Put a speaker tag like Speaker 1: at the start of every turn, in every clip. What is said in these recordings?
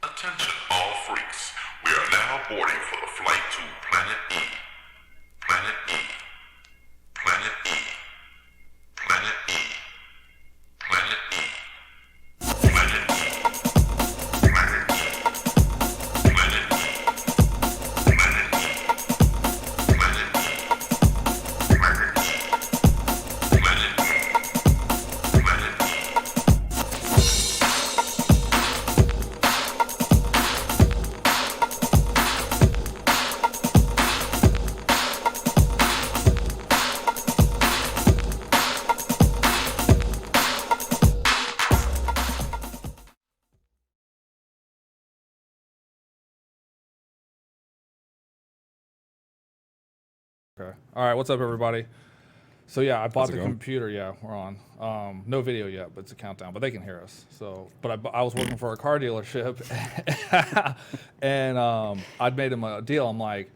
Speaker 1: Attention all freaks. We are now boarding for the flight to Planet E. Planet E. Planet E. Planet E. Planet E. Planet E. Planet E. Planet E. Planet E. Planet E. Planet E. Planet E. Planet E.
Speaker 2: Okay. All right. What's up, everybody? So yeah, I bought
Speaker 3: How's it
Speaker 2: the
Speaker 3: going?
Speaker 2: computer. Yeah, we're on. No video yet, but it's a countdown. But they can hear us. So, but I was working for a car dealership, and I'd made him a deal. I'm like,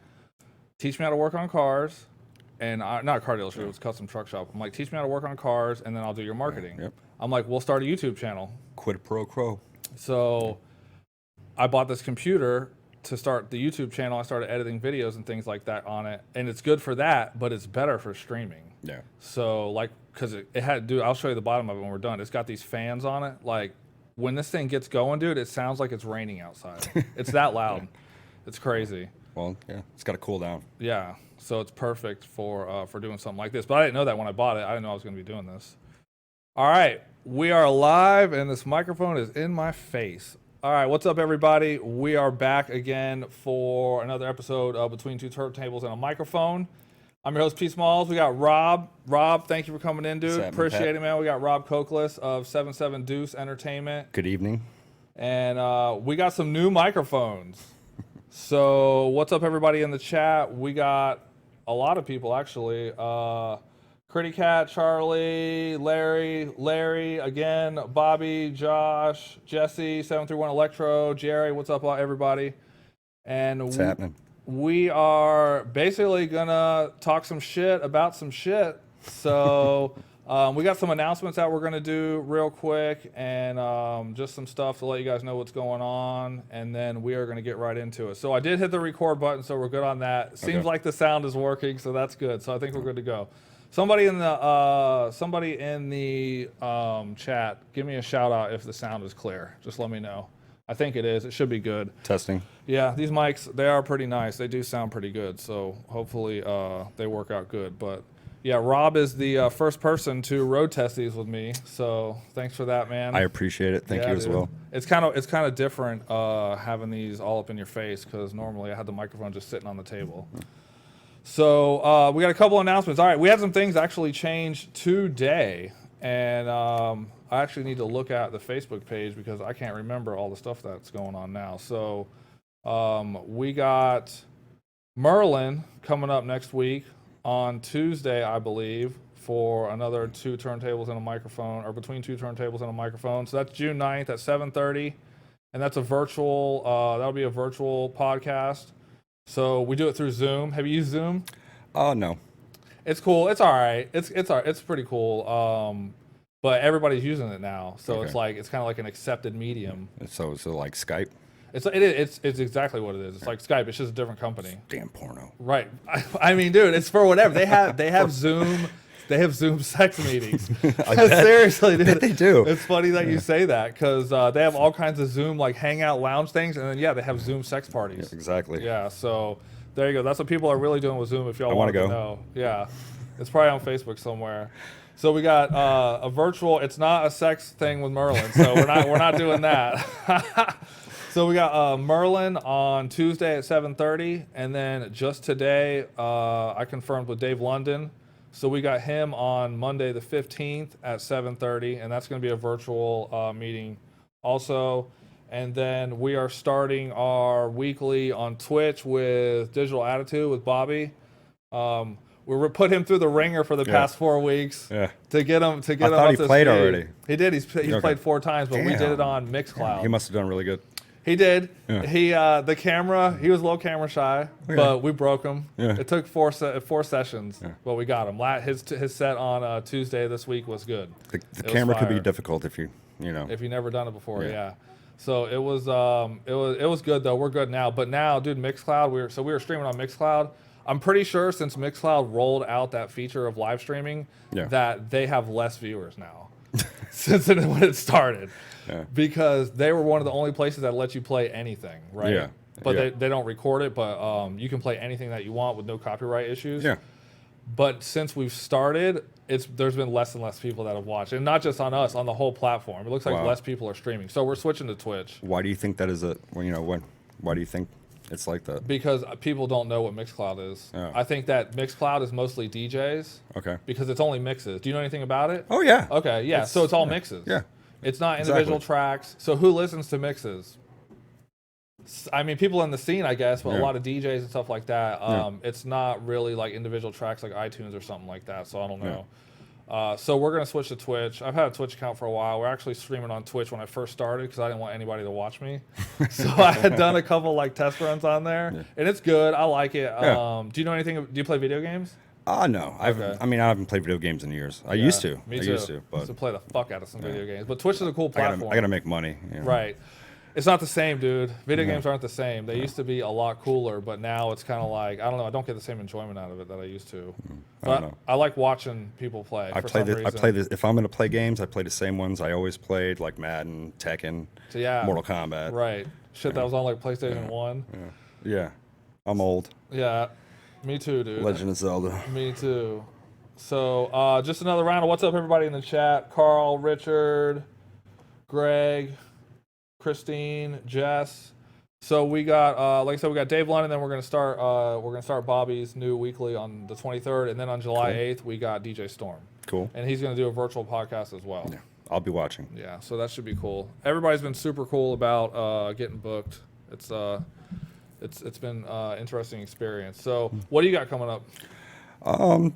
Speaker 2: teach me how to work on cars, and not a car dealership. It was a custom truck shop. I'm like, teach me how to work on cars, and then I'll do your marketing.
Speaker 3: Yep.
Speaker 2: I'm like, we'll start a YouTube channel.
Speaker 3: Quid pro quo.
Speaker 2: So I bought this computer to start the YouTube channel. I started editing videos and things like that on it. And it's good for that, but it's better for streaming.
Speaker 3: Yeah.
Speaker 2: So like, cause it had, dude, I'll show you the bottom of it when we're done. It's got these fans on it. Like when this thing gets going, dude, it sounds like it's raining outside. It's that loud. It's crazy.
Speaker 3: Well, yeah, it's got to cool down.
Speaker 2: Yeah. So it's perfect for doing something like this. But I didn't know that when I bought it. I didn't know I was going to be doing this. All right. We are live and this microphone is in my face. All right, what's up, everybody? We are back again for another episode of Between Two Turntables and a Microphone. I'm your host, P. Smalls. We got Rob. Rob, thank you for coming in, dude.
Speaker 3: What's happening,
Speaker 2: Appreciate
Speaker 3: Pat?
Speaker 2: it, man. We got Rob Cokeless of 77 Deuce Entertainment.
Speaker 3: Good evening.
Speaker 2: And we got some new microphones. So what's up, everybody in the chat? We got a lot of people, actually. Critty Cat, Charlie, Larry again, Bobby, Josh, Jesse, 731 Electro, Jerry. What's up, everybody? And
Speaker 3: What's happening?
Speaker 2: we are basically gonna talk some shit about some shit. So we got some announcements that we're gonna do real quick, and just some stuff to let you guys know what's going on, and then we are gonna get right into it. So I did hit the record button, so we're good on that. Seems like the sound is working, so that's good. So I think we're good to go. Somebody in the chat, give me a shout out if the sound is clear. Just let me know. I think it is. It should be good.
Speaker 3: Testing.
Speaker 2: Yeah, these mics, they are pretty nice. They do sound pretty good. So hopefully they work out good. But yeah, Rob is the first person to road test these with me. So thanks for that, man.
Speaker 3: I appreciate it. Thank you as
Speaker 2: dude.
Speaker 3: well.
Speaker 2: It's kind of different having these all up in your face, because normally I had the microphone just sitting on the table. So we got a couple announcements. All right, we had some things actually change today, and I actually need to look at the Facebook page because I can't remember all the stuff that's going on now. So we got Merlin coming up next week on Tuesday, I believe, for another two turntables and a microphone, or between two turntables and a microphone. So that's June 9th at 7:30, and that's a virtual. That'll be a virtual podcast. So we do it through Zoom. Have you used Zoom?
Speaker 3: No.
Speaker 2: It's cool. It's all right. It's pretty cool. But everybody's using it now, so
Speaker 3: Okay.
Speaker 2: it's kind of like an accepted medium.
Speaker 3: So is it like Skype?
Speaker 2: It's exactly what it is. It's like Skype. It's just a different company.
Speaker 3: Damn porno.
Speaker 2: Right. I mean, dude, it's for whatever. They have Zoom. They have Zoom sex meetings. Seriously, dude.
Speaker 3: They do.
Speaker 2: It's funny that you say that, because they have all kinds of Zoom like hangout lounge things, and then they have Zoom sex parties.
Speaker 3: Exactly.
Speaker 2: Yeah, so there you go. That's what people are really doing with Zoom. If y'all
Speaker 3: I
Speaker 2: want
Speaker 3: wanna
Speaker 2: to
Speaker 3: go.
Speaker 2: know, yeah, it's probably on Facebook somewhere. So we got a virtual. It's not a sex thing with Merlin, so we're not doing that. So we got Merlin on Tuesday at 7:30, and then just today I confirmed with Dave London. So we got him on Monday the 15th at 7:30, and that's going to be a virtual meeting also. And then we are starting our weekly on Twitch with Digital Attitude with Bobby. We put him through the ringer for the past 4 weeks to get him
Speaker 3: I thought he played already.
Speaker 2: He did. He's played 4 times, but we did it on Mixcloud.
Speaker 3: He must have done really good.
Speaker 2: He did.
Speaker 3: Yeah.
Speaker 2: He the camera. He was a little camera shy, but we broke him.
Speaker 3: Yeah.
Speaker 2: It took four sessions, but we got him. His set on Tuesday this week was good.
Speaker 3: The
Speaker 2: It was
Speaker 3: camera could be
Speaker 2: fire.
Speaker 3: difficult if you know.
Speaker 2: If you've never done it before, yeah. So it was good though. We're good now. But now, dude, Mixcloud. We were streaming on Mixcloud. I'm pretty sure since Mixcloud rolled out that feature of live streaming, that they have less viewers now since when it started, because they were one of the only places that let you play anything, right?
Speaker 3: Yeah.
Speaker 2: But they don't record it. But you can play anything that you want with no copyright issues.
Speaker 3: Yeah.
Speaker 2: But since we've started, there's been less and less people that have watched, and not just on us, on the whole platform. It looks like less people are streaming. So we're switching to Twitch.
Speaker 3: Why do you think that is why do you think it's like that?
Speaker 2: Because people don't know what Mixcloud is.
Speaker 3: Oh.
Speaker 2: I think that Mixcloud is mostly DJs.
Speaker 3: Okay.
Speaker 2: Because it's only mixes. Do you know anything about it?
Speaker 3: Oh yeah.
Speaker 2: Okay, yeah. So it's all mixes.
Speaker 3: Yeah.
Speaker 2: It's not individual
Speaker 3: Exactly.
Speaker 2: tracks. So who listens to mixes? I mean, people in the scene, I guess, but a lot of DJs and stuff like that. It's not really like individual tracks like iTunes or something like that. So I don't know. So we're gonna switch to Twitch. I've had a Twitch account for a while. We're actually streaming on Twitch when I first started because I didn't want anybody to watch me. So I had done a couple like test runs on there, and it's good. I like it. Do you know anything? Do you play video games?
Speaker 3: No. I haven't played video games in years. I used to.
Speaker 2: Me too.
Speaker 3: I used to, but
Speaker 2: used to play the fuck out of some video games. But Twitch is a cool platform.
Speaker 3: I gotta make money.
Speaker 2: Right. It's not the same, dude. Video games aren't the same. They used to be a lot cooler, but now it's kind of like, I don't know, I don't get the same enjoyment out of it that I used to. But I like watching people play.
Speaker 3: I play this. If I'm gonna play games, I play the same ones I always played, like Madden, Tekken, Mortal Kombat.
Speaker 2: Right. Shit that was on like PlayStation 1.
Speaker 3: Yeah. I'm old.
Speaker 2: Yeah. Me too, dude.
Speaker 3: Legend of Zelda.
Speaker 2: Me too. So just another round of what's up, everybody in the chat. Carl, Richard, Greg, Christine, Jess. So we got, like I said, we got Dave London. Then we're gonna start Bobby's new weekly on the 23rd, and then on July 8th we got DJ Storm.
Speaker 3: Cool.
Speaker 2: And he's gonna do a virtual podcast as well.
Speaker 3: Yeah, I'll be watching.
Speaker 2: Yeah, so that should be cool. Everybody's been super cool about getting booked. It's been interesting experience. So what do you got coming up?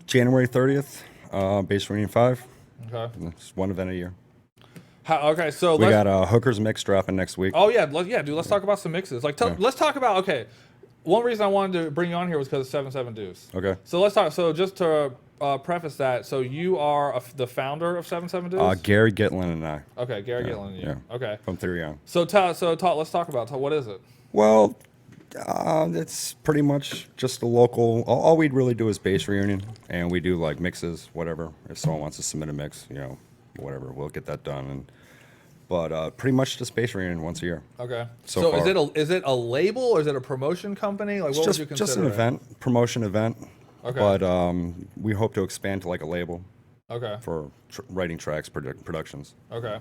Speaker 3: January 30th, Bass Reunion 5.
Speaker 2: Okay.
Speaker 3: It's one event a year.
Speaker 2: Okay, so
Speaker 3: We got Hooker's mix dropping next week.
Speaker 2: Oh yeah, dude. Let's talk about some mixes. Like, let's talk about. Okay, one reason I wanted to bring you on here was because of 77 Deuce.
Speaker 3: Okay.
Speaker 2: So let's talk. So just to preface that, so you are the founder of 77 Deuce.
Speaker 3: Gary Gitlin and I.
Speaker 2: Okay, Gary Gitlin and you.
Speaker 3: Yeah.
Speaker 2: Okay.
Speaker 3: From Theory On.
Speaker 2: So let's talk about what is it?
Speaker 3: Well, it's pretty much just a local. All we really do is Bass Reunion, and we do like mixes, whatever. If someone wants to submit a mix, whatever, we'll get that done. But pretty much just Bass Reunion once a year.
Speaker 2: Okay.
Speaker 3: So
Speaker 2: is it a label or is it a promotion company? Like, what would you consider?
Speaker 3: Just an event, promotion event.
Speaker 2: Okay.
Speaker 3: But we hope to expand to like a label.
Speaker 2: Okay.
Speaker 3: For writing tracks, productions.
Speaker 2: Okay.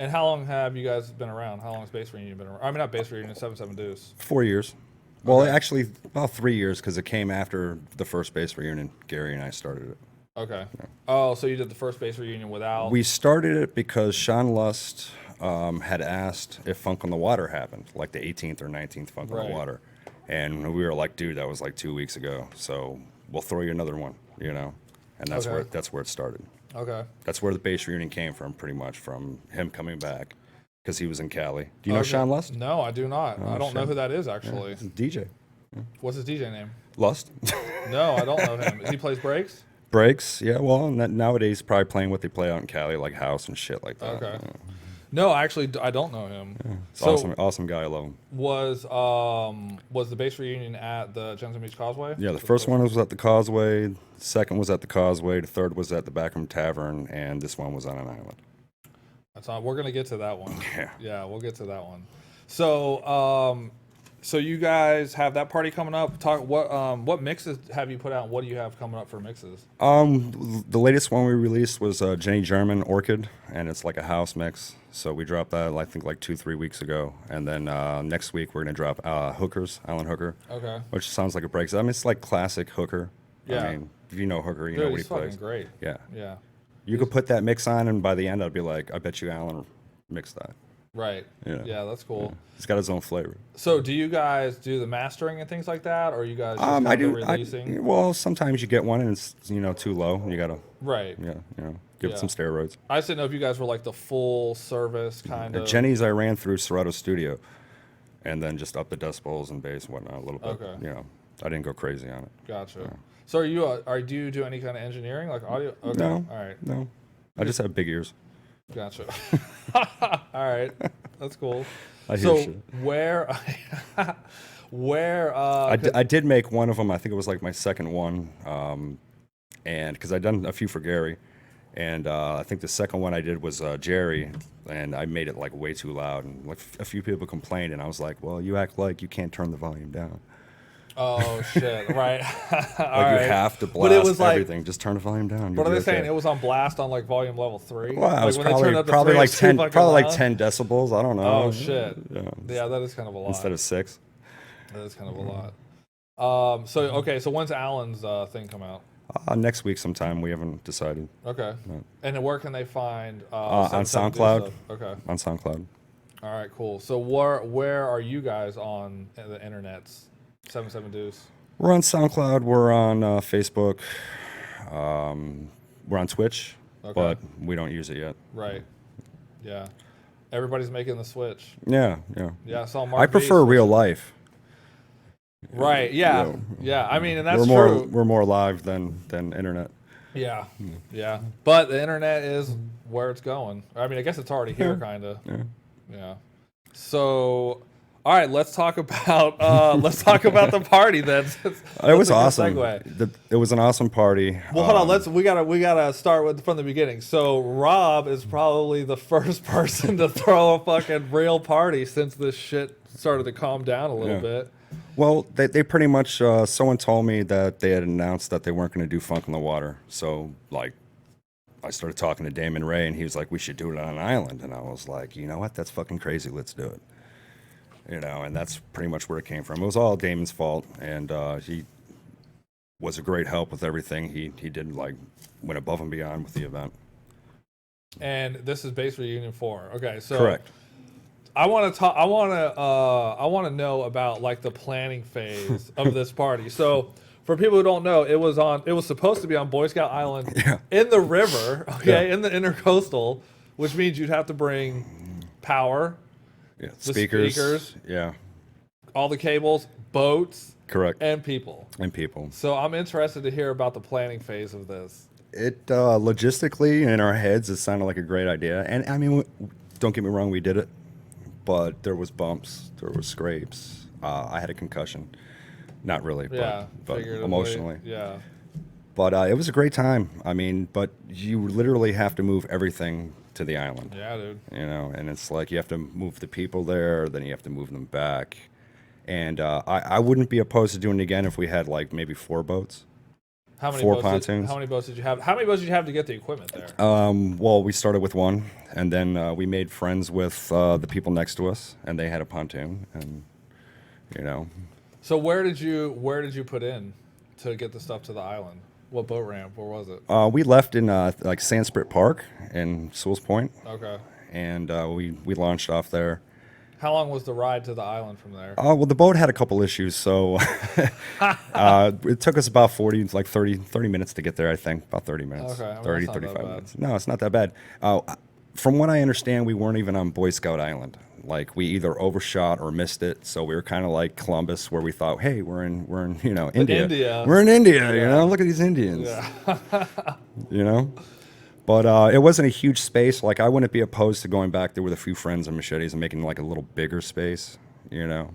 Speaker 2: And how long have you guys been around? How long has Bass Reunion been around? I mean, not Bass Reunion, 77 Deuce.
Speaker 3: 4 years. Well, actually, about 3 years because it came after the first Bass Reunion. Gary and I started it.
Speaker 2: Okay. Yeah. Oh, so you did the first Bass Reunion without...
Speaker 3: We started it because Sean Lust had asked if Funk on the Water happened, like the 18th or 19th Funk on the Water. And we were like, dude, that was like 2 weeks ago. So we'll throw you another one, And that's where it started.
Speaker 2: Okay.
Speaker 3: That's where the Bass Reunion came from, pretty much, from him coming back because he was in Cali. Do you know Sean Lust?
Speaker 2: No, I do not. I don't know who that is, actually.
Speaker 3: He's a DJ.
Speaker 2: What's his DJ name?
Speaker 3: Lust.
Speaker 2: No, I don't know him. He plays breaks?
Speaker 3: Breaks, yeah. Well, nowadays probably playing what they play out in Cali, like house and shit like that.
Speaker 2: Okay. No, actually, I don't know him.
Speaker 3: Yeah. So, awesome guy. I love him.
Speaker 2: Was the Bass Reunion at the Jensen Beach Causeway?
Speaker 3: Yeah, the first one was at the Causeway. The second was at the Causeway. The third was at the Backroom Tavern, and this one was on an island.
Speaker 2: We're gonna get to that one.
Speaker 3: Yeah.
Speaker 2: Yeah, we'll get to that one. So, so you guys have that party coming up. What mixes have you put out? What do you have coming up for mixes?
Speaker 3: The latest one we released was Jenny German Orchid, and it's like a house mix. So we dropped that I think like 2-3 weeks ago, and then next week we're gonna drop Hooker's Alan Hooker.
Speaker 2: Okay.
Speaker 3: Which sounds like a break. I mean, it's like classic Hooker.
Speaker 2: Yeah.
Speaker 3: I mean, if you know Hooker, you know what he plays.
Speaker 2: Fucking great.
Speaker 3: Yeah.
Speaker 2: Yeah.
Speaker 3: You could put that mix on, and by the end, I'd be like, I bet you Alan mixed that.
Speaker 2: Right.
Speaker 3: Yeah.
Speaker 2: Yeah, that's cool.
Speaker 3: Yeah. He's got his own flavor.
Speaker 2: So, do you guys do the mastering and things like that, or you guys just
Speaker 3: I do.
Speaker 2: releasing?
Speaker 3: Well, sometimes you get one and it's too low. And you gotta give it some steroids.
Speaker 2: I just didn't know if you guys were like the full service kind of.
Speaker 3: Jenny's I ran through Serato Studio, and then just up the decibels and bass and whatnot a little bit.
Speaker 2: Okay.
Speaker 3: I didn't go crazy on it.
Speaker 2: Gotcha.
Speaker 3: Yeah.
Speaker 2: So, do you do any kind of engineering, like audio? Okay.
Speaker 3: No.
Speaker 2: All right.
Speaker 3: No. I just have big ears.
Speaker 2: Gotcha. All right. That's cool.
Speaker 3: I hear
Speaker 2: So
Speaker 3: shit.
Speaker 2: where
Speaker 3: I did make one of them. I think it was like my second one, and because I'd done a few for Gary, and I think the second one I did was Jerry, and I made it like way too loud, and like a few people complained, and I was like, well, you act like you can't turn the volume down.
Speaker 2: Oh shit! Right.
Speaker 3: Like you have to blast
Speaker 2: it was like,
Speaker 3: everything. Just turn the volume down.
Speaker 2: what are they saying? It was on blast on like volume level 3.
Speaker 3: Well, I
Speaker 2: like
Speaker 3: was
Speaker 2: when they turned up to
Speaker 3: probably
Speaker 2: 3, it
Speaker 3: like
Speaker 2: was too
Speaker 3: 10,
Speaker 2: fucking
Speaker 3: probably like
Speaker 2: loud?
Speaker 3: 10 decibels. I don't know.
Speaker 2: Oh shit!
Speaker 3: Yeah,
Speaker 2: Yeah, that is kind of a lot.
Speaker 3: instead of 6.
Speaker 2: That is kind of a lot. So okay, so when's Alan's thing come out?
Speaker 3: Next week sometime. We haven't decided.
Speaker 2: Okay.
Speaker 3: No.
Speaker 2: And then where can they find
Speaker 3: On
Speaker 2: 772
Speaker 3: SoundCloud.
Speaker 2: stuff? Okay.
Speaker 3: On SoundCloud.
Speaker 2: All right, cool. So where are you guys on the internets? 77 Deuce.
Speaker 3: We're on SoundCloud. We're on Facebook. We're on Twitch,
Speaker 2: Okay.
Speaker 3: but we don't use it yet.
Speaker 2: Right. Yeah. Everybody's making the switch.
Speaker 3: Yeah.
Speaker 2: Yeah, I saw Mark
Speaker 3: I
Speaker 2: B
Speaker 3: prefer
Speaker 2: switch.
Speaker 3: real life.
Speaker 2: Right. Yeah.
Speaker 3: Yeah.
Speaker 2: Yeah. I mean, and that's
Speaker 3: we're
Speaker 2: true.
Speaker 3: We're more live than internet.
Speaker 2: Yeah. Yeah. But the internet is where it's going. I mean, I guess it's already here, kind of.
Speaker 3: Yeah.
Speaker 2: Yeah. So, all right, let's talk about the party then.
Speaker 3: It was awesome. It was an awesome party.
Speaker 2: Well, hold on. We gotta start from the beginning. So Rob is probably the first person to throw a fucking real party since this shit started to calm down a little bit.
Speaker 3: Well, they pretty much, someone told me that they had announced that they weren't going to do Funk in the Water. So, like, I started talking to Damon Ray, and he was like, we should do it on an island. And I was like, you know what? That's fucking crazy. Let's do it. You know, and that's pretty much where it came from. It was all Damon's fault, and he was a great help with everything. He did, like, went above and beyond with the event.
Speaker 2: And this is Base Reunion 4. Okay, so
Speaker 3: Correct.
Speaker 2: I want to talk. I want to know about like the planning phase of this party. So, for people who don't know, it was supposed to be on Boy Scout Island in the river, okay, in the intercoastal, which means you'd have to bring power,
Speaker 3: Yeah,
Speaker 2: the
Speaker 3: speakers. Yeah,
Speaker 2: all the cables, boats,
Speaker 3: correct.
Speaker 2: and people.
Speaker 3: And people.
Speaker 2: So I'm interested to hear about the planning phase of this.
Speaker 3: It logistically in our heads, it sounded like a great idea. And I mean, don't get me wrong, we did it. But there was bumps, there was scrapes. I had a concussion. Not really, but
Speaker 2: figuratively,
Speaker 3: emotionally.
Speaker 2: Yeah.
Speaker 3: But it was a great time. I mean, but you literally have to move everything to the island.
Speaker 2: Yeah, dude.
Speaker 3: You know, and it's like you have to move the people there, then you have to move them back. And I wouldn't be opposed to doing it again if we had like maybe 4 boats.
Speaker 2: How many
Speaker 3: 4
Speaker 2: boats
Speaker 3: pontoons.
Speaker 2: How many boats did you have? How many boats did you have to get the equipment there?
Speaker 3: Well, we started with 1, and then we made friends with the people next to us, and they had a pontoon, and you know.
Speaker 2: So where did you put in to get the stuff to the island? What boat ramp? Where was it?
Speaker 3: We left in like Sanskrit Park in Sewell's Point,
Speaker 2: Okay.
Speaker 3: and we launched off there.
Speaker 2: How long was the ride to the island from there?
Speaker 3: Well, the boat had a couple issues, so it took us about 30 minutes to get there, I think. About 30 minutes.
Speaker 2: Okay, I mean,
Speaker 3: 30,
Speaker 2: that's not that
Speaker 3: 35
Speaker 2: bad.
Speaker 3: minutes. No, it's not that bad. From what I understand, we weren't even on Boy Scout Island. Like, we either overshot or missed it, so we were kind of like Columbus, where we thought, hey, we're in you know, India. We're in India, you know? Look at these Indians.
Speaker 2: Yeah.
Speaker 3: You know? But it wasn't a huge space. Like, I wouldn't be opposed to going back there with a few friends and machetes and making like a little bigger space, you know,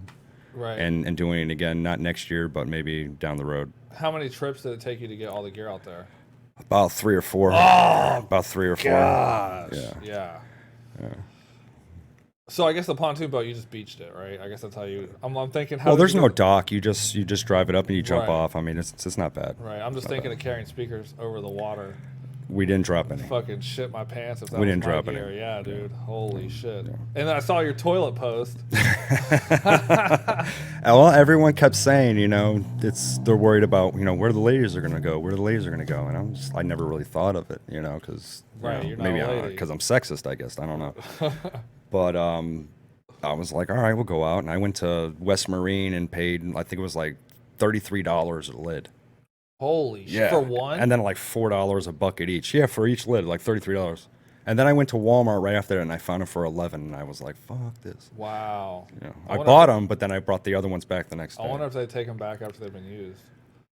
Speaker 2: Right.
Speaker 3: and doing it again, not next year, but maybe down the road.
Speaker 2: How many trips did it take you to get all the gear out there?
Speaker 3: About 3 or 4.
Speaker 2: Oh,
Speaker 3: about 3 or 4.
Speaker 2: Gosh.
Speaker 3: Yeah.
Speaker 2: Yeah. So I guess the pontoon boat, you just beached it, right? I guess that's how you. I'm thinking. How
Speaker 3: Well,
Speaker 2: did
Speaker 3: there's
Speaker 2: you
Speaker 3: no
Speaker 2: get
Speaker 3: dock. You just drive it up and you jump
Speaker 2: Right.
Speaker 3: off. I mean, it's not bad.
Speaker 2: Right. I'm just thinking of carrying speakers over the water.
Speaker 3: We didn't drop any.
Speaker 2: Fucking shit my pants if that
Speaker 3: We
Speaker 2: was
Speaker 3: didn't
Speaker 2: my
Speaker 3: drop
Speaker 2: gear.
Speaker 3: any.
Speaker 2: Yeah, dude. Holy shit. And then I saw your toilet post.
Speaker 3: Well, everyone kept saying, you know, they're worried about, you know, where the ladies are gonna go, and I never really thought of it, you know, because
Speaker 2: Right, you're not
Speaker 3: maybe
Speaker 2: a lady.
Speaker 3: because I'm sexist, I guess, I don't know. But I was like, all right, we'll go out, and I went to West Marine and paid, I think it was like $33 a lid.
Speaker 2: Holy shit.
Speaker 3: Yeah,
Speaker 2: For one?
Speaker 3: and then like $4 a bucket each. Yeah, for each lid, like $33. And then I went to Walmart right after that, and I found them for $11, and I was like, fuck this.
Speaker 2: Wow.
Speaker 3: You know,
Speaker 2: I
Speaker 3: I
Speaker 2: wonder
Speaker 3: bought them, but then I brought the other ones back the next day.
Speaker 2: I wonder if they take them back after they've been used.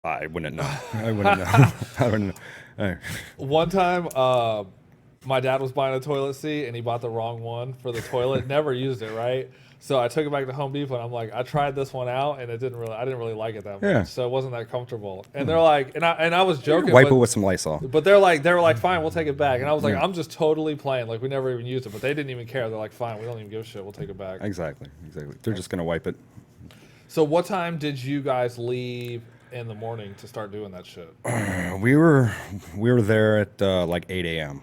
Speaker 3: I wouldn't know. I wouldn't know. I wouldn't know. Hey.
Speaker 2: One time, my dad was buying a toilet seat and he bought the wrong one for the toilet. Never used it, right? So I took it back to Home Depot and I'm like, I tried this one out and I didn't really like it that much.
Speaker 3: Yeah.
Speaker 2: So it wasn't that comfortable. And they're like, and I was joking.
Speaker 3: Wipe
Speaker 2: but,
Speaker 3: it with some Lysol.
Speaker 2: But they were like, fine, we'll take it back. And I was like, I'm just totally playing. Like, we never even used it, but they didn't even care. They're like, fine, we don't even give a shit. We'll take it back.
Speaker 3: Exactly. They're just gonna wipe it.
Speaker 2: So what time did you guys leave in the morning to start doing that shit?
Speaker 3: We were there at like 8 a.m.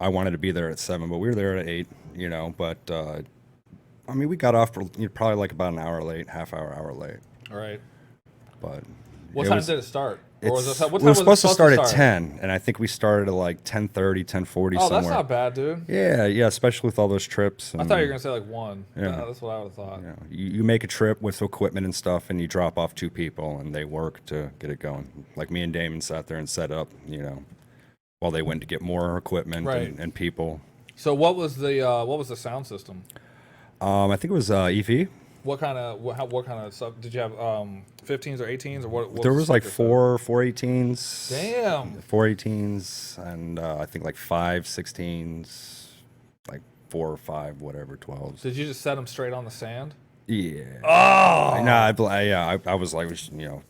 Speaker 3: I wanted to be there at 7, but we were there at 8. You know, but I mean, we got off probably like about an hour late, hour late.
Speaker 2: All right.
Speaker 3: But
Speaker 2: what time did it start? Or was it, what time
Speaker 3: we were supposed to start
Speaker 2: to
Speaker 3: at 10, and I think we started at like 10:30, 10:40 somewhere.
Speaker 2: Oh, that's not bad, dude.
Speaker 3: Yeah, especially with all those trips.
Speaker 2: I thought you were gonna say like 1.
Speaker 3: Yeah.
Speaker 2: That's what I would have thought.
Speaker 3: Yeah, you make a trip with equipment and stuff, and you drop off 2 people, and they work to get it going. Like me and Damon sat there and set up, you know, while they went to get more equipment and people.
Speaker 2: So what was the sound system?
Speaker 3: I think it was EV.
Speaker 2: What kind of stuff did you have? 15s or 18s or what
Speaker 3: There was like
Speaker 2: speaker
Speaker 3: four 18s.
Speaker 2: Damn.
Speaker 3: 4 18s and I think like 5 16s, like 4 or 5, whatever, 12s.
Speaker 2: Did you just set them straight on the sand?
Speaker 3: Yeah.
Speaker 2: Oh.
Speaker 3: I was like, you know,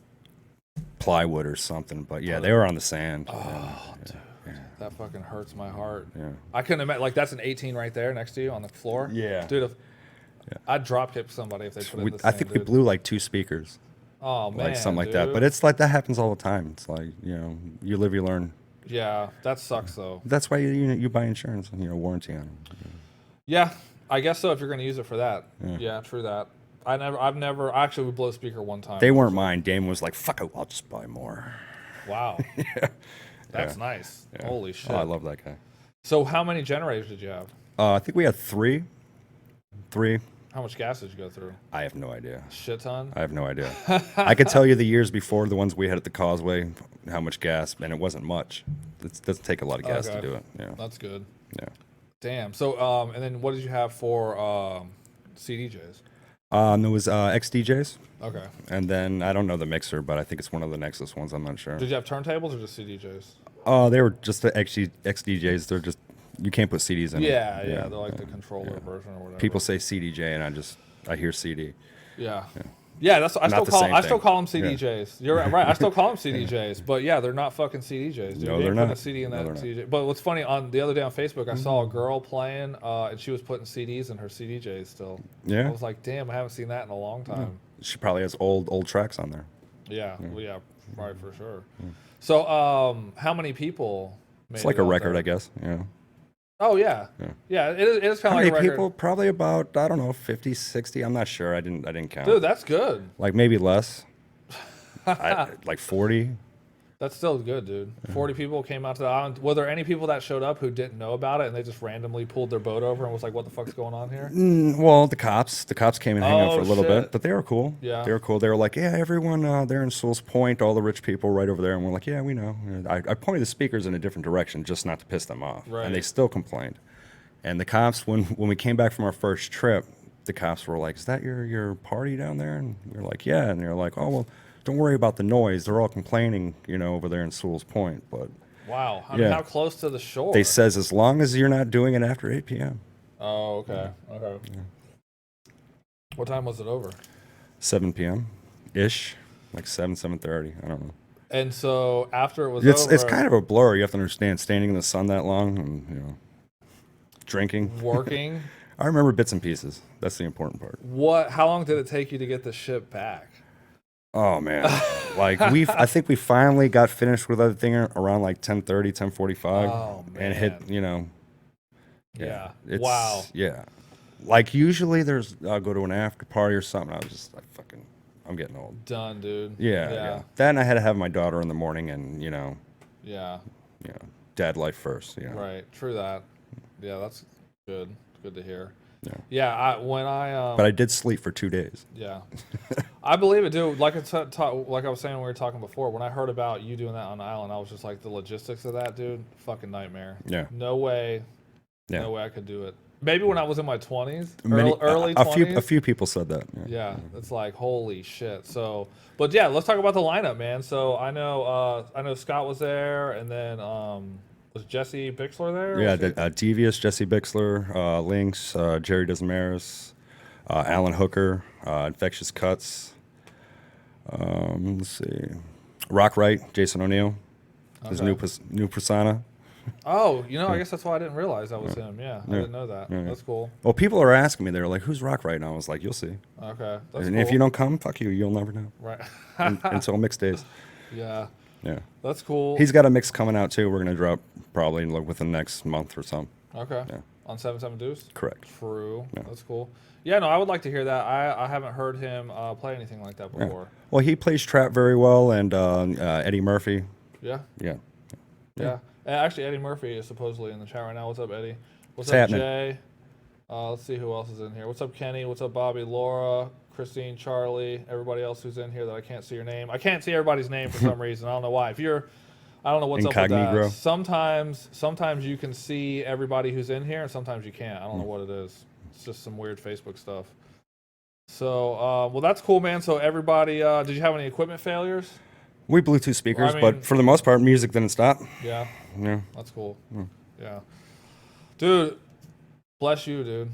Speaker 3: plywood or something, but yeah, they were on the sand.
Speaker 2: Oh, dude. Yeah. That fucking hurts my heart.
Speaker 3: Yeah.
Speaker 2: I couldn't imagine. Like, that's an 18 right there next to you on the floor.
Speaker 3: Yeah.
Speaker 2: Dude, I'd drop kick somebody if they put it in the
Speaker 3: I
Speaker 2: sand,
Speaker 3: think
Speaker 2: dude.
Speaker 3: we blew like 2 speakers.
Speaker 2: Oh, man,
Speaker 3: like something like
Speaker 2: dude.
Speaker 3: that. But it's like that happens all the time. It's like, you know, you live, you learn.
Speaker 2: Yeah, that sucks though.
Speaker 3: That's why you buy insurance and warranty on them.
Speaker 2: Yeah, I guess so if you're going to use it for that. Yeah, true that. Actually, we blew a speaker one time.
Speaker 3: They weren't mine. Damon was like, "Fuck it, I'll just buy more."
Speaker 2: Wow. That's nice.
Speaker 3: Yeah.
Speaker 2: Holy shit.
Speaker 3: Oh, I love that guy.
Speaker 2: So how many generators did you have?
Speaker 3: I think we had 3.
Speaker 2: How much gas did you go through?
Speaker 3: I have no idea.
Speaker 2: Shit ton?
Speaker 3: I have no idea. I could tell you the years before, the ones we had at the Causeway, how much gas, and it wasn't much. It doesn't take a lot of gas to do it. Yeah.
Speaker 2: That's good.
Speaker 3: Yeah.
Speaker 2: Damn. So, and then what did you have for CDJs?
Speaker 3: There was XDJs,
Speaker 2: Okay.
Speaker 3: and then I don't know the mixer, but I think it's one of the Nexus ones. I'm not sure.
Speaker 2: Did you have turntables or just CDJs?
Speaker 3: They were just the XDJs. They're just, you can't put CDs in them.
Speaker 2: Yeah. They're like the controller version or whatever.
Speaker 3: People say CDJ, and I hear CD.
Speaker 2: Yeah. Yeah, I still call them CDJs.
Speaker 3: Yeah.
Speaker 2: You're right. I still call them CDJs, but yeah, they're not fucking CDJs. Dude.
Speaker 3: No,
Speaker 2: They
Speaker 3: they're
Speaker 2: put
Speaker 3: not.
Speaker 2: a CD in
Speaker 3: No,
Speaker 2: that
Speaker 3: they're not.
Speaker 2: CDJ. But what's funny, on the other day on Facebook, I saw a girl playing, and she was putting CDs in her CDJs still.
Speaker 3: Yeah.
Speaker 2: I was like, damn, I haven't seen that in a long time.
Speaker 3: She probably has old tracks on there.
Speaker 2: Yeah, well, yeah, probably for sure. So, how many people? Made
Speaker 3: It's like
Speaker 2: it
Speaker 3: a
Speaker 2: out
Speaker 3: record,
Speaker 2: there?
Speaker 3: I guess. Yeah.
Speaker 2: Oh yeah, yeah. It is kind
Speaker 3: How
Speaker 2: of like
Speaker 3: many
Speaker 2: a record.
Speaker 3: people? Probably about, I don't know, 50, 60. I'm not sure. I didn't count.
Speaker 2: Dude, that's good.
Speaker 3: Like maybe less. Like 40.
Speaker 2: That's still good, dude. 40 people came out to the island. Were there any people that showed up who didn't know about it and they just randomly pulled their boat over and was like, "What the fuck's going on here?"
Speaker 3: Well, the cops came and hung out for a little
Speaker 2: shit.
Speaker 3: bit, but they were cool.
Speaker 2: Yeah.
Speaker 3: They were cool. They were like, yeah, everyone there in Sewell's Point, all the rich people right over there. And we're like, yeah, we know. And I pointed the speakers in a different direction just not to piss them off.
Speaker 2: Right.
Speaker 3: And they still complained. And the cops, when we came back from our first trip, the cops were like, is that your party down there? And we were like, yeah. And they're like, oh, well, don't worry about the noise. They're all complaining, over there in Sewell's Point. But
Speaker 2: Wow. I mean, how close to the shore?
Speaker 3: they says as long as you're not doing it after 8 p.m.
Speaker 2: Oh, okay. Okay.
Speaker 3: Yeah.
Speaker 2: What time was it over?
Speaker 3: 7 p.m. ish, like 7:30. I don't know.
Speaker 2: And so after it was
Speaker 3: It's
Speaker 2: over,
Speaker 3: kind of a blur. You have to understand, standing in the sun that long and drinking.
Speaker 2: working.
Speaker 3: I remember bits and pieces. That's the important part.
Speaker 2: How long did it take you to get the ship back?
Speaker 3: Oh man, I think we finally got finished with everything around like 10:30, 10:45,
Speaker 2: Oh,
Speaker 3: and hit
Speaker 2: Yeah.
Speaker 3: It's,
Speaker 2: Wow.
Speaker 3: Yeah, like usually I'll go to an after party or something. I was just like I'm getting old.
Speaker 2: Done, dude.
Speaker 3: Yeah. Then I had to have my daughter in the morning, and
Speaker 2: Yeah.
Speaker 3: dad life first.
Speaker 2: Right. True that. Yeah, that's good. Good to hear.
Speaker 3: Yeah.
Speaker 2: Yeah.
Speaker 3: But I did sleep for 2 days.
Speaker 2: Yeah, I believe it, dude. Like like I was saying when we were talking before, when I heard about you doing that on the island, I was just like, the logistics of that, dude, fucking nightmare.
Speaker 3: Yeah.
Speaker 2: No way.
Speaker 3: Yeah.
Speaker 2: No way I could do it. Maybe when I was in my 20s,
Speaker 3: Many-
Speaker 2: early
Speaker 3: a
Speaker 2: 20s.
Speaker 3: few people said that.
Speaker 2: Yeah, it's like holy shit. So, but yeah, let's talk about the lineup, man. So I know Scott was there, and then Was Jesse Bixler there?
Speaker 3: Yeah, Devious, Jesse Bixler, Lynx, Jerry Desmarais, Alan Hooker, Infectious Cuts. Let's see, Rock Right, Jason O'Neill, his new persona.
Speaker 2: Oh, I guess that's why I didn't realize that was him. Yeah, I didn't know that.
Speaker 3: Yeah.
Speaker 2: That's cool.
Speaker 3: Well, people are asking me, they're like, "Who's Rock Right?" And I was like, "You'll see."
Speaker 2: Okay, that's
Speaker 3: And
Speaker 2: cool.
Speaker 3: if you don't come, fuck you, you'll never know.
Speaker 2: Right.
Speaker 3: Until mix days.
Speaker 2: Yeah,
Speaker 3: Yeah.
Speaker 2: that's cool.
Speaker 3: He's got a mix coming out too. We're gonna drop probably within the next month or so.
Speaker 2: Okay.
Speaker 3: Yeah.
Speaker 2: On 7/7 Deuce?
Speaker 3: Correct.
Speaker 2: True.
Speaker 3: Yeah.
Speaker 2: That's cool. Yeah, no, I would like to hear that. I haven't heard him play anything like that
Speaker 3: Yeah.
Speaker 2: before.
Speaker 3: Well, he plays trap very well, and Eddie Murphy.
Speaker 2: Yeah.
Speaker 3: Yeah.
Speaker 2: Yeah. Actually, Eddie Murphy is supposedly in the chat right now. What's up, Eddie? What's
Speaker 3: What's
Speaker 2: up,
Speaker 3: happening?
Speaker 2: Jay? Let's see who else is in here. What's up, Kenny? What's up, Bobby? Laura, Christine, Charlie, everybody else who's in here that I can't see your name. I can't see everybody's name for some reason. I don't know why. I don't know what's up with
Speaker 3: Incognito.
Speaker 2: that. Sometimes you can see everybody who's in here, and sometimes you can't. I don't know what it is. It's just some weird Facebook stuff. So, well, that's cool, man. So everybody, did you have any equipment failures?
Speaker 3: We Bluetooth speakers,
Speaker 2: Well, I mean-
Speaker 3: but for the most part, music didn't stop.
Speaker 2: Yeah.
Speaker 3: Yeah.
Speaker 2: That's cool. Yeah. Dude, bless you, dude.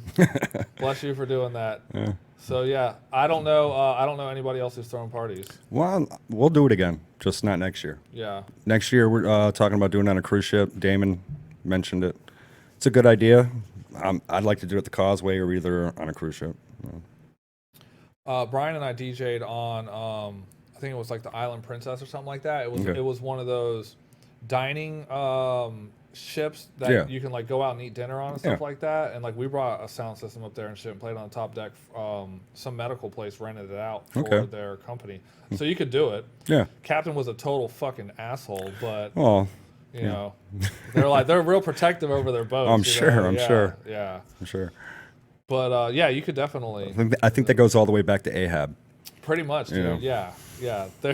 Speaker 2: Bless you for doing that.
Speaker 3: Yeah.
Speaker 2: So yeah, I don't know anybody else who's throwing parties.
Speaker 3: Well, we'll do it again, just not next year.
Speaker 2: Yeah.
Speaker 3: Next year, we're talking about doing it on a cruise ship. Damon mentioned it. It's a good idea. I'd like to do it at the Causeway or either on a cruise ship.
Speaker 2: Brian and I DJ'd on I think it was like the Island Princess or something like that.
Speaker 3: Okay.
Speaker 2: It was one of those dining ships that you can like go out and eat dinner on and stuff like that. And like we brought a sound system up there and shit and played on the top deck. Some medical place rented it out for their company, so you could do it.
Speaker 3: Yeah.
Speaker 2: Captain was a total fucking asshole, but
Speaker 3: Well,
Speaker 2: you know, they're real protective over their boats.
Speaker 3: I'm
Speaker 2: you
Speaker 3: sure,
Speaker 2: know?
Speaker 3: I'm
Speaker 2: Yeah,
Speaker 3: sure.
Speaker 2: Yeah.
Speaker 3: I'm sure.
Speaker 2: But yeah, you could definitely.
Speaker 3: I think that goes all the way back to Ahab.
Speaker 2: Pretty much, dude.
Speaker 3: know.
Speaker 2: Yeah, yeah. They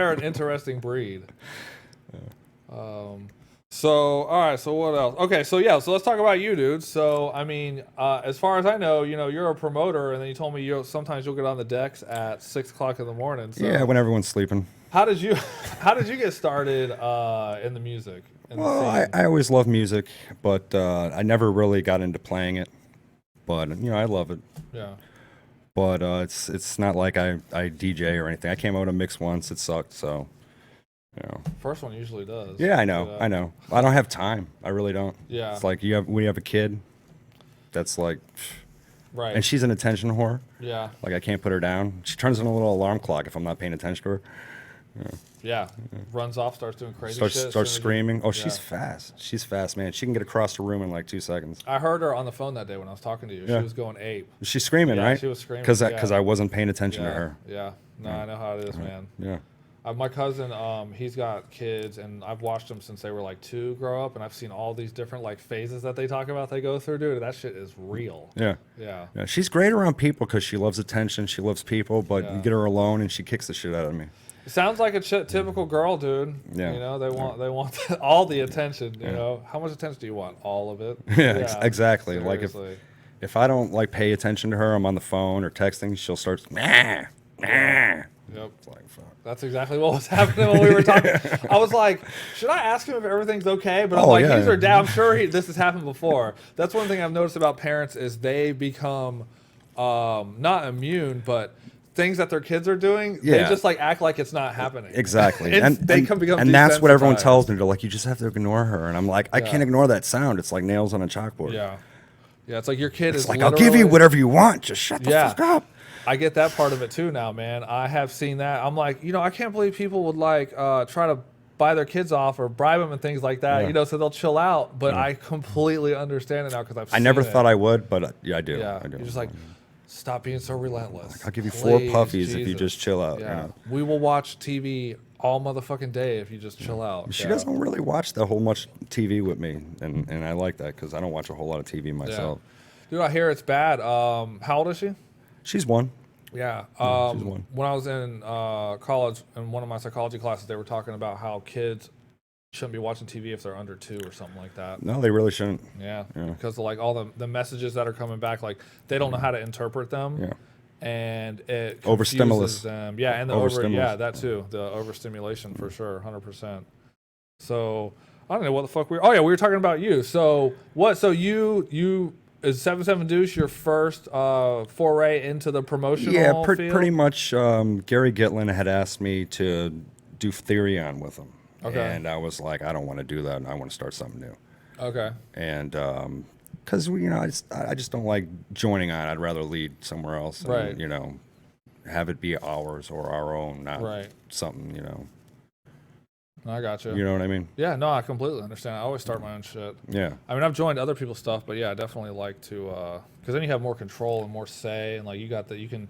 Speaker 2: are an interesting breed. So all right. So what else? Okay. So yeah. So let's talk about you, dude. So I mean, as far as I know, you're a promoter, and then you told me sometimes you'll get on the decks at 6 o'clock in the morning. So
Speaker 3: Yeah, when everyone's sleeping.
Speaker 2: How did you get started in the music?
Speaker 3: Well, I always loved music, but I never really got into playing it. But I love it.
Speaker 2: Yeah.
Speaker 3: But it's not like I DJ or anything. I came out a mix once. It sucked. So,
Speaker 2: First one usually does.
Speaker 3: Yeah, I know. I know. I don't have time. I really don't.
Speaker 2: Yeah.
Speaker 3: It's like we have a kid. That's like,
Speaker 2: Right.
Speaker 3: and she's an attention whore.
Speaker 2: Yeah.
Speaker 3: Like I can't put her down. She turns on a little alarm clock if I'm not paying attention to her.
Speaker 2: Yeah. Runs off, starts doing crazy
Speaker 3: Starts
Speaker 2: shit.
Speaker 3: starts
Speaker 2: as soon as
Speaker 3: screaming. Oh,
Speaker 2: Yeah.
Speaker 3: she's fast. She's fast, man. She can get across the room in like 2 seconds.
Speaker 2: I heard her on the phone that day when I was talking to you.
Speaker 3: Yeah.
Speaker 2: She was going ape.
Speaker 3: She's screaming,
Speaker 2: Yeah,
Speaker 3: right?
Speaker 2: she was screaming,
Speaker 3: Because
Speaker 2: yeah.
Speaker 3: I wasn't paying attention
Speaker 2: Yeah.
Speaker 3: to her.
Speaker 2: Yeah. No, I know how it is, man.
Speaker 3: Yeah.
Speaker 2: My cousin, he's got kids, and I've watched them since they were like 2 grow up, and I've seen all these different like phases that they talk about they go through, dude. That shit is real.
Speaker 3: Yeah.
Speaker 2: Yeah.
Speaker 3: Yeah. She's great around people because she loves attention. She loves people, but
Speaker 2: Yeah.
Speaker 3: you get her alone and she kicks the shit out of me.
Speaker 2: It sounds like a typical girl, dude.
Speaker 3: Yeah.
Speaker 2: They want all the attention. You know, how much attention do you want? All of it.
Speaker 3: Yeah, exactly. Like
Speaker 2: seriously.
Speaker 3: if I don't like pay attention to her, I'm on the phone or texting, she'll start nah.
Speaker 2: Yep.
Speaker 3: It's like fuck.
Speaker 2: That's exactly what was happening when we were talking. I was like, should I ask him if everything's okay? But I'm like,
Speaker 3: yeah.
Speaker 2: these are down. I'm sure this has happened before. That's one thing I've noticed about parents is they become not immune, but things that their kids are doing, they
Speaker 3: Yeah.
Speaker 2: just like act like it's not happening.
Speaker 3: Exactly.
Speaker 2: Become
Speaker 3: and that's what everyone
Speaker 2: desensitized.
Speaker 3: tells me. They're like, you just have to ignore her. And I'm like, I can't ignore that sound. It's like nails on a chalkboard.
Speaker 2: Yeah. Yeah, it's like your kid
Speaker 3: It's
Speaker 2: is
Speaker 3: like, I'll give you
Speaker 2: literally-
Speaker 3: whatever you want. Just shut the fuck up.
Speaker 2: I get that part of it too now, man. I have seen that. I'm like, I can't believe people would like try to buy their kids off or bribe them and things like that,
Speaker 3: Yeah.
Speaker 2: so they'll chill out. But I completely understand it now because
Speaker 3: I never thought I would, but yeah, I do.
Speaker 2: Yeah,
Speaker 3: I do.
Speaker 2: you're just like, stop being so relentless.
Speaker 3: I'll give you
Speaker 2: Please,
Speaker 3: 4 puppies if you
Speaker 2: Jesus.
Speaker 3: just chill out.
Speaker 2: Yeah, we will watch TV all motherfucking day if you just chill out.
Speaker 3: She doesn't really watch that whole much TV with me, and I like that because I don't watch a whole lot of TV myself.
Speaker 2: Dude, I hear it's bad. How old is she?
Speaker 3: She's 1.
Speaker 2: Yeah.
Speaker 3: she's one.
Speaker 2: When I was in college, in one of my psychology classes, they were talking about how kids shouldn't be watching TV if they're under 2 or something like that.
Speaker 3: No, they really shouldn't.
Speaker 2: Yeah. Because of, like all the messages that are coming back, like they don't know how to interpret them.
Speaker 3: Yeah.
Speaker 2: And it
Speaker 3: Overstimulus.
Speaker 2: confuses them. Yeah, and the
Speaker 3: Overstimulus.
Speaker 2: yeah, that too. The overstimulation for sure, 100%. So, I don't know what the fuck we were. Oh yeah, we were talking about you. So what? So you is 77 Deuce your first foray into the promotional
Speaker 3: Yeah,
Speaker 2: field?
Speaker 3: pretty much. Gary Gitlin had asked me to do Therion with him,
Speaker 2: Okay.
Speaker 3: and I was like, I don't want to do that. I want to start something new.
Speaker 2: Okay.
Speaker 3: And because I just don't like joining on. I'd rather lead somewhere else. And,
Speaker 2: Right.
Speaker 3: have it be ours or our own, not
Speaker 2: Right.
Speaker 3: something.
Speaker 2: I got you.
Speaker 3: You know what I mean?
Speaker 2: Yeah, no, I completely understand. I always start my own shit.
Speaker 3: Yeah.
Speaker 2: I mean, I've joined other people's stuff, but yeah, I definitely like to, because then you have more control and more say, and like you can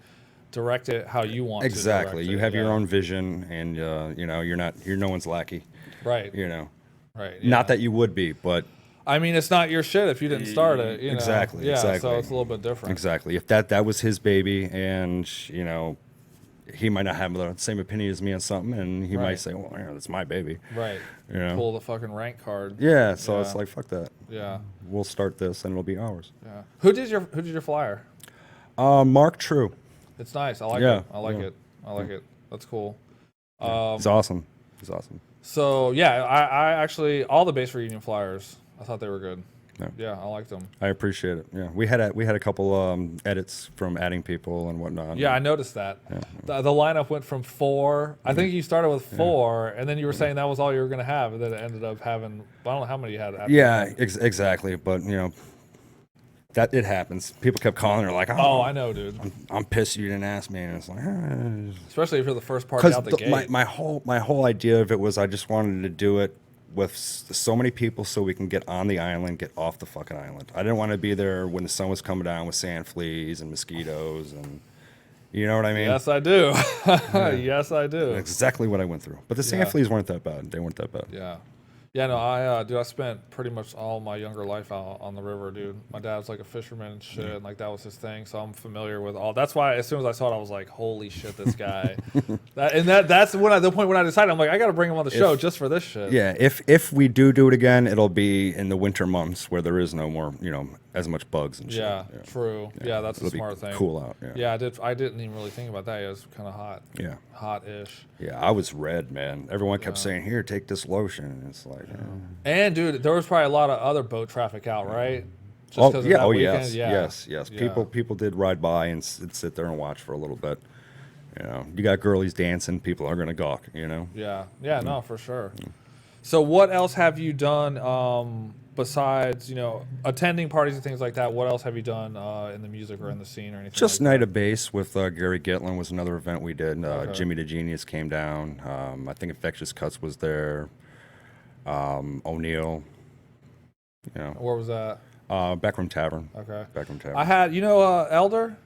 Speaker 2: direct it how you want.
Speaker 3: Exactly.
Speaker 2: To direct
Speaker 3: You
Speaker 2: it.
Speaker 3: have your
Speaker 2: Yeah.
Speaker 3: own vision, and you're no one's lackey.
Speaker 2: Right. Right. Yeah.
Speaker 3: Not that you would be, but
Speaker 2: I mean, it's not your shit if you didn't start it.
Speaker 3: Exactly.
Speaker 2: Yeah.
Speaker 3: Exactly.
Speaker 2: So it's a little bit different.
Speaker 3: Exactly. If that was his baby, and he might not have the same opinion as me on something, and he
Speaker 2: Right.
Speaker 3: might say, "Well, that's my baby."
Speaker 2: Right. Pull the fucking rank card.
Speaker 3: Yeah. So
Speaker 2: Yeah.
Speaker 3: it's like, fuck that.
Speaker 2: Yeah.
Speaker 3: We'll start this, and it'll be ours.
Speaker 2: Yeah. Who did your flyer?
Speaker 3: Mark True.
Speaker 2: It's nice. I like
Speaker 3: Yeah,
Speaker 2: it. I like
Speaker 3: yeah.
Speaker 2: it. I like it. That's cool.
Speaker 3: It's awesome. It's awesome.
Speaker 2: So yeah, I actually all the base reunion flyers. I thought they were good.
Speaker 3: Yeah.
Speaker 2: Yeah, I liked them.
Speaker 3: I appreciate it. Yeah, we had a couple edits from adding people and whatnot.
Speaker 2: Yeah, I noticed that. The lineup went from 4. I think you started with 4, and then you were saying that was all you were going to have, and then it ended up having. I don't know how many you had. After
Speaker 3: Yeah,
Speaker 2: that.
Speaker 3: exactly. But that it happens. People kept calling. They're like,
Speaker 2: Oh, I know, dude.
Speaker 3: I'm pissed you didn't ask me." And it's like,
Speaker 2: Especially if you're the first party out the
Speaker 3: because
Speaker 2: gate.
Speaker 3: my whole idea of it was I just wanted to do it with so many people so we can get on the island, get off the fucking island. I didn't want to be there when the sun was coming down with sand fleas and mosquitoes, and you know what I mean.
Speaker 2: Yes, I do. Yes, I do.
Speaker 3: Exactly what I went through. But the sand
Speaker 2: Yeah.
Speaker 3: fleas weren't that bad. They weren't that bad.
Speaker 2: Yeah. Yeah, no, I spent pretty much all my younger life out on the river, dude. My dad's like a fisherman and shit, and like that was his thing, so I'm familiar with all. That's why as soon as I saw it, I was like, "Holy shit, this guy!" That's the point when I decided I'm like, I got to bring him on the show just for this shit.
Speaker 3: Yeah, if we do it again, it'll be in the winter months where there is no more, as much bugs and shit.
Speaker 2: Yeah, true. Yeah, that's a
Speaker 3: It'll be
Speaker 2: smart thing.
Speaker 3: cool out. Yeah.
Speaker 2: Yeah, I didn't even really think about that. Yeah, it was kind of hot.
Speaker 3: Yeah.
Speaker 2: Hot-ish.
Speaker 3: Yeah, I was red, man. Everyone kept saying, "Here, take this lotion." And it's like,
Speaker 2: And dude, there was probably a lot of other boat traffic out, right? Just
Speaker 3: oh
Speaker 2: 'cause of
Speaker 3: yeah,
Speaker 2: that
Speaker 3: oh
Speaker 2: weekend?
Speaker 3: yes.
Speaker 2: Yeah.
Speaker 3: People did ride by and sit there and watch for a little bit. You got girlies dancing. People are gonna gawk.
Speaker 2: Yeah, no, for sure. So what else have you done besides attending parties and things like that? What else have you done in the music or in the scene or anything?
Speaker 3: Just
Speaker 2: like
Speaker 3: Night of Bass with Gary Gitlin was another event we did.
Speaker 2: Okay.
Speaker 3: Jimmy the Genius came down. I think Infectious Cuts was there. O'Neill.
Speaker 2: that? Where was that?
Speaker 3: Backroom Tavern.
Speaker 2: Okay.
Speaker 3: Backroom Tavern.
Speaker 2: I had Elder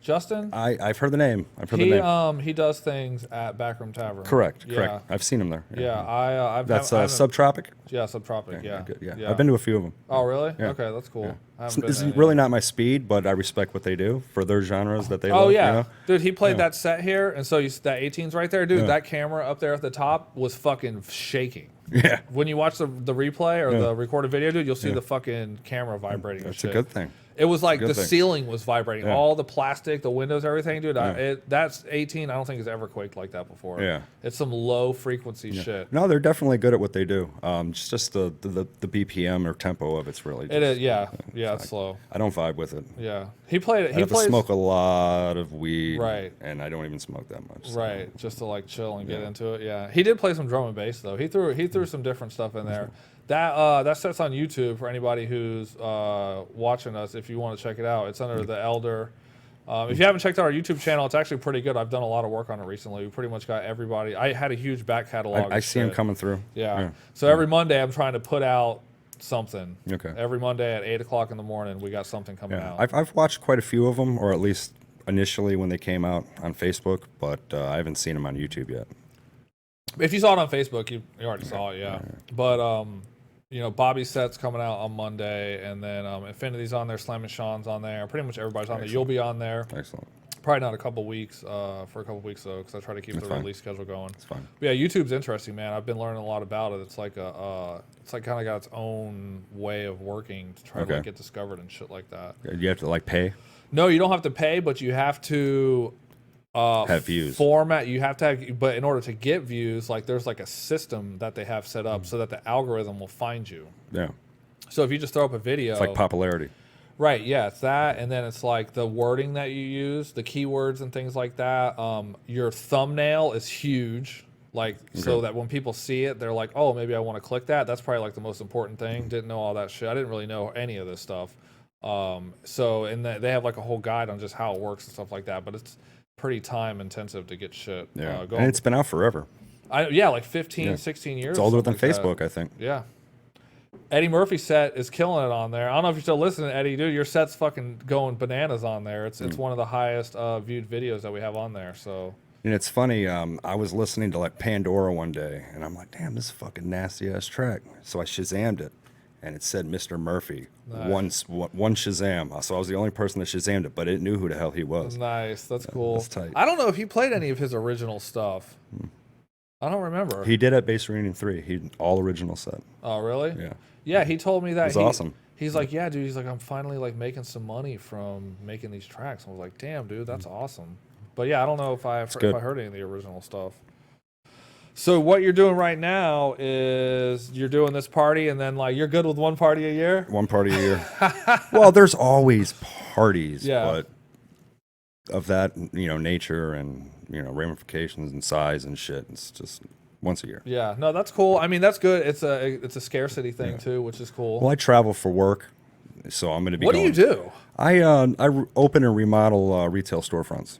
Speaker 2: Justin.
Speaker 3: I've heard the name. I've heard the name.
Speaker 2: He does things at Backroom Tavern.
Speaker 3: Correct.
Speaker 2: Yeah.
Speaker 3: Correct. I've seen him there.
Speaker 2: Yeah, I
Speaker 3: That's
Speaker 2: I haven't-
Speaker 3: Subtropic.
Speaker 2: Yeah, Subtropic. Yeah.
Speaker 3: Good, yeah. I've been to a few of them.
Speaker 2: Oh, really?
Speaker 3: Yeah.
Speaker 2: Okay, that's cool. I
Speaker 3: It's,
Speaker 2: haven't been
Speaker 3: it's
Speaker 2: to any.
Speaker 3: really not my speed, but I respect what they do for their genres that they
Speaker 2: Oh
Speaker 3: love.
Speaker 2: yeah, dude, he played that set here, and so that 18's right there, dude.
Speaker 3: Yeah.
Speaker 2: That camera up there at the top was fucking shaking.
Speaker 3: Yeah.
Speaker 2: When you watch the replay or the recorded video, dude, you'll see the fucking camera vibrating.
Speaker 3: That's
Speaker 2: and
Speaker 3: a
Speaker 2: shit.
Speaker 3: good thing.
Speaker 2: It was like
Speaker 3: Good
Speaker 2: the
Speaker 3: thing.
Speaker 2: ceiling was vibrating.
Speaker 3: Yeah.
Speaker 2: All the plastic, the windows, everything, dude. That's 18. I don't think it's ever quaked like that before.
Speaker 3: Yeah.
Speaker 2: It's some low frequency shit.
Speaker 3: No, they're definitely good at what they do. Just the BPM or tempo of it's really.
Speaker 2: It is, yeah, it's slow.
Speaker 3: I don't vibe with it.
Speaker 2: Yeah, he played it.
Speaker 3: I
Speaker 2: He
Speaker 3: have to
Speaker 2: played
Speaker 3: smoke a lot of weed,
Speaker 2: Right.
Speaker 3: And I don't even smoke that much. so-
Speaker 2: right, just to like chill and get into it. Yeah, he did play some drum and bass though. He threw some different stuff in there. That set's on YouTube for anybody who's watching us. If you want to check it out, it's under the Elder. If you haven't checked out our YouTube channel, it's actually pretty good. I've done a lot of work on it recently. We pretty much got everybody. I had a huge back catalog.
Speaker 3: I
Speaker 2: of
Speaker 3: see him
Speaker 2: shit.
Speaker 3: coming through.
Speaker 2: Yeah. So every Monday, I'm trying to put out something.
Speaker 3: Okay.
Speaker 2: Every Monday at 8:00 in the morning, we got something coming
Speaker 3: Yeah.
Speaker 2: out.
Speaker 3: I've watched quite a few of them, or at least initially when they came out on Facebook, but I haven't seen them on YouTube yet.
Speaker 2: If you saw it on Facebook, you already saw it, yeah. But Bobby's set's coming out on Monday, and then Infinity's on there, Slam and Sean's on there. Pretty much everybody's on there. You'll be on there.
Speaker 3: Excellent.
Speaker 2: Probably not a couple weeks for a couple weeks though, because I try to keep the
Speaker 3: fine.
Speaker 2: release schedule going.
Speaker 3: It's fine.
Speaker 2: But yeah, YouTube's interesting, man. I've been learning a lot about it. It's like kind of got its own way of working to try to like, get discovered and shit like that.
Speaker 3: You have to pay.
Speaker 2: No, you don't have to pay, but you have to
Speaker 3: have views.
Speaker 2: format. You have to have, but in order to get views, like there's like a system that they have set up so that the algorithm will find you.
Speaker 3: Yeah.
Speaker 2: So if you just throw up a video,
Speaker 3: It's like popularity.
Speaker 2: right? Yeah, it's that, and then it's like the wording that you use, the keywords and things like that. Your thumbnail is huge, like so that when people see it, they're like, oh, maybe I want to click that. That's probably like the most important thing. Didn't know all that shit. I didn't really know any of this stuff. So and they have like a whole guide on just how it works and stuff like that. But it's pretty time intensive to get shit.
Speaker 3: Yeah.
Speaker 2: Going.
Speaker 3: And it's been out forever.
Speaker 2: Like 15, 16 years.
Speaker 3: It's older than
Speaker 2: something like that.
Speaker 3: Facebook, I think.
Speaker 2: Yeah. Eddie Murphy's set is killing it on there. I don't know if you're still listening, Eddie. Dude, your set's fucking going bananas on there. It's one of the highest viewed videos that we have on there. So. And
Speaker 3: it's funny. I was listening to like Pandora one day, and I'm like, damn, this is a fucking nasty ass track. So I Shazammed it, and it said Mr. Murphy.
Speaker 2: Nice.
Speaker 3: One Shazam. So I was the only person that Shazammed it, but it knew who the hell he was.
Speaker 2: Nice. That's cool.
Speaker 3: That's tight.
Speaker 2: I don't know if he played any of his original stuff. I don't remember.
Speaker 3: He did at Bass Reunion 3. He all original set.
Speaker 2: Oh, really?
Speaker 3: Yeah.
Speaker 2: Yeah, he told me that.
Speaker 3: It was awesome.
Speaker 2: He's like, yeah, dude. He's like, I'm finally like making some money from making these tracks. I was like, damn, dude, that's awesome. But yeah, I don't know if I heard any of the original stuff. So what you're doing right now is you're doing this party, and then like you're good with one party a year.
Speaker 3: One party a year. Well, there's always parties,
Speaker 2: Yeah.
Speaker 3: but of that nature and ramifications and size and shit. It's just once a year.
Speaker 2: Yeah, no, that's cool. I mean, that's good. It's a scarcity thing too, which is cool.
Speaker 3: Well, I travel for work, so I'm going to be.
Speaker 2: What do you do?
Speaker 3: I open and remodel retail storefronts.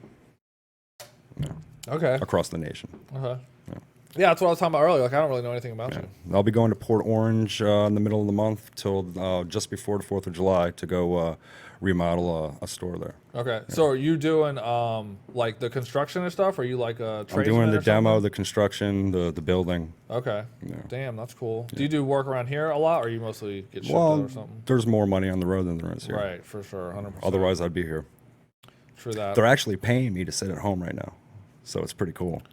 Speaker 2: Okay.
Speaker 3: Across the nation.
Speaker 2: Uh-huh. Yeah, that's what I was talking about earlier. Like, I don't really know anything about you.
Speaker 3: I'll be going to Port Orange in the middle of the month till just before the 4th of July to go remodel a store there.
Speaker 2: Okay. Yeah. So are you doing like the construction and stuff? Or are you like a tradesman?
Speaker 3: I'm doing the
Speaker 2: or
Speaker 3: demo,
Speaker 2: something?
Speaker 3: the construction, the building.
Speaker 2: Okay.
Speaker 3: Yeah.
Speaker 2: Damn, that's cool. Yeah. Do you do work around here a lot, or you mostly get shipped
Speaker 3: well,
Speaker 2: out or something?
Speaker 3: There's more money on the road than there is here.
Speaker 2: Right, for sure, 100%.
Speaker 3: Otherwise, I'd be here.
Speaker 2: True that.
Speaker 3: They're actually paying me to sit at home right now, so it's pretty cool.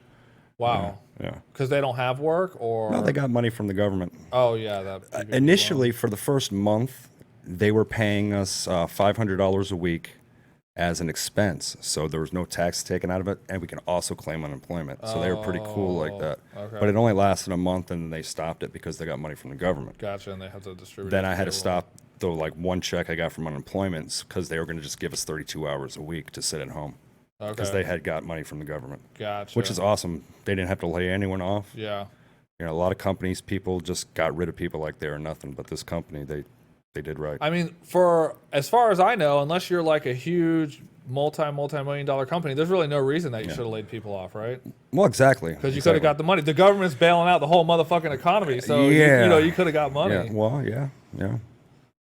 Speaker 2: Wow.
Speaker 3: Yeah.
Speaker 2: Because they don't have work, or
Speaker 3: No, they got money from the government.
Speaker 2: Oh yeah, that
Speaker 3: initially for the first month, they were paying us $500 a week as an expense, so there was no tax taken out of it, and we can also claim unemployment. So they were pretty cool like that.
Speaker 2: Okay.
Speaker 3: But it only lasted a month, and then they stopped it because they got money from the government.
Speaker 2: Gotcha, and they had to distribute.
Speaker 3: Then I had to stop the one check I got from unemployment because they were going to just give us 32 hours a week to sit at home. Because they had got money from the government.
Speaker 2: Gotcha.
Speaker 3: Which is awesome. They didn't have to lay anyone off.
Speaker 2: Yeah.
Speaker 3: A lot of companies, people just got rid of people like they were nothing. But this company, they did right.
Speaker 2: I mean, for as far as I know, unless you're like a huge multi-million-dollar company, there's really no reason that you should have laid people off, right?
Speaker 3: Well, exactly.
Speaker 2: Because you could have got the money. The government's bailing out the whole motherfucking economy, so you could have got money.
Speaker 3: Yeah. Well, yeah.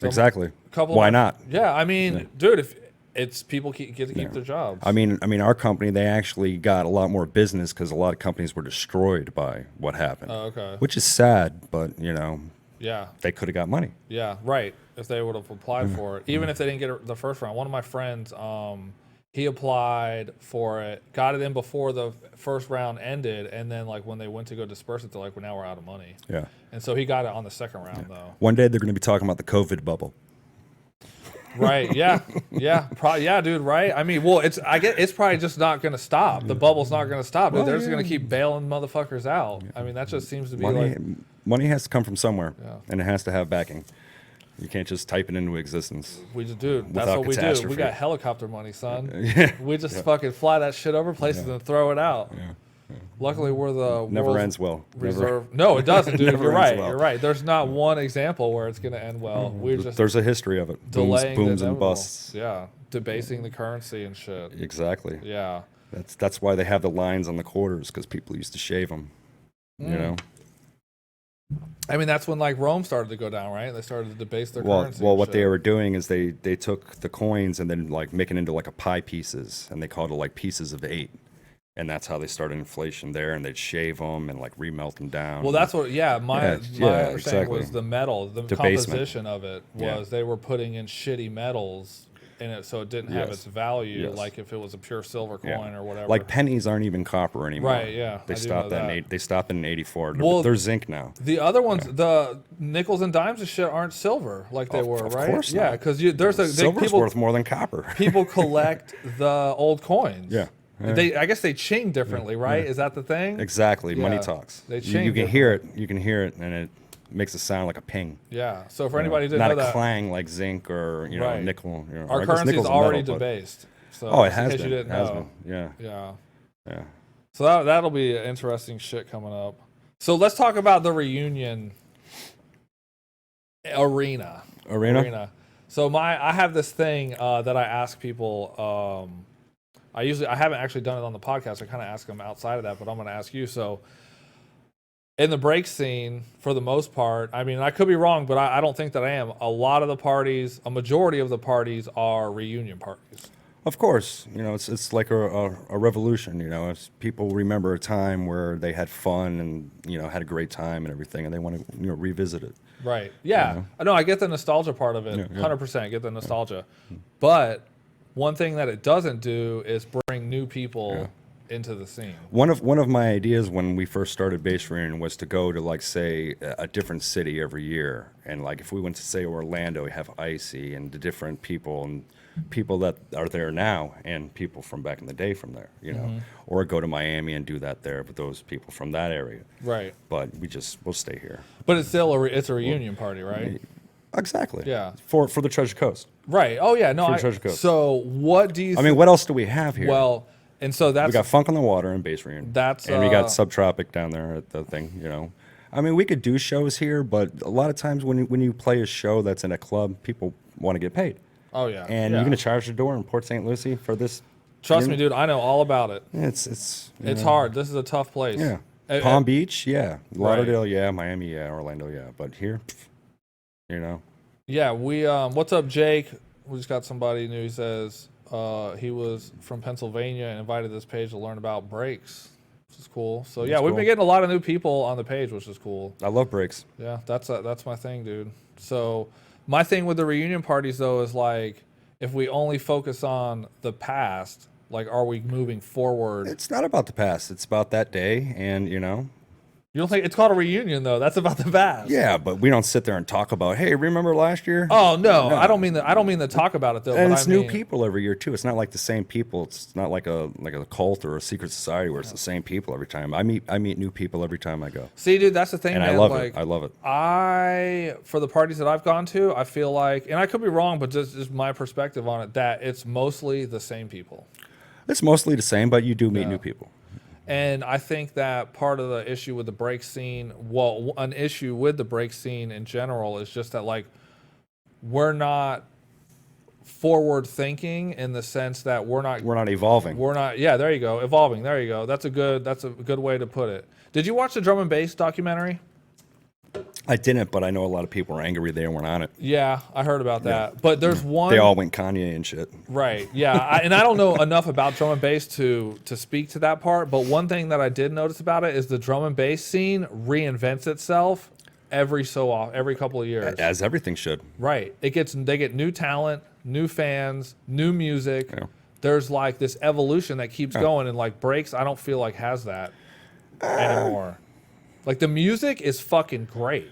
Speaker 3: Exactly.
Speaker 2: Why
Speaker 3: not?
Speaker 2: Yeah, I mean, dude, if it's people get to keep their jobs.
Speaker 3: I mean, our company, they actually got a lot more business because a lot of companies were destroyed by what happened.
Speaker 2: Oh, okay.
Speaker 3: Which is sad, but
Speaker 2: yeah,
Speaker 3: they could have got money.
Speaker 2: Yeah, right. If they would have applied for it, even if they didn't get the first round. One of my friends, he applied for it, got it in before the first round ended, and then like when they went to go disperse it, they're like, well, now we're out of money.
Speaker 3: Yeah.
Speaker 2: And so he got it on the second round though.
Speaker 3: One day they're going to be talking about the COVID bubble.
Speaker 2: Right. Yeah. Yeah. Probably. Yeah, dude. Right. I mean, well, it's probably just not going to stop. The bubble's not going to stop. Dude. They're just going to keep bailing motherfuckers out. I mean, that just seems to be
Speaker 3: money has to come from somewhere,
Speaker 2: Yeah.
Speaker 3: and it has to have backing. You can't just type it into existence.
Speaker 2: We just do. That's
Speaker 3: without
Speaker 2: what we do.
Speaker 3: catastrophe.
Speaker 2: We got helicopter money, son.
Speaker 3: Yeah.
Speaker 2: We just fucking fly that shit over places and throw it out.
Speaker 3: Yeah.
Speaker 2: Luckily, we're the
Speaker 3: Never
Speaker 2: world's
Speaker 3: ends well.
Speaker 2: reserve. No, it doesn't, dude.
Speaker 3: Never
Speaker 2: You're
Speaker 3: ends
Speaker 2: right.
Speaker 3: well.
Speaker 2: You're right. There's not one example where it's going to end well. We're just
Speaker 3: There's a history of it.
Speaker 2: delaying
Speaker 3: Booms
Speaker 2: the
Speaker 3: and
Speaker 2: inevitable.
Speaker 3: busts.
Speaker 2: Yeah, debasing the currency and shit.
Speaker 3: Exactly.
Speaker 2: Yeah.
Speaker 3: That's why they have the lines on the quarters, because people used to shave them.
Speaker 2: I mean, that's when like Rome started to go down, right? They started to debase their currency.
Speaker 3: Well,
Speaker 2: and
Speaker 3: what
Speaker 2: shit.
Speaker 3: they were doing is they took the coins and then like making into like a pie pieces, and they called it like pieces of 8. And that's how they started inflation there, and they'd shave them and like remelt them down.
Speaker 2: Well, that's what. Yeah, my understanding
Speaker 3: exactly.
Speaker 2: was the metal, the
Speaker 3: Debasement.
Speaker 2: composition of it was they were putting in shitty metals in it, so it didn't have its value, like if it was a pure silver coin or whatever.
Speaker 3: Like pennies aren't even copper anymore.
Speaker 2: Right? Yeah,
Speaker 3: They
Speaker 2: I do
Speaker 3: stopped
Speaker 2: know
Speaker 3: that. They stopped in '84.
Speaker 2: Well,
Speaker 3: they're zinc now.
Speaker 2: The other ones, the nickels and dimes and shit, aren't silver like they were,
Speaker 3: of
Speaker 2: right?
Speaker 3: course
Speaker 2: Yeah,
Speaker 3: not.
Speaker 2: because there's
Speaker 3: Silver's
Speaker 2: people
Speaker 3: worth more than copper.
Speaker 2: people collect the old coins.
Speaker 3: Yeah.
Speaker 2: I guess they ching differently, right? Is that the thing?
Speaker 3: Exactly. Money
Speaker 2: Yeah.
Speaker 3: talks.
Speaker 2: They
Speaker 3: You
Speaker 2: ching
Speaker 3: can hear it. You can hear it, and it makes it sound like a ping.
Speaker 2: Yeah. So for anybody who didn't
Speaker 3: Not
Speaker 2: know
Speaker 3: a
Speaker 2: that,
Speaker 3: clang like zinc or
Speaker 2: Right.
Speaker 3: nickel. Or
Speaker 2: our
Speaker 3: I guess
Speaker 2: currency is
Speaker 3: nickel's a
Speaker 2: already
Speaker 3: metal, but-
Speaker 2: debased. So
Speaker 3: Oh, it
Speaker 2: in
Speaker 3: has
Speaker 2: case
Speaker 3: been.
Speaker 2: you didn't
Speaker 3: It has
Speaker 2: know.
Speaker 3: been. Yeah.
Speaker 2: Yeah.
Speaker 3: Yeah.
Speaker 2: So that'll be interesting shit coming up. So let's talk about the reunion arena.
Speaker 3: Arena?
Speaker 2: So I have this thing that I ask people. I haven't actually done it on the podcast. I kind of ask them outside of that, but I'm going to ask you. So in the break scene, for the most part, I mean, I could be wrong, but I don't think that I am. A lot of the parties, a majority of the parties are reunion parties.
Speaker 3: Of course, it's like a revolution. It's people remember a time where they had fun and had a great time and everything, and they want to revisit it.
Speaker 2: Right. Yeah. I know. I get the nostalgia part of it. 100%. I get the nostalgia. But one thing that it doesn't do is bring new people into the scene.
Speaker 3: One of my ideas when we first started Bass Reunion was to go to, like, say, a different city every year, and like if we went to, say, Orlando, we have Icy and the different people and people that are there now and people from back in the day from there, or go to Miami and do that there with those people from that area.
Speaker 2: Right.
Speaker 3: But we'll stay here.
Speaker 2: But it's still it's a reunion party, right?
Speaker 3: Exactly.
Speaker 2: Yeah.
Speaker 3: For the Treasure Coast.
Speaker 2: Right. Oh yeah. No.
Speaker 3: For Treasure Coast.
Speaker 2: So what do you?
Speaker 3: I mean, what else do we have here?
Speaker 2: Well, and so that's
Speaker 3: we got Funk on the Water and Bass Reunion.
Speaker 2: and
Speaker 3: we got Subtropic down there at the thing. I mean, we could do shows here, but a lot of times when you play a show that's in a club, people want to get paid.
Speaker 2: Oh yeah.
Speaker 3: And you're gonna charge the door in Port St. Lucie for this?
Speaker 2: Trust me, dude. I know all about it.
Speaker 3: It's
Speaker 2: hard. This is a tough place.
Speaker 3: Yeah. Palm Beach, yeah. Lauderdale, yeah. Miami, yeah. Orlando, yeah. But here,
Speaker 2: Yeah. We what's up, Jake? We just got somebody new. He says he was from Pennsylvania and invited this page to learn about breaks, which is cool. So yeah, we've been getting a lot of new people on the page, which is cool.
Speaker 3: I love breaks.
Speaker 2: Yeah, that's my thing, dude. So my thing with the reunion parties though is like, if we only focus on the past, like, are we moving forward?
Speaker 3: It's not about the past. It's about that day, and
Speaker 2: You don't think it's called a reunion though? That's about the past.
Speaker 3: Yeah, but we don't sit there and talk about, hey, remember last year?
Speaker 2: Oh no, I don't mean to talk about it though.
Speaker 3: And
Speaker 2: but
Speaker 3: it's new people every year too. It's not like the same people. It's not like a cult or a secret society where it's the same people every time. I meet new people every time I go.
Speaker 2: See, dude, that's the thing,
Speaker 3: And
Speaker 2: man.
Speaker 3: I love
Speaker 2: like,
Speaker 3: it. I love it.
Speaker 2: For the parties that I've gone to, I feel like, and I could be wrong, but just my perspective on it, that it's mostly the same people.
Speaker 3: It's mostly the same, but you do meet new people.
Speaker 2: And I think that part of the issue with the break scene, well, an issue with the break scene in general is just that, like, we're not forward thinking in the sense that we're not
Speaker 3: evolving.
Speaker 2: Yeah, there you go. Evolving. There you go. That's a good way to put it. Did you watch the drum and bass documentary?
Speaker 3: I didn't, but I know a lot of people were angry they weren't on it.
Speaker 2: Yeah, I heard about that. Yeah. But there's one.
Speaker 3: They all went Kanye and shit.
Speaker 2: Right. Yeah. And I don't know enough about drum and bass to speak to that part. But one thing that I did notice about it is the drum and bass scene reinvents itself every couple of years.
Speaker 3: As everything should.
Speaker 2: Right. They get new talent, new fans, new music. Yeah. There's like this evolution that keeps going, and like breaks, I don't feel like has that anymore. Like the music is fucking great.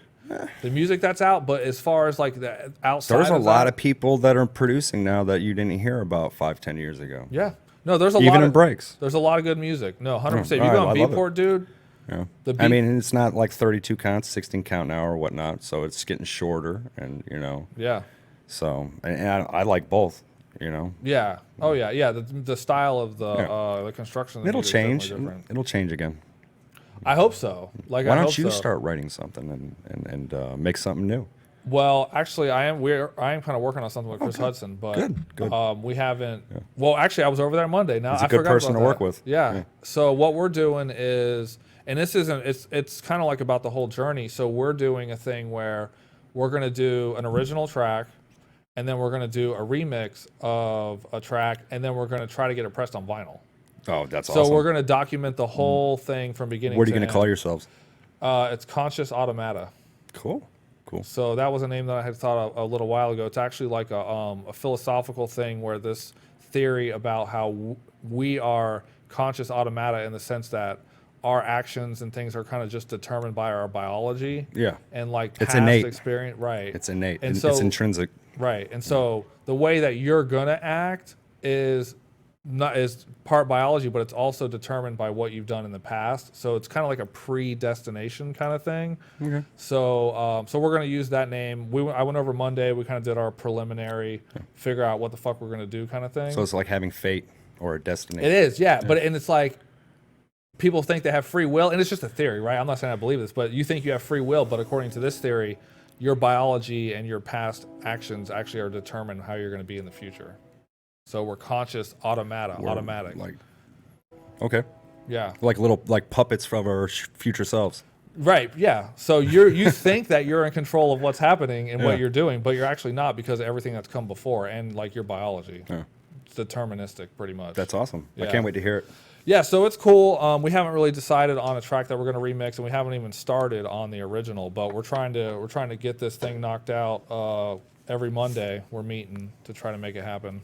Speaker 2: The music that's out, but as far as like the outside,
Speaker 3: there's a lot of people that are producing now that you didn't hear about 5-10 years ago.
Speaker 2: Yeah, no, there's
Speaker 3: even in breaks.
Speaker 2: There's a lot of good music. No, 100%. You go on Beatport, dude.
Speaker 3: Yeah, I mean, it's not like 32 counts, 16 count now or whatnot, so it's getting shorter, and
Speaker 2: Yeah.
Speaker 3: So, and I like both.
Speaker 2: Yeah. Oh yeah. Yeah. The style of the construction. Of the
Speaker 3: It'll change.
Speaker 2: Different.
Speaker 3: It'll change again.
Speaker 2: I hope so. Like,
Speaker 3: why don't you start writing something and make something new?
Speaker 2: Well, actually, I am kind of working on something with Chris Hudson, but
Speaker 3: good.
Speaker 2: We haven't. Yeah. Well, actually, I was over there Monday. Now
Speaker 3: he's a good person to work with.
Speaker 2: Yeah. So what we're doing is, and this isn't. It's kind of like about the whole journey. So we're doing a thing where we're going to do an original track, and then we're going to do a remix of a track, and then we're going to try to get it pressed on vinyl.
Speaker 3: Oh, that's awesome.
Speaker 2: So we're going to document the whole thing from beginning to end.
Speaker 3: What are you going to call yourselves?
Speaker 2: It's Conscious Automata.
Speaker 3: Cool.
Speaker 2: So that was a name that I had thought of a little while ago. It's actually like a philosophical thing where this theory about how we are conscious automata in the sense that our actions and things are kind of just determined by our biology.
Speaker 3: Yeah.
Speaker 2: And like
Speaker 3: it's
Speaker 2: past
Speaker 3: innate.
Speaker 2: experience. Right.
Speaker 3: It's innate.
Speaker 2: And so,
Speaker 3: it's intrinsic.
Speaker 2: Right. And so the way that you're going to act is not is part biology, but it's also determined by what you've done in the past. So it's kind of like a predestination kind of thing.
Speaker 3: Okay.
Speaker 2: So so we're going to use that name. I went over Monday. We kind of did our preliminary, figure out what the fuck we're going to do kind of thing.
Speaker 3: So it's like having fate or a destiny.
Speaker 2: It is, yeah. But and it's like people think they have free will, and it's just a theory, right? I'm not saying I believe this, but you think you have free will, but according to this theory, your biology and your past actions actually are determined how you're going to be in the future. So we're conscious, automatic.
Speaker 3: Like, okay.
Speaker 2: Yeah.
Speaker 3: Like little puppets from our future selves.
Speaker 2: Right. Yeah. So you think that you're in control of what's happening and what you're doing, but you're actually not because of everything that's come before and like your biology.
Speaker 3: Yeah.
Speaker 2: It's deterministic, pretty much.
Speaker 3: That's awesome.
Speaker 2: Yeah.
Speaker 3: I can't wait to hear it.
Speaker 2: Yeah. So it's cool. We haven't really decided on a track that we're going to remix, and we haven't even started on the original. But we're trying to get this thing knocked out. Every Monday we're meeting to try to make it happen.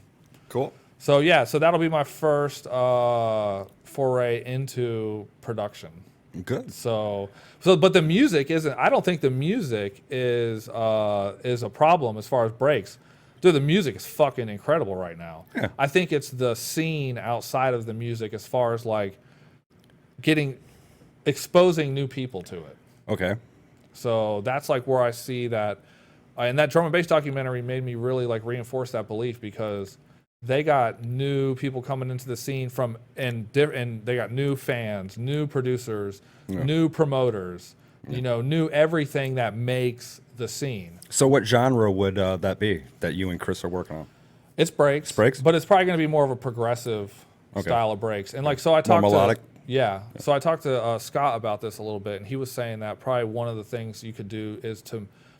Speaker 3: Cool.
Speaker 2: So yeah, so that'll be my first foray into production.
Speaker 3: Good.
Speaker 2: So but the music isn't. I don't think the music is a problem as far as breaks. Dude, the music is fucking incredible right now.
Speaker 3: Yeah.
Speaker 2: I think it's the scene outside of the music as far as like exposing new people to it.
Speaker 3: Okay.
Speaker 2: So that's like where I see that, and that drum and bass documentary made me really like reinforce that belief because they got new people coming into the scene and they got new fans, new producers, new promoters, new everything that makes the scene.
Speaker 3: So what genre would that be that you and Chris are working on?
Speaker 2: It's breaks.
Speaker 3: Breaks?
Speaker 2: But it's probably going to be more of a progressive style of breaks. And like, so I talked
Speaker 3: melodic?
Speaker 2: So I talked to Scott about this a little bit, and he was saying that probably one of the things you could do is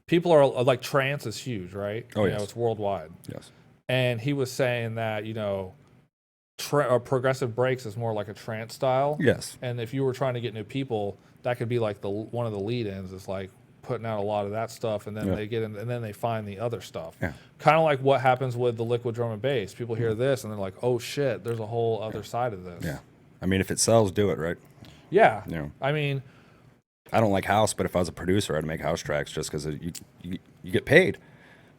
Speaker 2: people are like, trance is huge, right?
Speaker 3: Oh, yes.
Speaker 2: It's worldwide.
Speaker 3: Yes.
Speaker 2: And he was saying that, progressive breaks is more like a trance style.
Speaker 3: Yes.
Speaker 2: And if you were trying to get new people, that could be like one of the lead-ins is like putting out a lot of that stuff, and then they get in, and then they find the other stuff. Yeah. Kind of like what happens with the liquid drum and bass. People hear this, and they're like, oh, shit, there's a whole other side of this.
Speaker 3: Yeah. I mean, if it sells, do it, right?
Speaker 2: Yeah.
Speaker 3: Yeah.
Speaker 2: I mean,
Speaker 3: I don't like house, but if I was a producer, I'd make house tracks just because you get paid.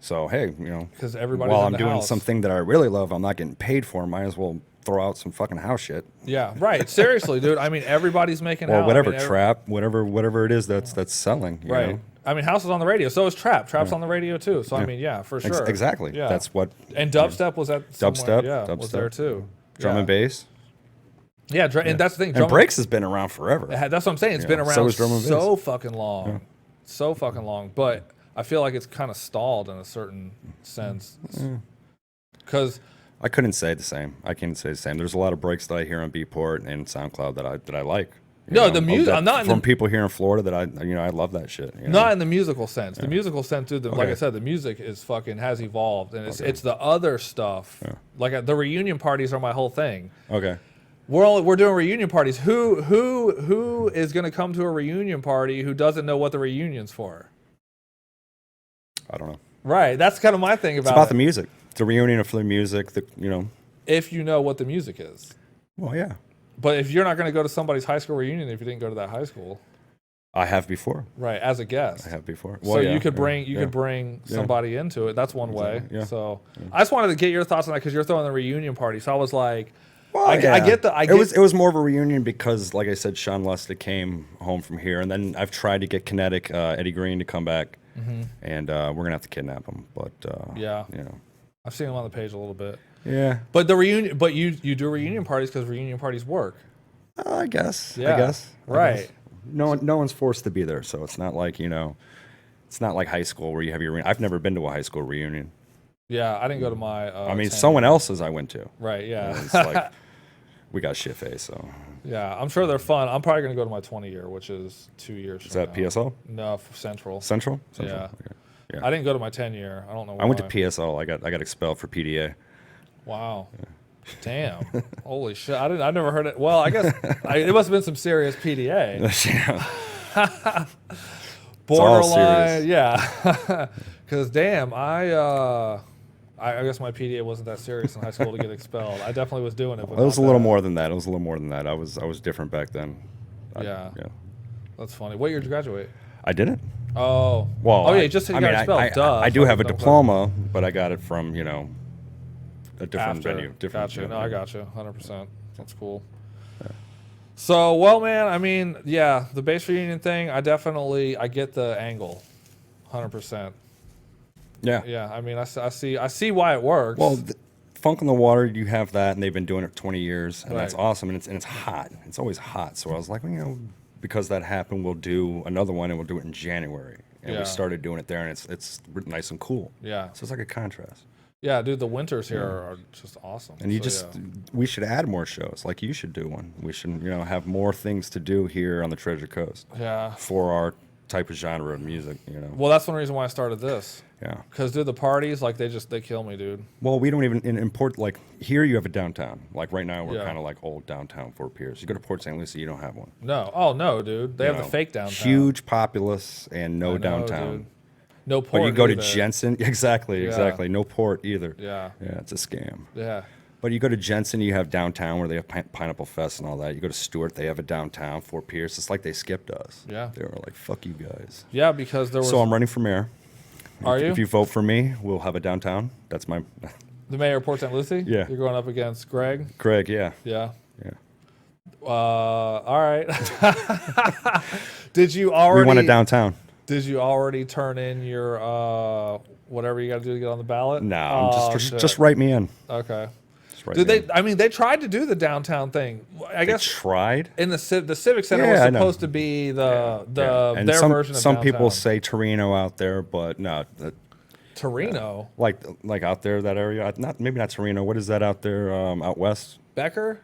Speaker 3: So, hey,
Speaker 2: because everybody's
Speaker 3: while
Speaker 2: in
Speaker 3: I'm
Speaker 2: the
Speaker 3: doing
Speaker 2: house.
Speaker 3: something that I really love, I'm not getting paid for, might as well throw out some fucking house shit.
Speaker 2: Yeah, right. Seriously, dude. I mean, everybody's making
Speaker 3: or
Speaker 2: house.
Speaker 3: whatever, trap, whatever it is that's selling. You
Speaker 2: right.
Speaker 3: know?
Speaker 2: I mean, house is on the radio. So is trap. Trap's on the radio too. So I mean, yeah, for sure.
Speaker 3: Exactly.
Speaker 2: Yeah.
Speaker 3: That's what.
Speaker 2: And dubstep was at
Speaker 3: Dubstep.
Speaker 2: Yeah, was there too.
Speaker 3: Drum and bass.
Speaker 2: Yeah, and that's the thing.
Speaker 3: And breaks has been around forever.
Speaker 2: That's what I'm saying. It's been around
Speaker 3: so is drum and bass.
Speaker 2: so fucking long. So fucking long. But I feel like it's kind of stalled in a certain sense. Because
Speaker 3: I couldn't say the same. There's a lot of breaks that I hear on Beatport and SoundCloud that I like.
Speaker 2: The music. I'm not
Speaker 3: from people here in Florida that I love that shit.
Speaker 2: Not in the musical sense. The musical sense, dude. Like I said, the music is fucking has evolved, and it's the other stuff. Yeah. Like the reunion parties are my whole thing.
Speaker 3: Okay.
Speaker 2: We're doing reunion parties. Who is going to come to a reunion party who doesn't know what the reunion's for?
Speaker 3: I don't know.
Speaker 2: Right. That's kind of my thing about it.
Speaker 3: It's about the music. It's a reunion for the music.
Speaker 2: If you know what the music is.
Speaker 3: Well, yeah.
Speaker 2: But if you're not going to go to somebody's high school reunion if you didn't go to that high school.
Speaker 3: I have before.
Speaker 2: Right, as a guest.
Speaker 3: I have before.
Speaker 2: Well, so you could bring somebody into it. That's one way. Yeah. So I just wanted to get your thoughts on that because you're throwing the reunion party. So I was like,
Speaker 3: well, I get it was more of a reunion because, like I said, Sean Lustig came home from here, and then I've tried to get Kinetic Eddie Green to come back, and we're gonna have to kidnap him. But
Speaker 2: I've seen him on the page a little bit.
Speaker 3: Yeah,
Speaker 2: but the reunion, but you do reunion parties because reunion parties work.
Speaker 3: I guess.
Speaker 2: Yeah.
Speaker 3: I guess.
Speaker 2: Right.
Speaker 3: No one's forced to be there, so it's not like it's not like high school where you have your reunion. I've never been to a high school reunion.
Speaker 2: Yeah, I didn't go to my.
Speaker 3: I mean, someone else's I went to.
Speaker 2: Right. Yeah.
Speaker 3: It's like we got shit face, so.
Speaker 2: Yeah, I'm sure they're fun. I'm probably gonna go to my 20 year, which is 2 years.
Speaker 3: Is that
Speaker 2: now.
Speaker 3: PSL?
Speaker 2: No, Central.
Speaker 3: Central.
Speaker 2: Yeah.
Speaker 3: Okay. Yeah.
Speaker 2: I didn't go to my 10 year. I don't know why.
Speaker 3: I went to PSL. I got expelled for PDA.
Speaker 2: Wow. Yeah. Damn. Holy shit. I never heard it. Well, I guess it must have been some serious PDA. Borderline. Yeah. Because damn, I guess my PDA wasn't that serious in high school to get expelled. I definitely was doing it. But
Speaker 3: it was a little more than that. I was different back then.
Speaker 2: Yeah. That's funny. What year did you graduate?
Speaker 3: I didn't.
Speaker 2: Oh.
Speaker 3: Well.
Speaker 2: Oh yeah, just so you got expelled.
Speaker 3: I do have a diploma, but I got it from a different
Speaker 2: After.
Speaker 3: venue. Different.
Speaker 2: Gotcha.
Speaker 3: Yeah,
Speaker 2: No, I
Speaker 3: yeah.
Speaker 2: got you. 100%. That's cool. So, well, man, I mean, yeah, the bass reunion thing, I get the angle. 100%.
Speaker 3: Yeah.
Speaker 2: Yeah, I mean, I see why it works.
Speaker 3: Well, Funk on the Water, you have that, and they've been doing it 20 years, and that's
Speaker 2: Right.
Speaker 3: awesome, and it's hot. It's always hot. So I was like, well, because that happened, we'll do another one, and we'll do it in January. And
Speaker 2: Yeah.
Speaker 3: we started doing it there, and it's nice and cool.
Speaker 2: Yeah.
Speaker 3: So it's like a contrast.
Speaker 2: Yeah, dude, the winters here are just awesome.
Speaker 3: And
Speaker 2: So, yeah.
Speaker 3: we should add more shows. Like you should do one. We should, have more things to do here on the Treasure Coast
Speaker 2: Yeah.
Speaker 3: for our type of genre of music.
Speaker 2: Well, that's one reason why I started this.
Speaker 3: Yeah.
Speaker 2: Because, dude, the parties, like, they kill me, dude.
Speaker 3: Well, we don't even import, like, here you have a downtown. Like, right now, we're
Speaker 2: Yeah.
Speaker 3: kind of like old downtown Fort Pierce. You go to Port St. Lucie, you don't have one.
Speaker 2: No. Oh, no, dude. They have the fake downtown.
Speaker 3: Huge populace and no
Speaker 2: I know,
Speaker 3: downtown.
Speaker 2: dude. No port.
Speaker 3: But you go to
Speaker 2: either.
Speaker 3: Jensen, exactly. No port either.
Speaker 2: Yeah.
Speaker 3: Yeah, it's a scam.
Speaker 2: Yeah.
Speaker 3: But you go to Jensen, you have downtown where they have Pineapple Fest and all that. You go to Stewart, they have a downtown. Fort Pierce, it's like they skipped us.
Speaker 2: Yeah.
Speaker 3: They were like, fuck you guys.
Speaker 2: Yeah, because there was.
Speaker 3: So I'm running for mayor.
Speaker 2: Are you?
Speaker 3: If you vote for me, we'll have a downtown. That's my
Speaker 2: The mayor of Port St. Lucie?
Speaker 3: Yeah.
Speaker 2: You're going up against Greg?
Speaker 3: Craig. Yeah,
Speaker 2: Yeah.
Speaker 3: yeah.
Speaker 2: All right. Did you already?
Speaker 3: We want a downtown.
Speaker 2: Did you already turn in your whatever you got to do to get on the ballot?
Speaker 3: No,
Speaker 2: Oh,
Speaker 3: I'm
Speaker 2: shit.
Speaker 3: just write me in.
Speaker 2: Okay.
Speaker 3: Just write
Speaker 2: Did
Speaker 3: me
Speaker 2: they?
Speaker 3: in.
Speaker 2: I mean, they tried to do the downtown thing. I
Speaker 3: They
Speaker 2: guess
Speaker 3: tried.
Speaker 2: in the Civic Center
Speaker 3: Yeah,
Speaker 2: was
Speaker 3: I know.
Speaker 2: supposed to be the
Speaker 3: And
Speaker 2: their
Speaker 3: some,
Speaker 2: version of
Speaker 3: some
Speaker 2: downtown.
Speaker 3: people say Torino out there, but no,
Speaker 2: Torino,
Speaker 3: like out there that area. Maybe not Torino. What is that out there? Out west?
Speaker 2: Becker,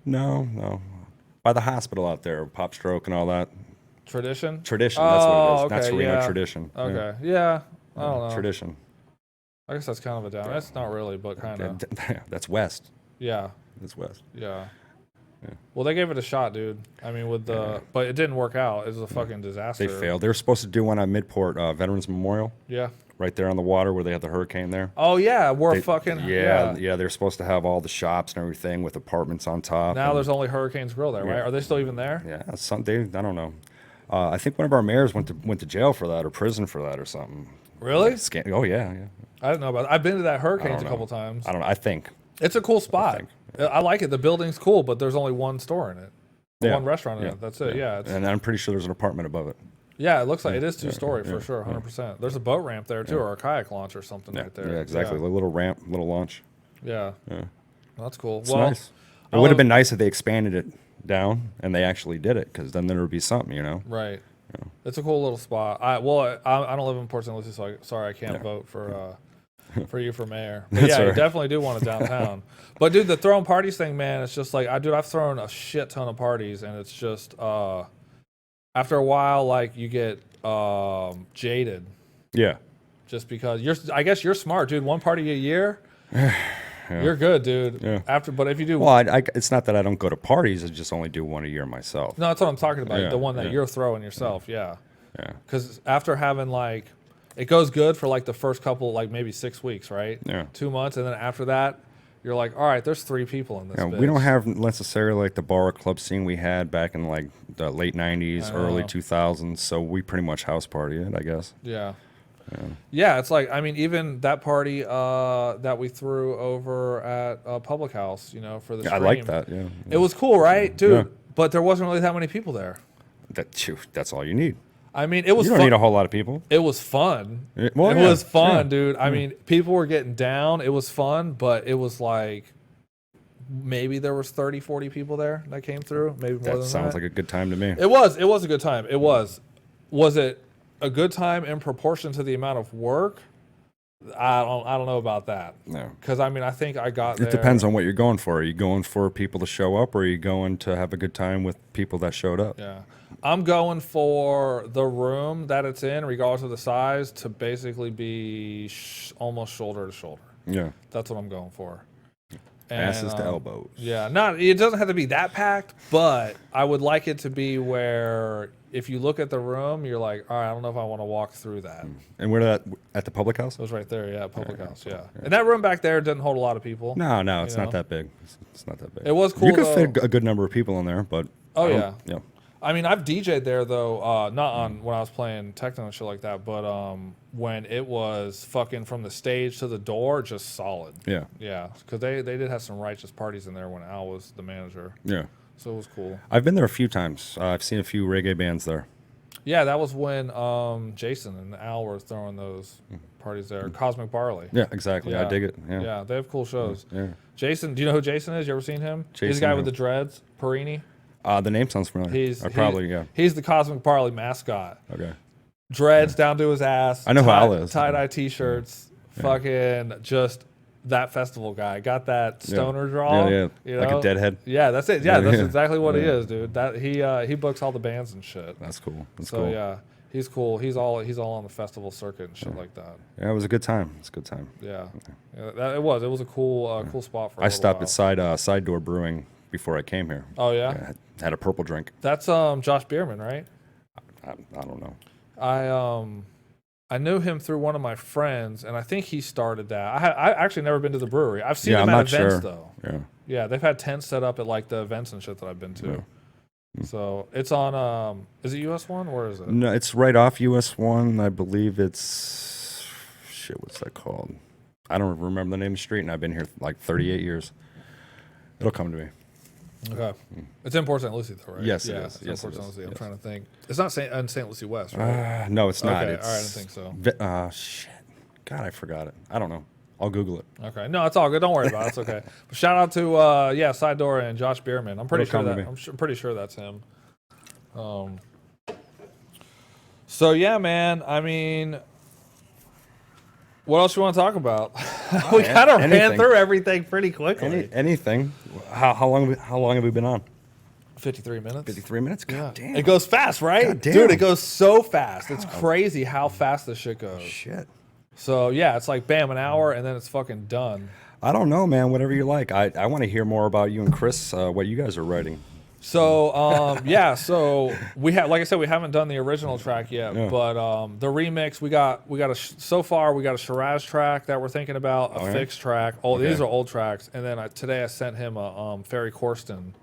Speaker 3: No. By the hospital out there, Pop Stroke and all that.
Speaker 2: Tradition.
Speaker 3: Tradition. That's what it is.
Speaker 2: Okay,
Speaker 3: Not Torino.
Speaker 2: yeah.
Speaker 3: Tradition. Yeah.
Speaker 2: Okay. Yeah. I don't know.
Speaker 3: Tradition.
Speaker 2: I guess that's kind of a down. That's not really, but kind of.
Speaker 3: That's west.
Speaker 2: Yeah.
Speaker 3: That's west.
Speaker 2: Yeah. Well, they gave it a shot, dude. I mean, but it didn't work out. It was a fucking disaster.
Speaker 3: They failed. They were supposed to do one on Midport Veterans Memorial,
Speaker 2: Yeah.
Speaker 3: right there on the water where they had the hurricane there.
Speaker 2: Oh yeah, we're
Speaker 3: They-
Speaker 2: fucking
Speaker 3: yeah. They're supposed to have all the shops and everything with apartments on top.
Speaker 2: Now
Speaker 3: and-
Speaker 2: there's only Hurricanes Grill there, right?
Speaker 3: Yeah.
Speaker 2: Are they still even there?
Speaker 3: yeah, I don't know. I think one of our mayors went to jail for that or prison for that or something.
Speaker 2: Really?
Speaker 3: Oh yeah.
Speaker 2: I didn't know about. I've been to that
Speaker 3: I
Speaker 2: Hurricanes
Speaker 3: don't
Speaker 2: a
Speaker 3: know.
Speaker 2: couple times.
Speaker 3: I don't know. I think.
Speaker 2: It's a cool spot.
Speaker 3: think.
Speaker 2: I like it. The building's cool, but there's only one store in it.
Speaker 3: Yeah.
Speaker 2: One restaurant in it. That's it. Yeah. It's,
Speaker 3: And I'm pretty sure there's an apartment above it.
Speaker 2: yeah, it looks like it is two-story for sure, 100%. There's a boat ramp there too, or a kayak launch or something right there.
Speaker 3: Yeah, exactly.
Speaker 2: Yeah.
Speaker 3: A little ramp, little launch.
Speaker 2: Yeah. Well, that's cool.
Speaker 3: It's
Speaker 2: well,
Speaker 3: nice. It would have been nice if they expanded it down and they actually did it, because then there would be something.
Speaker 2: right. It's a cool little spot. I don't live in Port St. Lucie, so sorry I can't vote for you for mayor. But
Speaker 3: That's
Speaker 2: yeah,
Speaker 3: all
Speaker 2: you
Speaker 3: right.
Speaker 2: definitely do want it downtown. But dude, the throwing parties thing, man, it's just like I've thrown a shit ton of parties, and it's just after a while, like you get jaded,
Speaker 3: Yeah.
Speaker 2: just because I guess you're smart, dude. One party a year, you're good, dude.
Speaker 3: Yeah.
Speaker 2: But if you do,
Speaker 3: Well, it's not that I don't go to parties. I just only do one a year myself.
Speaker 2: no, that's what I'm talking about.
Speaker 3: Yeah,
Speaker 2: The one that
Speaker 3: yeah.
Speaker 2: you're throwing yourself, yeah.
Speaker 3: Yeah.
Speaker 2: Because after having like, it goes good for like the first couple, like maybe 6 weeks, right?
Speaker 3: Yeah.
Speaker 2: 2 months, and then after that, you're like, all right, there's 3 people in this.
Speaker 3: Yeah, we don't have necessarily like the bar or club scene we had back in like the late 90s, early 2000s. So we pretty much house party it, I guess.
Speaker 2: Yeah. Yeah, it's like, I mean, even that party that we threw over at Public House, for the
Speaker 3: Yeah, I
Speaker 2: stream.
Speaker 3: like that. Yeah.
Speaker 2: It was cool, right, dude?
Speaker 3: Yeah.
Speaker 2: But there wasn't really that many people there.
Speaker 3: That's all you need.
Speaker 2: I mean, it was
Speaker 3: You don't
Speaker 2: fun.
Speaker 3: need a whole lot of people.
Speaker 2: It was fun.
Speaker 3: It well,
Speaker 2: it
Speaker 3: yeah,
Speaker 2: was fun,
Speaker 3: yeah.
Speaker 2: dude. I mean, people were getting down. It was fun, but it was like maybe there was 30, 40 people there that came through. Maybe more
Speaker 3: That
Speaker 2: than
Speaker 3: sounds
Speaker 2: that.
Speaker 3: like a good time to me.
Speaker 2: It was a good time. It was. Was it a good time in proportion to the amount of work? I don't know about that.
Speaker 3: No.
Speaker 2: Because I mean, I think I got there.
Speaker 3: It depends on what you're going for. Are you going for people to show up, or are you going to have a good time with people that showed up?
Speaker 2: Yeah. I'm going for the room that it's in, regardless of the size, to basically be almost shoulder to shoulder.
Speaker 3: Yeah.
Speaker 2: That's what I'm going for.
Speaker 3: Asses to
Speaker 2: And,
Speaker 3: elbows.
Speaker 2: Yeah, it doesn't have to be that packed, but I would like it to be where if you look at the room, you're like, all right, I don't know if I want to walk through that.
Speaker 3: And where that at the public house?
Speaker 2: It was right there, yeah, Public House, yeah. And that room back there doesn't hold a lot of people.
Speaker 3: No, it's
Speaker 2: You know?
Speaker 3: not that big. It's not that big.
Speaker 2: It was cool,
Speaker 3: You could
Speaker 2: though.
Speaker 3: fit a good number of people in there, but
Speaker 2: Oh,
Speaker 3: I don't-
Speaker 2: yeah.
Speaker 3: Yeah.
Speaker 2: I mean, I've DJ'd there though, not on when I was playing techno and shit like that, but when it was fucking from the stage to the door, just solid.
Speaker 3: Yeah.
Speaker 2: Yeah, because they did have some righteous parties in there when Al was the manager.
Speaker 3: Yeah.
Speaker 2: So it was cool.
Speaker 3: I've been there a few times. I've seen a few reggae bands there.
Speaker 2: Yeah, that was when Jason and Al were throwing those parties there. Cosmic Barley.
Speaker 3: Yeah, exactly. I dig it. Yeah.
Speaker 2: Yeah, they have cool shows.
Speaker 3: Yeah.
Speaker 2: Jason, do you know who Jason is? You ever seen him? He's the
Speaker 3: Jason
Speaker 2: guy
Speaker 3: who?
Speaker 2: with the dreads, Perini.
Speaker 3: The name sounds familiar.
Speaker 2: He's the Cosmic Barley mascot.
Speaker 3: Okay.
Speaker 2: Dreads down to his ass.
Speaker 3: I know who Al is.
Speaker 2: Tie-dye T-shirts. Fucking just that festival guy. Got that stoner draw.
Speaker 3: Yeah.
Speaker 2: You
Speaker 3: Like
Speaker 2: know?
Speaker 3: a deadhead.
Speaker 2: Yeah, that's it. Yeah, that's
Speaker 3: Yeah.
Speaker 2: exactly what he
Speaker 3: Yeah.
Speaker 2: is, dude. That he books all the bands and shit.
Speaker 3: That's cool. That's
Speaker 2: So
Speaker 3: cool.
Speaker 2: yeah, he's cool. He's all on the festival circuit and shit like that.
Speaker 3: Yeah, it was a good time. It's a good time.
Speaker 2: Yeah, it was a cool cool spot for.
Speaker 3: I stopped at Side Door Brewing before I came here.
Speaker 2: Oh yeah,
Speaker 3: Had a purple drink.
Speaker 2: that's Josh Bierman, right?
Speaker 3: I don't know.
Speaker 2: I knew him through one of my friends, and I think he started that. I actually never been to the brewery. I've seen
Speaker 3: Yeah,
Speaker 2: them
Speaker 3: I'm
Speaker 2: at
Speaker 3: not
Speaker 2: events
Speaker 3: sure.
Speaker 2: though.
Speaker 3: Yeah.
Speaker 2: Yeah, they've had tents set up at like the events and shit that I've been to. So it's on. Is it US One? Where is it?
Speaker 3: No, it's right off US 1. I believe it's shit. What's that called? I don't remember the name of the street, and I've been here like 38 years. It'll come to me.
Speaker 2: Okay, it's in Port St. Lucie though, right?
Speaker 3: Yes, it
Speaker 2: yeah,
Speaker 3: is.
Speaker 2: It's
Speaker 3: Yes,
Speaker 2: in Port
Speaker 3: it
Speaker 2: St.
Speaker 3: is.
Speaker 2: Lucie. I'm
Speaker 3: Yes.
Speaker 2: trying to think. It's not in St. Lucie West, right?
Speaker 3: No, it's not.
Speaker 2: Okay,
Speaker 3: It's,
Speaker 2: all right, I didn't think so.
Speaker 3: Shit. God, I forgot it. I don't know. I'll Google it.
Speaker 2: Okay, no, it's all good. Don't worry about it. It's okay. But shout out to Side Door and Josh Bierman. I'm pretty
Speaker 3: It'll
Speaker 2: sure
Speaker 3: come to
Speaker 2: that
Speaker 3: me.
Speaker 2: I'm pretty sure that's him. So yeah, man. I mean, what else you want to talk about? We kind of ran
Speaker 3: anything.
Speaker 2: through everything pretty quickly.
Speaker 3: Anything. How long have we been on?
Speaker 2: 53 minutes.
Speaker 3: 53 minutes? God damn.
Speaker 2: It goes fast, right?
Speaker 3: God damn.
Speaker 2: Dude, it goes so fast. It's crazy how fast this shit goes.
Speaker 3: Shit.
Speaker 2: So yeah, it's like bam, an hour, and then it's fucking done.
Speaker 3: I don't know, man. Whatever you like. I want to hear more about you and Chris, what you guys are writing.
Speaker 2: So yeah, so we have, like I said, we haven't done the original track yet,
Speaker 3: Yeah.
Speaker 2: but the remix we got so far we got a Shiraz track that we're thinking about, a
Speaker 3: yeah?
Speaker 2: fixed track. These are old tracks, and then today I sent him a Ferry Corsten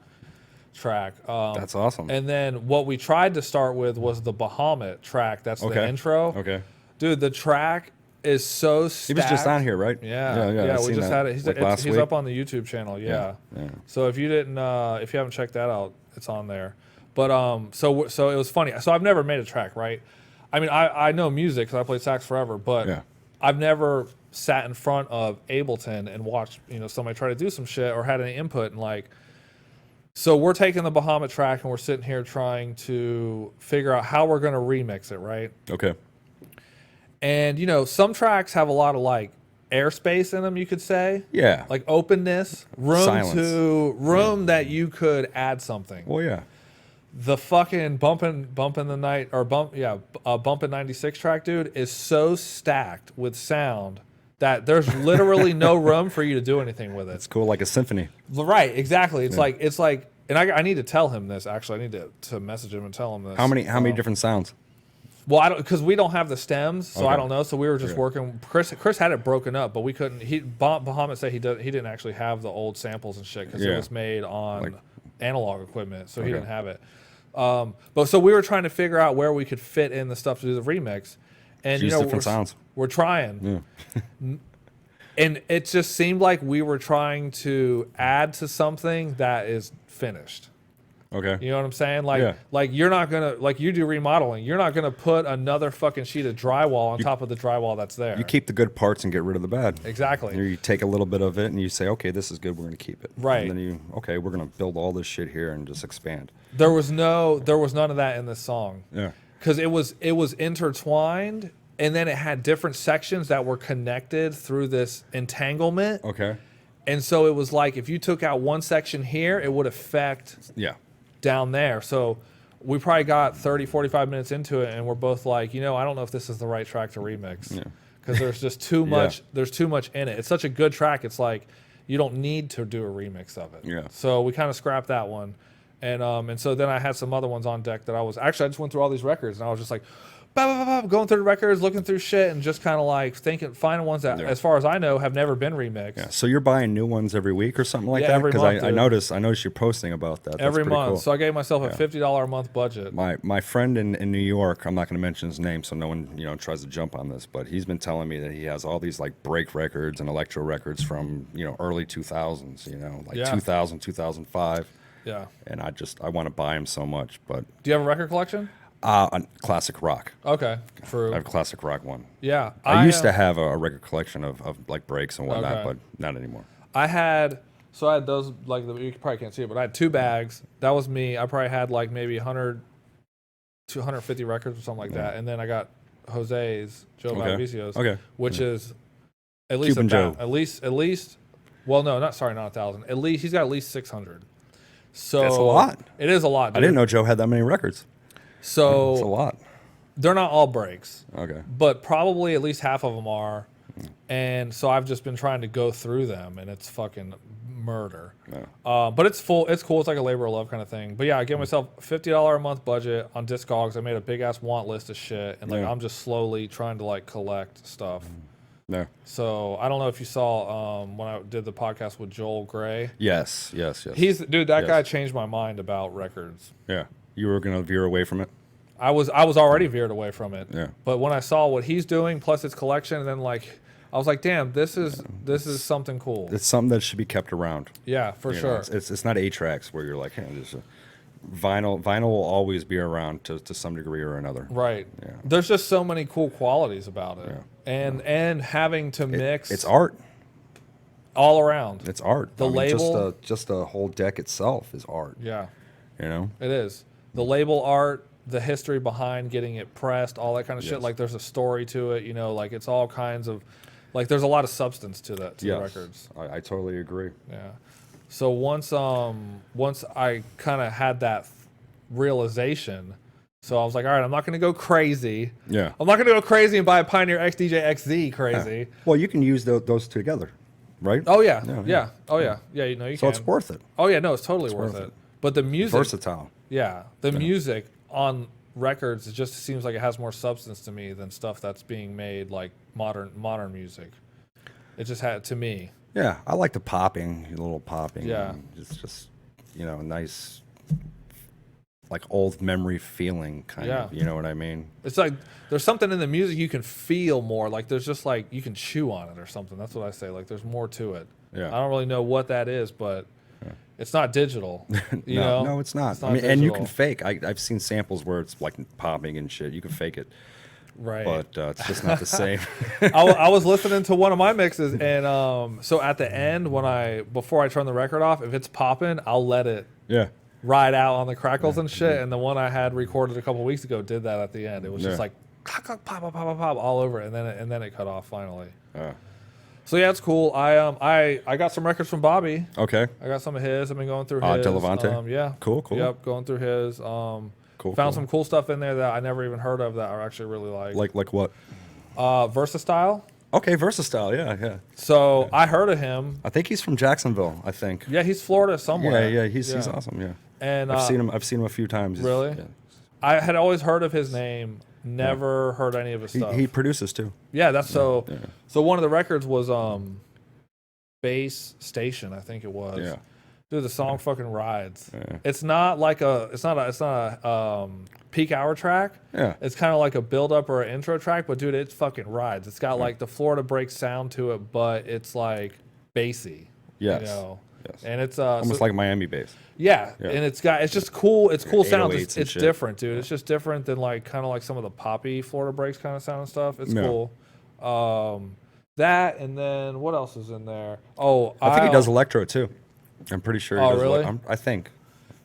Speaker 2: track.
Speaker 3: That's awesome.
Speaker 2: And then what we tried to start with was the Bahamut track. That's the
Speaker 3: Okay.
Speaker 2: intro.
Speaker 3: Okay.
Speaker 2: Dude, the track is so stacked.
Speaker 3: He was just on here, right?
Speaker 2: Yeah.
Speaker 3: I
Speaker 2: We
Speaker 3: seen
Speaker 2: just
Speaker 3: that,
Speaker 2: had it.
Speaker 3: like last
Speaker 2: He's
Speaker 3: week.
Speaker 2: up on the YouTube channel. Yeah.
Speaker 3: Yeah.
Speaker 2: So if you didn't, if you haven't checked that out, it's on there. But so it was funny. So I've never made a track, right? I mean, I know music because I played sax forever, but
Speaker 3: Yeah.
Speaker 2: I've never sat in front of Ableton and watched somebody try to do some shit or had any input and like. So we're taking the Bahamut track and we're sitting here trying to figure out how we're going to remix it, right?
Speaker 3: Okay.
Speaker 2: And some tracks have a lot of like airspace in them, you could say.
Speaker 3: Yeah.
Speaker 2: Like openness, room that you could add something.
Speaker 3: Well, yeah.
Speaker 2: The fucking bumpin' the night or bumpin' 96 track, dude, is so stacked with sound that there's literally no room for you to do anything with it.
Speaker 3: It's cool, like a symphony.
Speaker 2: Right, exactly. It's like, and I need to tell him this. Actually, I need to message him and tell him this.
Speaker 3: How many different sounds?
Speaker 2: Well, I don't, because we don't have the stems, so I
Speaker 3: Okay.
Speaker 2: don't know. So we were just working. Chris had it broken up, but we couldn't. Bahamut said he didn't actually have the old samples and shit because it
Speaker 3: Yeah.
Speaker 2: was made on analog equipment, so he
Speaker 3: Okay.
Speaker 2: didn't have it. But so we were trying to figure out where we could fit in the stuff to do the remix, and
Speaker 3: Use different sounds.
Speaker 2: We're trying. And it just seemed like we were trying to add to something that is finished.
Speaker 3: Okay.
Speaker 2: You know what I'm saying?
Speaker 3: Yeah.
Speaker 2: Like you're not gonna, like you do remodeling, you're not gonna put another fucking sheet of drywall on top of the drywall that's there.
Speaker 3: You keep the good parts and get rid of the bad.
Speaker 2: Exactly.
Speaker 3: You take a little bit of it and you say, okay, this is good. We're going to keep it.
Speaker 2: Right.
Speaker 3: And then we're going to build all this shit here and just expand.
Speaker 2: There was none of that in this song.
Speaker 3: Yeah.
Speaker 2: Because it was intertwined, and then it had different sections that were connected through this entanglement.
Speaker 3: Okay.
Speaker 2: And so it was like if you took out one section here, it would affect
Speaker 3: Yeah.
Speaker 2: down there. So we probably got 30, 45 minutes into it, and we're both like, I don't know if this is the right track to remix.
Speaker 3: Yeah.
Speaker 2: Because there's just too much.
Speaker 3: Yeah.
Speaker 2: There's too much in it. It's such a good track. It's like you don't need to do a remix of it.
Speaker 3: Yeah.
Speaker 2: So we kind of scrapped that one, and so then I had some other ones on deck that I just went through all these records and I was just like, going through the records, looking through shit, and just kind of like finding ones that,
Speaker 3: Yeah.
Speaker 2: as far as I know, have never been remixed.
Speaker 3: Yeah. So you're buying new ones every week or something like
Speaker 2: Yeah,
Speaker 3: that?
Speaker 2: every month,
Speaker 3: I
Speaker 2: dude.
Speaker 3: noticed you're posting about that. That's
Speaker 2: Every
Speaker 3: pretty
Speaker 2: month.
Speaker 3: cool.
Speaker 2: So I gave myself a $50 a month budget.
Speaker 3: My friend in New York, I'm not going to mention his name so no one tries to jump on this, but he's been telling me that he has all these like break records and electro records from early 2000s, like
Speaker 2: Yeah.
Speaker 3: 2000, 2005.
Speaker 2: Yeah.
Speaker 3: And I want to buy him so much, but
Speaker 2: Do you have a record collection?
Speaker 3: on classic rock.
Speaker 2: Okay. True.
Speaker 3: I have a classic rock one.
Speaker 2: Yeah.
Speaker 3: I used to have a record collection of like breaks and whatnot,
Speaker 2: Okay.
Speaker 3: but not anymore.
Speaker 2: I had those, like, you probably can't see it, but I had 2 bags. That was me. I probably had like maybe 100, 250 records or something like that. And then I got Jose's, Joe
Speaker 3: Okay.
Speaker 2: Valdivieso's,
Speaker 3: Okay.
Speaker 2: which is at least
Speaker 3: Cuban Joe.
Speaker 2: at least, well, no, not 1,000. At least he's got at least 600. So
Speaker 3: That's a lot.
Speaker 2: It is a lot, dude.
Speaker 3: I didn't know Joe had that many records. It's a
Speaker 2: So
Speaker 3: lot.
Speaker 2: they're not all breaks,
Speaker 3: Okay.
Speaker 2: but probably at least half of them are. And so I've just been trying to go through them, and it's fucking murder.
Speaker 3: Yeah.
Speaker 2: But it's full. It's cool. It's like a labor of love kind of thing. But yeah, I gave myself $50 a month budget on Discogs. I made a big ass want list of shit, and like
Speaker 3: Yeah.
Speaker 2: I'm just slowly trying to like collect stuff.
Speaker 3: No.
Speaker 2: So I don't know if you saw when I did the podcast with Joel Gray.
Speaker 3: Yes. That
Speaker 2: That guy changed my mind about records.
Speaker 3: Yeah. You were gonna veer away from it.
Speaker 2: I was already veered away from it.
Speaker 3: Yeah.
Speaker 2: But when I saw what he's doing plus his collection, and then like I was like, damn, this is something cool.
Speaker 3: It's something that should be kept around.
Speaker 2: Yeah, for
Speaker 3: You know,
Speaker 2: sure.
Speaker 3: it's not 8-tracks where you're like, hey, there's a vinyl. Vinyl will always be around to some degree or another.
Speaker 2: Right.
Speaker 3: Yeah.
Speaker 2: There's just so many cool qualities about it. And having to mix
Speaker 3: It's art.
Speaker 2: all around.
Speaker 3: It's art.
Speaker 2: The label-
Speaker 3: just a whole deck itself is art.
Speaker 2: Yeah,
Speaker 3: You know.
Speaker 2: it is. The label art, the history behind getting it pressed, all that kind of shit.
Speaker 3: Yes.
Speaker 2: Like there's a story to it, like it's all kinds of, like there's a lot of substance to that, to the
Speaker 3: Yes.
Speaker 2: records.
Speaker 3: I totally agree.
Speaker 2: Yeah. So once I kind of had that realization, so I was like, all right, I'm not going to go crazy.
Speaker 3: Yeah.
Speaker 2: I'm not going to go crazy and buy a Pioneer XDJ XZ crazy.
Speaker 3: Well, you can use those together, right?
Speaker 2: Oh yeah.
Speaker 3: Yeah,
Speaker 2: Yeah.
Speaker 3: yeah.
Speaker 2: Oh yeah. Yeah, you
Speaker 3: So
Speaker 2: can.
Speaker 3: it's worth it.
Speaker 2: Oh yeah, no, it's totally worth
Speaker 3: worth
Speaker 2: it.
Speaker 3: it.
Speaker 2: But the music,
Speaker 3: Versatile.
Speaker 2: yeah, the music on records, it just seems like it has more substance to me than stuff that's being made like modern music. It just had to me.
Speaker 3: Yeah, I like the popping, a little popping.
Speaker 2: Yeah.
Speaker 3: and It's just nice, like old memory feeling kind of.
Speaker 2: Yeah.
Speaker 3: You know what I mean?
Speaker 2: It's like there's something in the music you can feel more. Like there's just like you can chew on it or something. That's what I say. Like there's more to it.
Speaker 3: Yeah.
Speaker 2: I don't really know what that is, but it's not digital. You know?
Speaker 3: No, it's not.
Speaker 2: It's not
Speaker 3: I mean, and you
Speaker 2: digital.
Speaker 3: can fake. I've seen samples where it's like popping and shit. You can fake it,
Speaker 2: Right.
Speaker 3: but it's just not the same.
Speaker 2: I was listening to one of my mixes, and so at the end, before I turn the record off, if it's popping, I'll let it
Speaker 3: Yeah.
Speaker 2: ride out on the crackles and shit. And the one I had recorded a couple weeks ago did that at the end. It was just
Speaker 3: Yeah.
Speaker 2: like pop, pop, pop, pop, pop, pop all over it, and then it cut off finally.
Speaker 3: Uh,
Speaker 2: So yeah, it's cool. I got some records from Bobby.
Speaker 3: okay.
Speaker 2: I got some of his. I've been going through his.
Speaker 3: De Levante?
Speaker 2: Yeah.
Speaker 3: Cool.
Speaker 2: Yep, going through his.
Speaker 3: Cool.
Speaker 2: Found some cool stuff in there that I never even heard of that I actually really like.
Speaker 3: Like what?
Speaker 2: Versastyle.
Speaker 3: Okay, Versatile. Yeah.
Speaker 2: So I heard of him.
Speaker 3: I think he's from Jacksonville. I think.
Speaker 2: Yeah, he's Florida somewhere.
Speaker 3: Yeah. He's awesome. Yeah.
Speaker 2: And
Speaker 3: I've seen him a few times.
Speaker 2: Really?
Speaker 3: Yeah.
Speaker 2: I had always heard of his name. Never heard any of his stuff.
Speaker 3: He produces too.
Speaker 2: Yeah, that's so.
Speaker 3: Yeah.
Speaker 2: So one of the records was Base Station, I think it was.
Speaker 3: Yeah.
Speaker 2: Dude, the song fucking rides.
Speaker 3: Yeah.
Speaker 2: It's not a peak hour track.
Speaker 3: Yeah.
Speaker 2: It's kind of like a build up or an intro track, but dude, it fucking rides. It's got like the Florida break sound to it, but it's like bassy.
Speaker 3: Yes.
Speaker 2: You know?
Speaker 3: Yes.
Speaker 2: And it's
Speaker 3: Almost like Miami bass.
Speaker 2: yeah,
Speaker 3: Yeah.
Speaker 2: and it's just cool. It's cool sounds.
Speaker 3: 808s
Speaker 2: It's,
Speaker 3: and
Speaker 2: it's
Speaker 3: shit.
Speaker 2: different, dude. It's just different than like kind of like some of the poppy Florida breaks kind of sound and stuff. It's
Speaker 3: Yeah.
Speaker 2: cool. That and then what else is in there? Oh,
Speaker 3: I think he does electro too. I'm pretty sure. He
Speaker 2: Oh,
Speaker 3: does
Speaker 2: really?
Speaker 3: I think.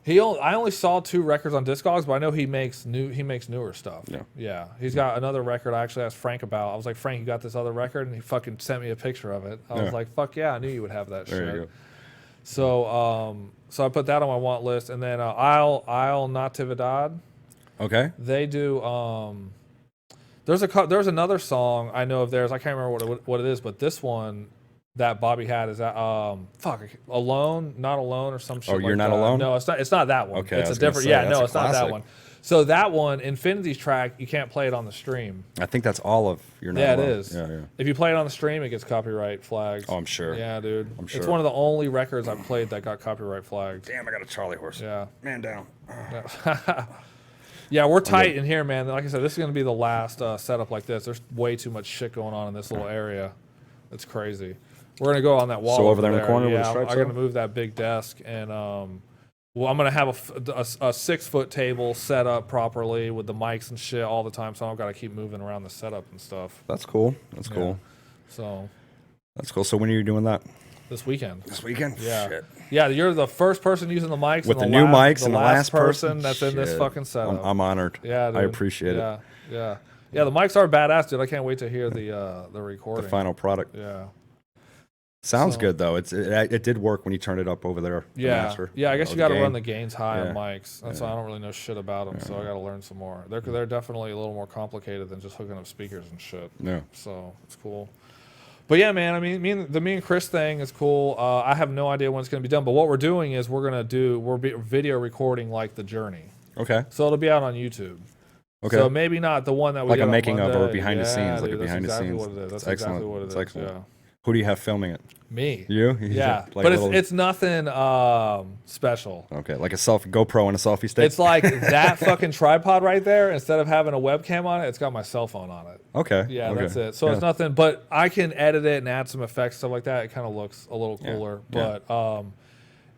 Speaker 2: I only saw 2 records on Discogs, but I know he makes newer stuff.
Speaker 3: Yeah.
Speaker 2: He's got another record I actually asked Frank about. I was like, Frank, you got this other record? And he fucking sent me a picture of it. I was
Speaker 3: Yeah.
Speaker 2: like, fuck yeah, I knew you would have that
Speaker 3: There
Speaker 2: shit.
Speaker 3: you go.
Speaker 2: So I put that on my want list, and then Isle Natividad.
Speaker 3: Okay.
Speaker 2: They do. There's another song I know of theirs. I can't remember what it is, but this one that Bobby had is that Alone, Not Alone, or some shit.
Speaker 3: Oh, You're
Speaker 2: like
Speaker 3: Not
Speaker 2: that.
Speaker 3: Alone?
Speaker 2: No, it's not. It's not that one.
Speaker 3: Okay,
Speaker 2: It's
Speaker 3: I
Speaker 2: a
Speaker 3: was gonna
Speaker 2: different.
Speaker 3: say,
Speaker 2: Yeah,
Speaker 3: that's
Speaker 2: no,
Speaker 3: a
Speaker 2: it's not that
Speaker 3: classic.
Speaker 2: one. So that one, Infinity's track, you can't play it on the stream.
Speaker 3: I think that's all of your.
Speaker 2: Yeah, it is.
Speaker 3: Yeah.
Speaker 2: If you play it on the stream, it gets copyright flagged.
Speaker 3: Oh, I'm sure.
Speaker 2: Yeah, dude.
Speaker 3: I'm sure.
Speaker 2: It's one of the only records I've played that got copyright flagged.
Speaker 3: Damn, I got a Charlie horse.
Speaker 2: Yeah.
Speaker 3: Man down.
Speaker 2: Yeah, we're tight in here, man. Like I said, this is going to be the last setup like this. There's way too much shit going on in this little area. It's crazy. We're going to go on that wall.
Speaker 3: So over there in the corner where the
Speaker 2: yeah,
Speaker 3: stripes
Speaker 2: I'm
Speaker 3: are?
Speaker 2: going to move that big desk. And, well, I'm going to have a 6-foot table set up properly with the mics and shit all the time. So I don't got to keep moving around the setup and stuff.
Speaker 3: That's cool. That's cool.
Speaker 2: So
Speaker 3: That's cool. So when are you doing that?
Speaker 2: this weekend.
Speaker 3: This weekend?
Speaker 2: Yeah.
Speaker 3: Shit.
Speaker 2: Yeah, you're the first person using the mics.
Speaker 3: With
Speaker 2: and
Speaker 3: the new
Speaker 2: last,
Speaker 3: mics and the last
Speaker 2: person that's in this
Speaker 3: Shit.
Speaker 2: fucking setup.
Speaker 3: I'm honored.
Speaker 2: Yeah, dude.
Speaker 3: I appreciate it.
Speaker 2: Yeah. The mics are badass, dude. I can't wait to hear the recording.
Speaker 3: The final product.
Speaker 2: Yeah.
Speaker 3: Sounds
Speaker 2: So-
Speaker 3: good though. It did work when you turned it up over there. the
Speaker 2: Yeah.
Speaker 3: master.
Speaker 2: Yeah, I guess
Speaker 3: Or
Speaker 2: you
Speaker 3: the
Speaker 2: got to
Speaker 3: gain.
Speaker 2: run the gains high on
Speaker 3: Yeah.
Speaker 2: mics. That's why I don't really know shit about them, so I got to learn some more. They're definitely a little more complicated than just hooking up speakers and shit.
Speaker 3: Yeah.
Speaker 2: So it's cool. But yeah, man, I mean, me and Chris thing is cool. I have no idea when it's going to be done, but what we're doing is we're video recording like the journey.
Speaker 3: Okay.
Speaker 2: So it'll be out on YouTube.
Speaker 3: Okay.
Speaker 2: So maybe not the one that we
Speaker 3: Like
Speaker 2: did
Speaker 3: a
Speaker 2: on
Speaker 3: making of or
Speaker 2: Monday.
Speaker 3: behind the
Speaker 2: Yeah,
Speaker 3: scenes, like a
Speaker 2: dude,
Speaker 3: behind the
Speaker 2: that's exactly
Speaker 3: scenes.
Speaker 2: what it is. That's
Speaker 3: It's excellent.
Speaker 2: exactly what it
Speaker 3: It's
Speaker 2: is.
Speaker 3: excellent.
Speaker 2: Yeah.
Speaker 3: Who do you have filming it?
Speaker 2: Me.
Speaker 3: You?
Speaker 2: Yeah.
Speaker 3: Like
Speaker 2: But
Speaker 3: a little-
Speaker 2: it's nothing special.
Speaker 3: Okay, like a GoPro and a selfie stick.
Speaker 2: It's like that fucking tripod right there. Instead of having a webcam on it, it's got my cell phone on it.
Speaker 3: okay.
Speaker 2: Yeah,
Speaker 3: okay.
Speaker 2: that's it. So
Speaker 3: Yeah.
Speaker 2: it's nothing, but I can edit it and add some effects, stuff like that. It kind of looks a little
Speaker 3: Yeah,
Speaker 2: cooler.
Speaker 3: yeah.
Speaker 2: But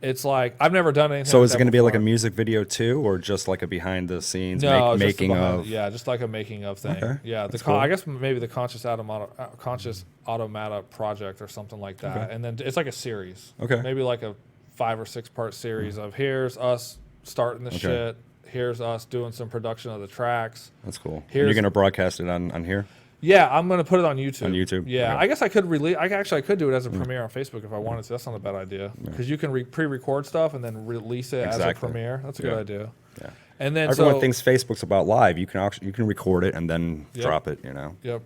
Speaker 2: it's like I've never done anything.
Speaker 3: So
Speaker 2: like
Speaker 3: is it
Speaker 2: that
Speaker 3: going to be like a
Speaker 2: before.
Speaker 3: music video too, or just like a behind the scenes
Speaker 2: No, just
Speaker 3: making
Speaker 2: behind-
Speaker 3: of?
Speaker 2: Yeah, just like a making of thing.
Speaker 3: Okay,
Speaker 2: Yeah,
Speaker 3: that's cool.
Speaker 2: I guess maybe the conscious automata project or something like that.
Speaker 3: Okay.
Speaker 2: And then it's like a series.
Speaker 3: Okay.
Speaker 2: Maybe like a 5 or 6 part series of here's us starting the shit. Here's us doing some production of the tracks.
Speaker 3: That's cool. And
Speaker 2: Here's-
Speaker 3: you're going to broadcast it on here?
Speaker 2: Yeah, I'm gonna put it on YouTube.
Speaker 3: On YouTube?
Speaker 2: Yeah,
Speaker 3: Okay.
Speaker 2: I guess I could release. I could do it as a premiere on Facebook if I wanted to. That's not a bad idea because you can pre-record stuff and then release it as a
Speaker 3: Exactly.
Speaker 2: premiere. That's a
Speaker 3: Yeah.
Speaker 2: good idea.
Speaker 3: Yeah.
Speaker 2: And then
Speaker 3: Everyone thinks Facebook's about live. You can record it and then
Speaker 2: Yep.
Speaker 3: drop it. You know.
Speaker 2: Yep.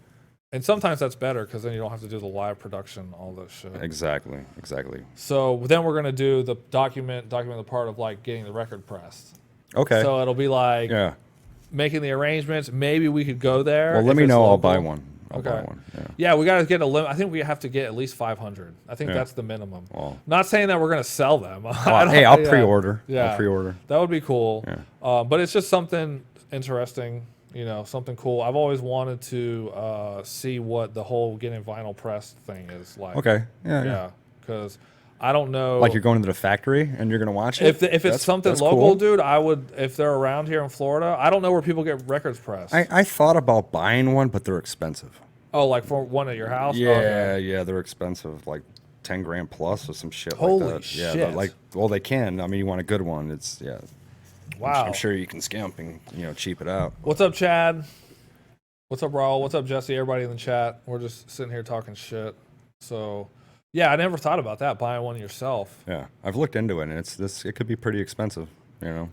Speaker 2: And sometimes that's better because then you don't have to do the live production, all that shit.
Speaker 3: Exactly.
Speaker 2: So then we're gonna do the document the part of like getting the record pressed.
Speaker 3: Okay.
Speaker 2: So it'll be like
Speaker 3: yeah.
Speaker 2: making the arrangements. Maybe we could go there.
Speaker 3: Well, let
Speaker 2: if
Speaker 3: me
Speaker 2: it's
Speaker 3: know. I'll
Speaker 2: local.
Speaker 3: buy one. I'll buy
Speaker 2: Okay.
Speaker 3: one. Yeah.
Speaker 2: Yeah, we got to get a limit. I think we have to get at least 500. I think
Speaker 3: Yeah.
Speaker 2: that's the minimum.
Speaker 3: Well.
Speaker 2: Not saying that we're going to sell them.
Speaker 3: Hey, I'll
Speaker 2: Yeah.
Speaker 3: pre-order.
Speaker 2: Yeah.
Speaker 3: I'll pre-order.
Speaker 2: That would be cool.
Speaker 3: Yeah.
Speaker 2: But it's just something interesting, something cool. I've always wanted to see what the whole getting vinyl pressed thing is like.
Speaker 3: Okay. Yeah.
Speaker 2: Yeah, because I don't know.
Speaker 3: Like you're going to the factory and you're going to watch it?
Speaker 2: if it's
Speaker 3: That's-
Speaker 2: something
Speaker 3: that's
Speaker 2: local,
Speaker 3: cool.
Speaker 2: dude, I would. If they're around here in Florida, I don't know where people get records pressed.
Speaker 3: I thought about buying one, but they're expensive.
Speaker 2: Oh, like for one at your house?
Speaker 3: Yeah,
Speaker 2: Oh, okay.
Speaker 3: yeah, they're expensive, like 10 grand plus or some shit
Speaker 2: Holy
Speaker 3: like that. Yeah,
Speaker 2: shit.
Speaker 3: but well, they can. I mean, you want a good one. It's
Speaker 2: Wow.
Speaker 3: I'm sure you can scamp and cheap it out.
Speaker 2: What's up, Chad? What's up, Raul? What's up, Jesse? Everybody in the chat. We're just sitting here talking shit. So, yeah, I never thought about that, buying one yourself.
Speaker 3: Yeah, I've looked into it, and it could be pretty expensive.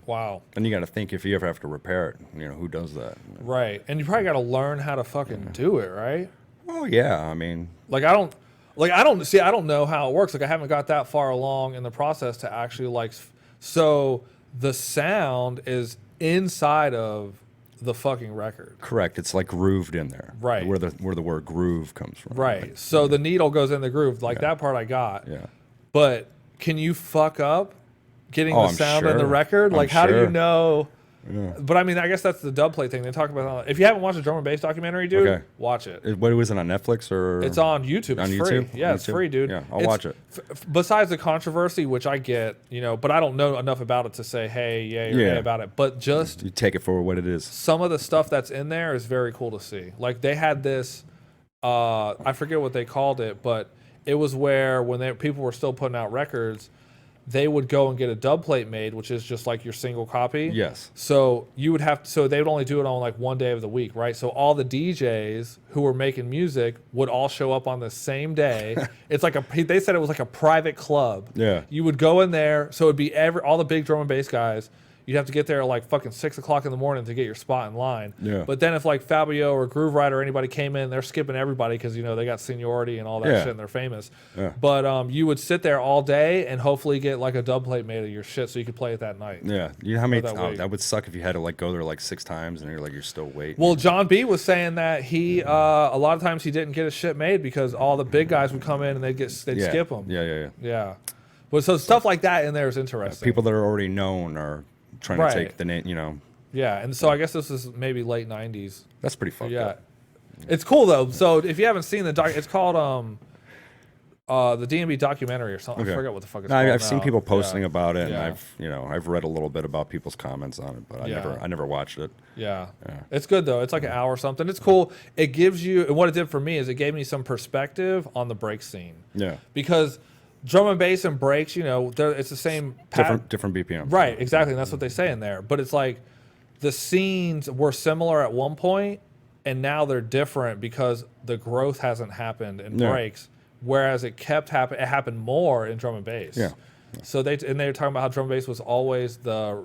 Speaker 2: Wow.
Speaker 3: And you got to think if you ever have to repair it, who does that?
Speaker 2: Right. And you probably got to learn how to fucking do it, right?
Speaker 3: Oh yeah, I mean,
Speaker 2: Like, I don't know how it works. Like, I haven't got that far along in the process to actually so the sound is inside of the fucking record.
Speaker 3: correct. It's like grooved in there,
Speaker 2: Right.
Speaker 3: Where the word groove comes from,
Speaker 2: Right. So the needle goes in the groove. Like that part I got.
Speaker 3: Yeah.
Speaker 2: But can you fuck up getting
Speaker 3: Oh,
Speaker 2: the
Speaker 3: I'm
Speaker 2: sound in the
Speaker 3: sure.
Speaker 2: record?
Speaker 3: I'm
Speaker 2: Like, how do you
Speaker 3: sure.
Speaker 2: know?
Speaker 3: Yeah.
Speaker 2: But I mean, I guess that's the dub plate thing. They talk about if you haven't watched a drum and bass documentary, dude,
Speaker 3: Okay.
Speaker 2: watch it.
Speaker 3: What was it on Netflix or?
Speaker 2: It's on YouTube.
Speaker 3: On
Speaker 2: It's
Speaker 3: YouTube?
Speaker 2: free. Yeah,
Speaker 3: On
Speaker 2: it's
Speaker 3: YouTube?
Speaker 2: free, dude.
Speaker 3: Yeah, I'll watch it.
Speaker 2: Besides the controversy, which I get, but I don't know enough about it to say, hey, yay or
Speaker 3: Yeah.
Speaker 2: nay about it. But just
Speaker 3: You take it for what it is.
Speaker 2: some of the stuff that's in there is very cool to see. Like they had this, I forget what they called it, but it was where when people were still putting out records, they would go and get a dub plate made, which is just like your single copy.
Speaker 3: Yes.
Speaker 2: So you would so they would only do it on like one day of the week, right? So all the DJs who were making music would all show up on the same day. It's like they said it was like a private club.
Speaker 3: Yeah.
Speaker 2: You would go in there, so it'd be all the big drum and bass guys. you'd have to get there at like fucking 6 o'clock in the morning to get your spot in line.
Speaker 3: Yeah.
Speaker 2: But then if like Fabio or Groove Rider or anybody came in, they're skipping everybody because you know they got seniority and all that
Speaker 3: Yeah.
Speaker 2: shit and they're famous.
Speaker 3: Yeah.
Speaker 2: But you would sit there all day and hopefully get like a dub plate made of your shit so you could play it that night.
Speaker 3: Yeah, you know how many?
Speaker 2: that week.
Speaker 3: That would suck if you had to like go there like 6 times and you're still waiting.
Speaker 2: Well, John B was saying that he a lot of times he didn't get his shit made because all the big guys would come in and they'd
Speaker 3: yeah.
Speaker 2: skip him.
Speaker 3: Yeah.
Speaker 2: Yeah. Well, so stuff like that in there is interesting.
Speaker 3: People that are already known are trying
Speaker 2: Right.
Speaker 3: to take the name. You know,
Speaker 2: Yeah, and so I guess this is maybe late '90s.
Speaker 3: that's pretty fucked
Speaker 2: Yeah,
Speaker 3: up.
Speaker 2: it's cool though. So if you haven't seen the doc, it's called the D&B documentary or something.
Speaker 3: Okay.
Speaker 2: I forget what the fuck it's
Speaker 3: No,
Speaker 2: called.
Speaker 3: I've seen
Speaker 2: now.
Speaker 3: people posting
Speaker 2: Yeah.
Speaker 3: about it,
Speaker 2: Yeah.
Speaker 3: and I've read a little bit about people's comments on it, but
Speaker 2: Yeah.
Speaker 3: I never watched it.
Speaker 2: Yeah.
Speaker 3: Yeah.
Speaker 2: It's good though. It's like an hour or something. It's cool. It gives you, and what it did for me is it gave me some perspective on the break scene.
Speaker 3: Yeah,
Speaker 2: Because drum and bass and breaks, you know, it's the same
Speaker 3: different BPM.
Speaker 2: Right, exactly. And that's what they say in there. But it's like the scenes were similar at one point, and now they're different because the growth hasn't happened in
Speaker 3: Yeah.
Speaker 2: breaks, whereas it kept happening. It happened more in drum and bass.
Speaker 3: Yeah.
Speaker 2: So they were talking about how drum and bass was always the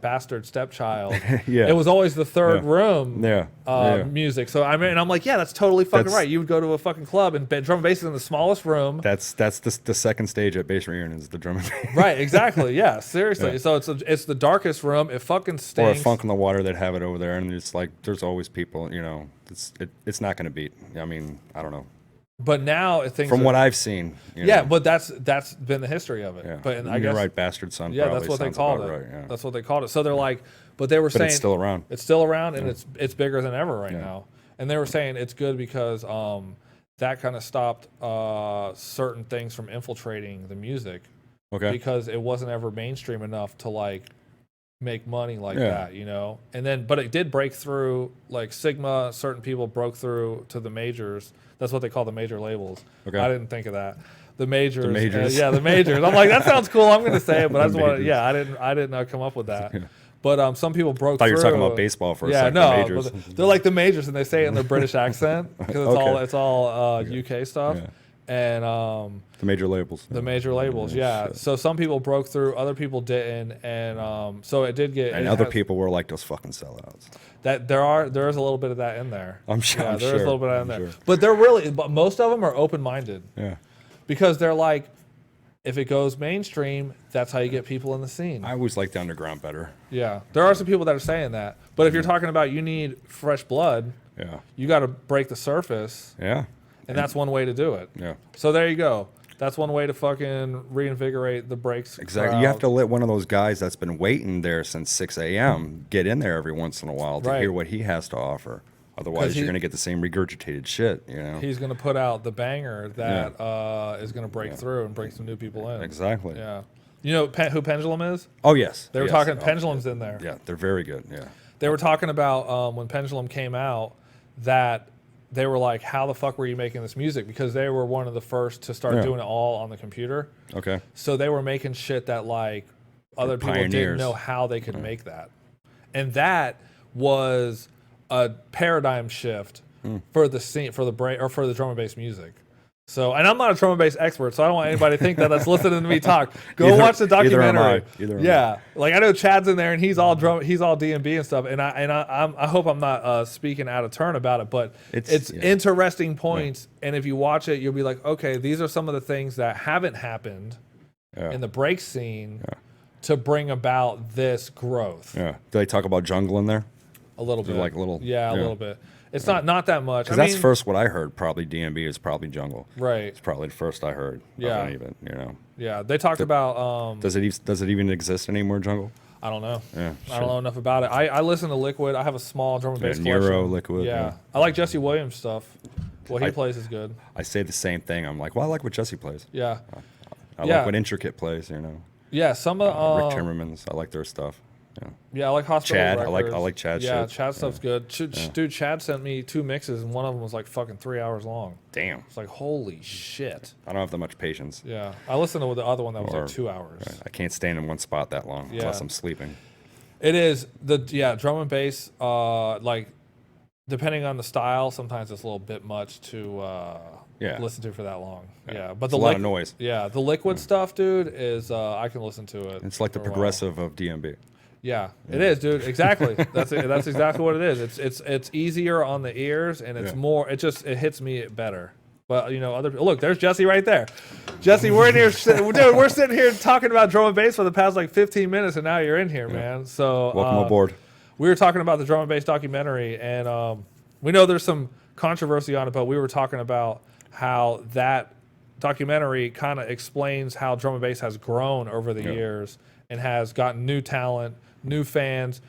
Speaker 2: bastard stepchild.
Speaker 3: Yeah.
Speaker 2: It was always the third
Speaker 3: Yeah.
Speaker 2: room.
Speaker 3: Yeah.
Speaker 2: Music. So I mean, and I'm like, yeah, that's totally fucking
Speaker 3: That's-
Speaker 2: right. You would go to a fucking club and drum and bass is in the smallest room.
Speaker 3: That's the second stage at bass reunions, the drum and bass.
Speaker 2: Right, exactly. Yeah, seriously.
Speaker 3: Yeah.
Speaker 2: So it's the darkest room. It fucking
Speaker 3: Or a
Speaker 2: stinks.
Speaker 3: Funk in the Water, they'd have it over there, and it's like there's always people. You know, it's not going to beat. I mean, I don't know.
Speaker 2: But now things
Speaker 3: From
Speaker 2: are-
Speaker 3: what I've seen. You
Speaker 2: yeah,
Speaker 3: know,
Speaker 2: but that's been the history of it.
Speaker 3: yeah.
Speaker 2: But I
Speaker 3: You're
Speaker 2: guess
Speaker 3: right, Bastard Son.
Speaker 2: yeah,
Speaker 3: probably
Speaker 2: that's what they
Speaker 3: sounds
Speaker 2: called it.
Speaker 3: about Right, yeah.
Speaker 2: That's what they called it. So they're like, but they were
Speaker 3: But
Speaker 2: saying
Speaker 3: it's still around.
Speaker 2: It's still around, and it's bigger than ever right
Speaker 3: Yeah.
Speaker 2: now. And they were saying it's good because that kind of stopped certain things from infiltrating the music
Speaker 3: Okay.
Speaker 2: because it wasn't ever mainstream enough to like make money like
Speaker 3: Yeah.
Speaker 2: that, you know. And then, but it did break through. Like Sigma, certain people broke through to the majors. That's what they call the major labels.
Speaker 3: Okay.
Speaker 2: I didn't think of that. The majors.
Speaker 3: majors.
Speaker 2: Yeah, the majors. I'm like, that sounds cool. I'm going to say it, but I
Speaker 3: The
Speaker 2: just want.
Speaker 3: majors.
Speaker 2: Yeah, I didn't come up with that. But some people broke
Speaker 3: I thought
Speaker 2: through.
Speaker 3: you were talking about baseball for a
Speaker 2: yeah,
Speaker 3: second.
Speaker 2: no,
Speaker 3: the majors.
Speaker 2: but they're like the majors, and they say it in their British accent because
Speaker 3: Okay.
Speaker 2: it's all UK stuff,
Speaker 3: Yeah.
Speaker 2: and
Speaker 3: The major labels.
Speaker 2: the major labels. Yeah.
Speaker 3: shit.
Speaker 2: So some people broke through, other people didn't, and so it did get.
Speaker 3: And
Speaker 2: it
Speaker 3: other
Speaker 2: has-
Speaker 3: people were like those fucking sellouts.
Speaker 2: that there is a little bit of that in there.
Speaker 3: I'm sure-
Speaker 2: Yeah,
Speaker 3: I'm
Speaker 2: there is a
Speaker 3: sure,
Speaker 2: little bit of that in
Speaker 3: I'm
Speaker 2: there.
Speaker 3: sure.
Speaker 2: But they're really, but most of them are open minded
Speaker 3: Yeah.
Speaker 2: because they're like, if it goes mainstream, that's how you get people in the scene.
Speaker 3: I always liked the underground better.
Speaker 2: Yeah, there are some people that are saying that. But if you're talking about you need fresh blood,
Speaker 3: Yeah.
Speaker 2: you got to break the surface,
Speaker 3: Yeah.
Speaker 2: and that's one way to do it.
Speaker 3: Yeah.
Speaker 2: So there you go. That's one way to fucking reinvigorate the breaks.
Speaker 3: Exactly. You have to let one of those guys that's been waiting there since 6 a.m. get in there every once in a while to
Speaker 2: Right.
Speaker 3: hear what he has to offer. Otherwise, you're going to get the same regurgitated shit, you know?
Speaker 2: He's going to put out the banger that is going to break through and bring some new people in.
Speaker 3: Exactly.
Speaker 2: Yeah. You know who Pendulum is?
Speaker 3: Oh, yes.
Speaker 2: They were
Speaker 3: Yes.
Speaker 2: talking
Speaker 3: Oh,
Speaker 2: Pendulum's in there.
Speaker 3: Yeah, they're very good. Yeah.
Speaker 2: They were talking about when Pendulum came out that they were like, how the fuck were you making this music? Because they were one of the first to start
Speaker 3: Yeah.
Speaker 2: doing it all on the computer.
Speaker 3: Okay.
Speaker 2: So they were making shit that like other people didn't
Speaker 3: pioneers.
Speaker 2: know how they could make that. And that was a paradigm shift for the scene, for the break, or for the drum and bass music. So, and I'm not a drum and bass expert, so I don't want anybody to think that that's listening to me talk. Go watch the documentary.
Speaker 3: Either am I.
Speaker 2: Yeah, like I know Chad's in there and he's all drum, he's all D&B and stuff. And I hope I'm not speaking out of turn about it, but it's
Speaker 3: yeah.
Speaker 2: interesting points. And if you watch it, you'll be like, okay, these are some of the things that haven't happened
Speaker 3: Yeah.
Speaker 2: in the break scene to bring about this growth.
Speaker 3: Yeah. Do they talk about jungle in there?
Speaker 2: A little bit,
Speaker 3: like a little-
Speaker 2: yeah, a
Speaker 3: yeah.
Speaker 2: little bit. It's not that much.
Speaker 3: Because that's first what I heard. Probably DMB is probably jungle.
Speaker 2: right.
Speaker 3: It's probably the first I heard.
Speaker 2: Yeah.
Speaker 3: Of any of it, you know.
Speaker 2: Yeah, they talked about.
Speaker 3: Does it even exist anymore? Jungle.
Speaker 2: I don't know.
Speaker 3: Yeah.
Speaker 2: I don't know enough about it. I listen to Liquid. I have a small drum and bass
Speaker 3: Neuro,
Speaker 2: collection.
Speaker 3: Liquid,
Speaker 2: Yeah.
Speaker 3: yeah.
Speaker 2: I like Jesse Williams stuff. What he
Speaker 3: I-
Speaker 2: plays is good.
Speaker 3: I say the same thing. I'm like, well, I like what Jesse plays.
Speaker 2: Yeah.
Speaker 3: I
Speaker 2: Yeah.
Speaker 3: like what Intricate plays. You know.
Speaker 2: Yeah. Some of
Speaker 3: Rick Timmermans. I like their stuff. Yeah.
Speaker 2: yeah, I like Hospital
Speaker 3: Chad, I
Speaker 2: Records.
Speaker 3: like Chad's
Speaker 2: Yeah,
Speaker 3: shit.
Speaker 2: Chad stuff's good. Dude, Chad sent me 2 mixes and one of them was like fucking 3 hours long.
Speaker 3: Damn.
Speaker 2: It's like holy shit.
Speaker 3: I don't have that much patience.
Speaker 2: Yeah, I listened to the other one that was
Speaker 3: Or-
Speaker 2: like 2 hours.
Speaker 3: I can't stand in one spot that long
Speaker 2: Yeah.
Speaker 3: unless I'm sleeping.
Speaker 2: It is drum and bass. Like depending on the style, sometimes it's a little bit much to
Speaker 3: Yeah.
Speaker 2: listen to for that long. Yeah, but
Speaker 3: It's a lot of noise.
Speaker 2: Yeah, the Liquid stuff, dude, is I can listen to it.
Speaker 3: It's like the
Speaker 2: for a while.
Speaker 3: progressive of DMB.
Speaker 2: Yeah, it is, dude. Exactly. That's exactly what it is. It's easier on the ears, and it's more. It hits me better. But look, there's Jesse right there. Jesse, we're in here, dude. We're sitting here talking about drum and bass for the past like 15 minutes, and now you're in here, man. So
Speaker 3: welcome aboard.
Speaker 2: We were talking about the drum and bass documentary, and we know there's some controversy on it, but we were talking about how that documentary kind of explains how drum and bass has grown over the years and has gotten new talent, new fans,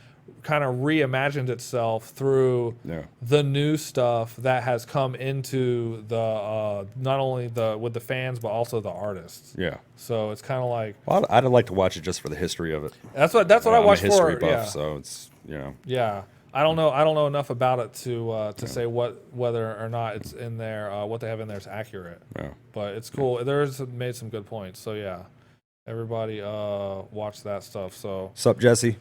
Speaker 2: kind of reimagined itself through the new stuff that has come into the not only with the fans but also the artists. Yeah. So it's kind of like,
Speaker 3: well, I'd like to watch it just for the history of it.
Speaker 2: That's what I watched for.
Speaker 3: I'm a history buff, so it's
Speaker 2: Yeah. I don't know enough about it to say whether or not it's in there. What they have in there is accurate. Yeah. But it's cool. There's made some good points. So yeah, everybody watch that stuff. So.
Speaker 3: What's up, Jesse?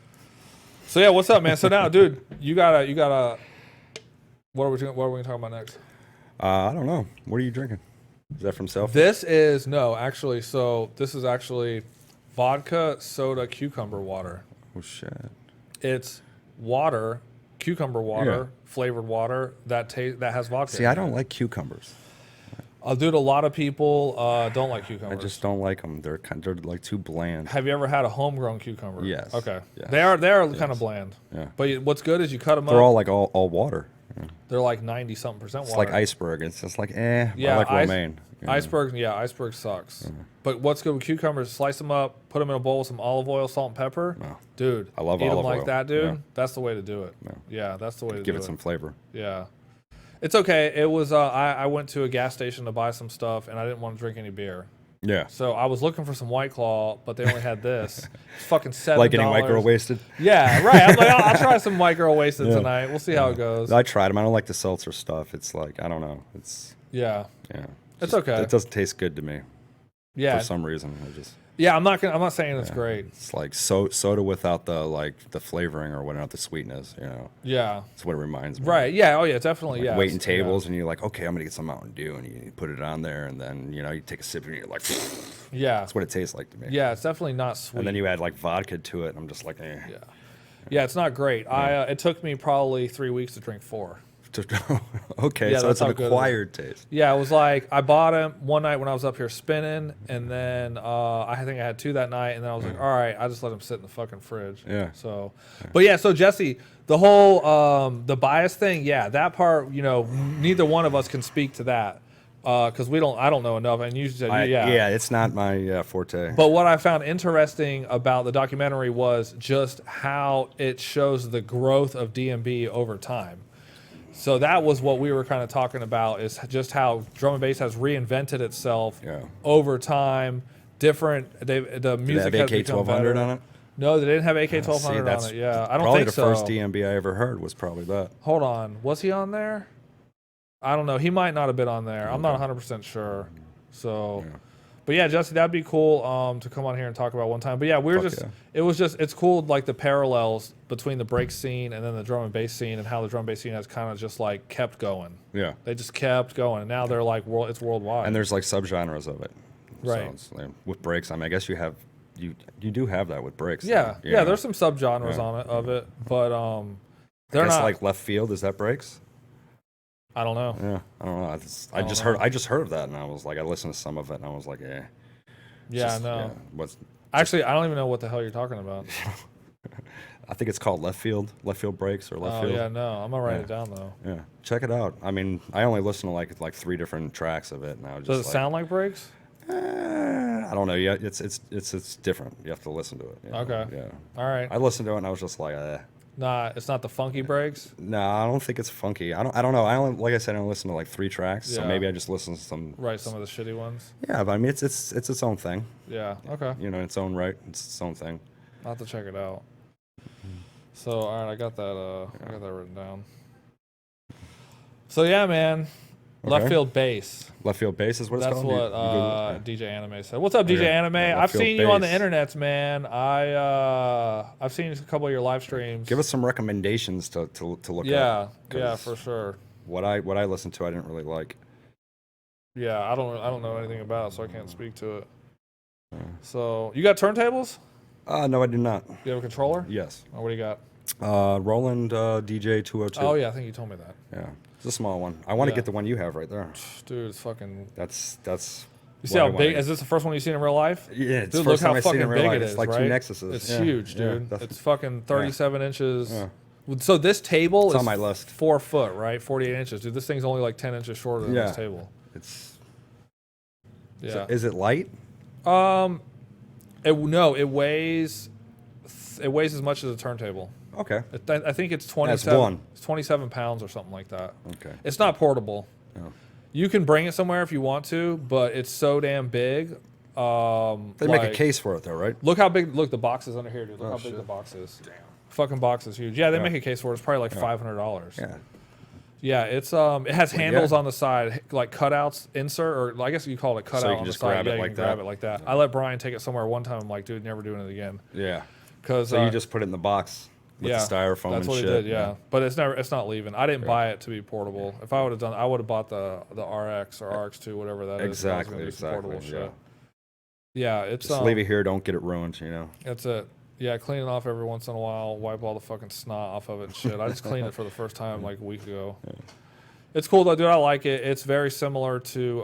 Speaker 2: So yeah, what's up, man? So now, dude, you gotta. What are we gonna talk about next?
Speaker 3: I don't know. What are you drinking? Is that from Selfie?
Speaker 2: This is this is actually vodka soda cucumber water.
Speaker 3: Oh shit!
Speaker 2: It's water. Cucumber water, flavored water that has vodka.
Speaker 3: See, I don't like cucumbers.
Speaker 2: Dude, a lot of people don't like cucumbers.
Speaker 3: I just don't like them. They're like too bland.
Speaker 2: Have you ever had a homegrown cucumber?
Speaker 3: Yes.
Speaker 2: Okay.
Speaker 3: Yes.
Speaker 2: They are kind of bland. Yeah. But what's good is you cut them up.
Speaker 3: They're all like all water. Yeah.
Speaker 2: They're like 90-something% water.
Speaker 3: It's like iceberg. It's just like
Speaker 2: Yeah.
Speaker 3: I like romaine.
Speaker 2: Iceberg sucks. But what's good with cucumbers? Slice them up, put them in a bowl with some olive oil, salt, and pepper. No. Dude,
Speaker 3: I love
Speaker 2: eat
Speaker 3: olive
Speaker 2: them like
Speaker 3: oil.
Speaker 2: that, dude.
Speaker 3: Yeah.
Speaker 2: That's the way to do it. No. Yeah, that's the way to do it.
Speaker 3: Give it some flavor.
Speaker 2: Yeah. It's okay. It was I went to a gas station to buy some stuff, and I didn't want to drink any beer. Yeah. So I was looking for some White Claw, but they only had this. It's fucking $7.
Speaker 3: Like getting White Girl Wasted?
Speaker 2: Yeah, right. I'm like, I'll try some White Girl Wasted tonight. We'll see how it goes.
Speaker 3: I tried them. I don't like the seltzer stuff. It's like, I don't know. It's
Speaker 2: Yeah.
Speaker 3: Yeah.
Speaker 2: It's okay.
Speaker 3: It doesn't taste good to me.
Speaker 2: Yeah.
Speaker 3: For some reason.
Speaker 2: Yeah, I'm not saying it's great.
Speaker 3: It's like soda without the flavoring or whatever, the sweetness, Yeah. That's what it reminds me.
Speaker 2: Right. Yeah. Oh yeah, definitely.
Speaker 3: Like
Speaker 2: yeah.
Speaker 3: Waiting tables and you're like, okay, I'm gonna get some Mountain Dew, and you put it on there, and then you take a sip and you're like,
Speaker 2: yeah.
Speaker 3: That's what it tastes like to me.
Speaker 2: Yeah, it's definitely not sweet.
Speaker 3: And then you add like vodka to it, and I'm just like, eh.
Speaker 2: Yeah. Yeah, it's not great. Yeah. It took me probably 3 weeks to drink 4.
Speaker 3: Okay, so it's an acquired taste.
Speaker 2: Yeah, it was like I bought them one night when I was up here spinning, and then I think I had 2 that night, and then I was like, all right, I just let them sit in the fucking fridge. Yeah. So, but yeah, so Jesse, the whole the bias thing, yeah, that part, neither one of us can speak to that because I don't know enough, and you said,
Speaker 3: yeah, it's not my forte.
Speaker 2: But what I found interesting about the documentary was just how it shows the growth of DMB over time. So that was what we were kind of talking about, is just how drum and bass has reinvented itself over time. The music has become better.
Speaker 3: AK-1200 on it?
Speaker 2: No, they didn't have AK-1200 on it. Yeah, I don't
Speaker 3: probably
Speaker 2: think so.
Speaker 3: Probably the first DMB I ever heard was probably that.
Speaker 2: Hold on, was he on there? I don't know. He might not have been on there. I'm not 100% sure. So, but yeah, Jesse, that'd be cool to come on here and talk about one time. But yeah, it's cool, like the parallels between the break scene and then the drum and bass scene, and how the drum and bass scene has kind of just like kept going. Yeah, they just kept going, and now they're like it's worldwide.
Speaker 3: And there's like subgenres of it,
Speaker 2: right?
Speaker 3: So like, with breaks, I guess you have you do have that with breaks.
Speaker 2: Yeah, yeah. There's some subgenres of it, but they're not
Speaker 3: like left field. Is that breaks?
Speaker 2: I don't know.
Speaker 3: Yeah, I don't know. I just heard of that, and I was like, I listened to some of it, and I was like, eh.
Speaker 2: Yeah, no. Actually, I don't even know what the hell you're talking about.
Speaker 3: I think it's called left field breaks or left field.
Speaker 2: Oh yeah, no, I'm gonna write it down though.
Speaker 3: Yeah, check it out. I mean, I only listened to like 3 different tracks of it, and I was
Speaker 2: Does it sound like breaks?
Speaker 3: I don't know. Yeah, it's different. You have to listen to it.
Speaker 2: Okay.
Speaker 3: Yeah.
Speaker 2: All right.
Speaker 3: I listened to it, and I was just like,
Speaker 2: Nah, it's not the funky breaks.
Speaker 3: No, I don't think it's funky. I don't know. Like I said, I only listened to like 3 tracks, so maybe I just listened to some.
Speaker 2: Right, some of the shitty ones.
Speaker 3: Yeah, but I mean, it's its own thing.
Speaker 2: Yeah. Okay.
Speaker 3: Its own right. It's its own thing.
Speaker 2: I'll have to check it out. So, all right, I got that. I got that written down. So yeah, man. Left field bass.
Speaker 3: Left field bass is what it's called?
Speaker 2: That's what DJ Anime said. What's up, DJ Anime? I've seen you on the internets, man. I've seen a couple of your live streams.
Speaker 3: Give us some recommendations to look
Speaker 2: at. Yeah, for sure.
Speaker 3: What I listened to, I didn't really like.
Speaker 2: Yeah, I don't know anything about it, so I can't speak to it. So you got turntables?
Speaker 3: No, I do not.
Speaker 2: You have a controller?
Speaker 3: Yes.
Speaker 2: Or what do you got?
Speaker 3: Roland DJ 202.
Speaker 2: Oh yeah, I think you told me that.
Speaker 3: Yeah, it's a small one. I want to
Speaker 2: Yeah.
Speaker 3: get the one you have right there.
Speaker 2: Dude, it's fucking.
Speaker 3: That's.
Speaker 2: You see how big? Is this the first one you've seen in real life?
Speaker 3: Yeah, it's
Speaker 2: Dude,
Speaker 3: the first
Speaker 2: look how
Speaker 3: time I've seen it
Speaker 2: fucking
Speaker 3: in real
Speaker 2: big
Speaker 3: life.
Speaker 2: it
Speaker 3: It's
Speaker 2: is,
Speaker 3: like
Speaker 2: right?
Speaker 3: two Nexuses.
Speaker 2: It's
Speaker 3: Yeah,
Speaker 2: huge,
Speaker 3: yeah,
Speaker 2: dude.
Speaker 3: that's-
Speaker 2: It's fucking 37 inches.
Speaker 3: Yeah.
Speaker 2: So this table
Speaker 3: It's
Speaker 2: is
Speaker 3: on my list.
Speaker 2: 4 foot, right? 48 inches. Dude, this thing's only like 10 inches shorter than
Speaker 3: Yeah.
Speaker 2: this table.
Speaker 3: It's.
Speaker 2: Yeah.
Speaker 3: So is it light?
Speaker 2: It weighs as much as a turntable.
Speaker 3: Okay.
Speaker 2: I think it's 27.
Speaker 3: one.
Speaker 2: It's 27 pounds or something like that.
Speaker 3: Okay.
Speaker 2: It's not portable.
Speaker 3: No.
Speaker 2: You can bring it somewhere if you want to, but it's so damn big.
Speaker 3: They make a case for it though, right?
Speaker 2: Look how big. Look, the box is under here, dude. Look
Speaker 3: Oh,
Speaker 2: how big
Speaker 3: shit.
Speaker 2: the box is.
Speaker 3: Damn.
Speaker 2: Fucking box is huge. Yeah, they
Speaker 3: Yeah.
Speaker 2: make a case for it. It's probably like $500.
Speaker 3: Yeah.
Speaker 2: Yeah, it's it has handles
Speaker 3: yeah.
Speaker 2: on the side, like cutouts, insert, or I guess you call it a cutout
Speaker 3: you can
Speaker 2: on the
Speaker 3: just
Speaker 2: side.
Speaker 3: grab it
Speaker 2: Yeah, you
Speaker 3: like
Speaker 2: can grab
Speaker 3: that.
Speaker 2: it like that. I let Brian take it somewhere one time. I'm like, dude, never doing it again.
Speaker 3: Yeah.
Speaker 2: Because
Speaker 3: So you just put it in the box with the styrofoam
Speaker 2: that's
Speaker 3: and
Speaker 2: what
Speaker 3: shit.
Speaker 2: he did. Yeah, but it's not leaving. I didn't buy it to be portable. If I would have done, I would have bought the RX or RX2, whatever that is.
Speaker 3: Exactly.
Speaker 2: I was gonna do some portable
Speaker 3: Yeah.
Speaker 2: shit. Yeah, it's
Speaker 3: Just leave it here. Don't get it ruined. You know.
Speaker 2: That's it. Yeah, clean it off every once in a while. Wipe all the fucking snot off of it and shit. I just cleaned it for the first time like a week ago. Yeah. It's cool though, dude. I like it. It's very similar to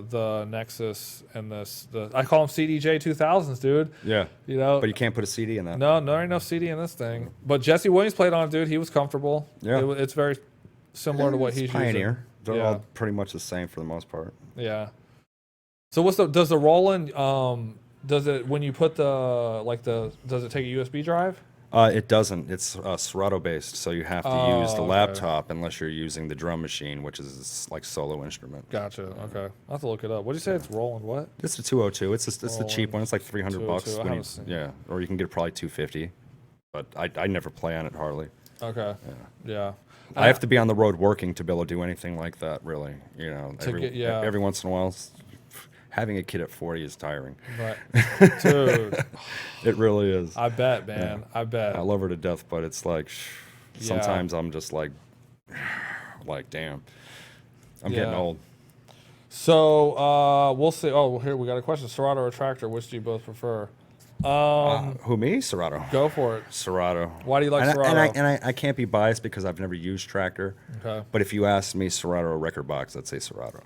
Speaker 2: the Nexus and this. I call them CDJ 2000s, dude.
Speaker 3: Yeah.
Speaker 2: You know.
Speaker 3: But you can't put a CD in that.
Speaker 2: No, there ain't no CD in this thing. But Jesse Williams played on it, dude. He was comfortable.
Speaker 3: Yeah.
Speaker 2: It's very similar to what
Speaker 3: It's
Speaker 2: he's
Speaker 3: Pioneer.
Speaker 2: using.
Speaker 3: They're all pretty much the same for the most part.
Speaker 2: Yeah. So does the Roland does it when you put does it take a USB drive?
Speaker 3: It doesn't. It's Serato based, so you have to use the
Speaker 2: okay.
Speaker 3: laptop unless you're using the drum machine, which is like solo instrument.
Speaker 2: Gotcha. Okay. I'll have to look it up. What did you say? It's Roland what?
Speaker 3: It's a 202. It's the cheap one. It's like $300
Speaker 2: 202. I
Speaker 3: when
Speaker 2: haven't seen it.
Speaker 3: yeah, or you can get probably $250. But I never play on it hardly.
Speaker 2: Okay. Yeah.
Speaker 3: I have to be on the road working to be able to do anything like that. Really, you know, every once in a while. Having a kid at 40 is tiring.
Speaker 2: Right. Dude.
Speaker 3: It really is.
Speaker 2: I bet, man. Yeah. I bet.
Speaker 3: I love her to death, but it's like sometimes I'm just like damn. I'm getting old.
Speaker 2: So we'll see. Oh, here we got a question. Serato or tractor? Which do you both prefer?
Speaker 3: Who, me? Serato.
Speaker 2: Go for it.
Speaker 3: Serato.
Speaker 2: Why do you like Serato?
Speaker 3: And I can't be biased because I've never used tractor.
Speaker 2: Okay.
Speaker 3: But if you ask me Serato or record box, I'd say Serato.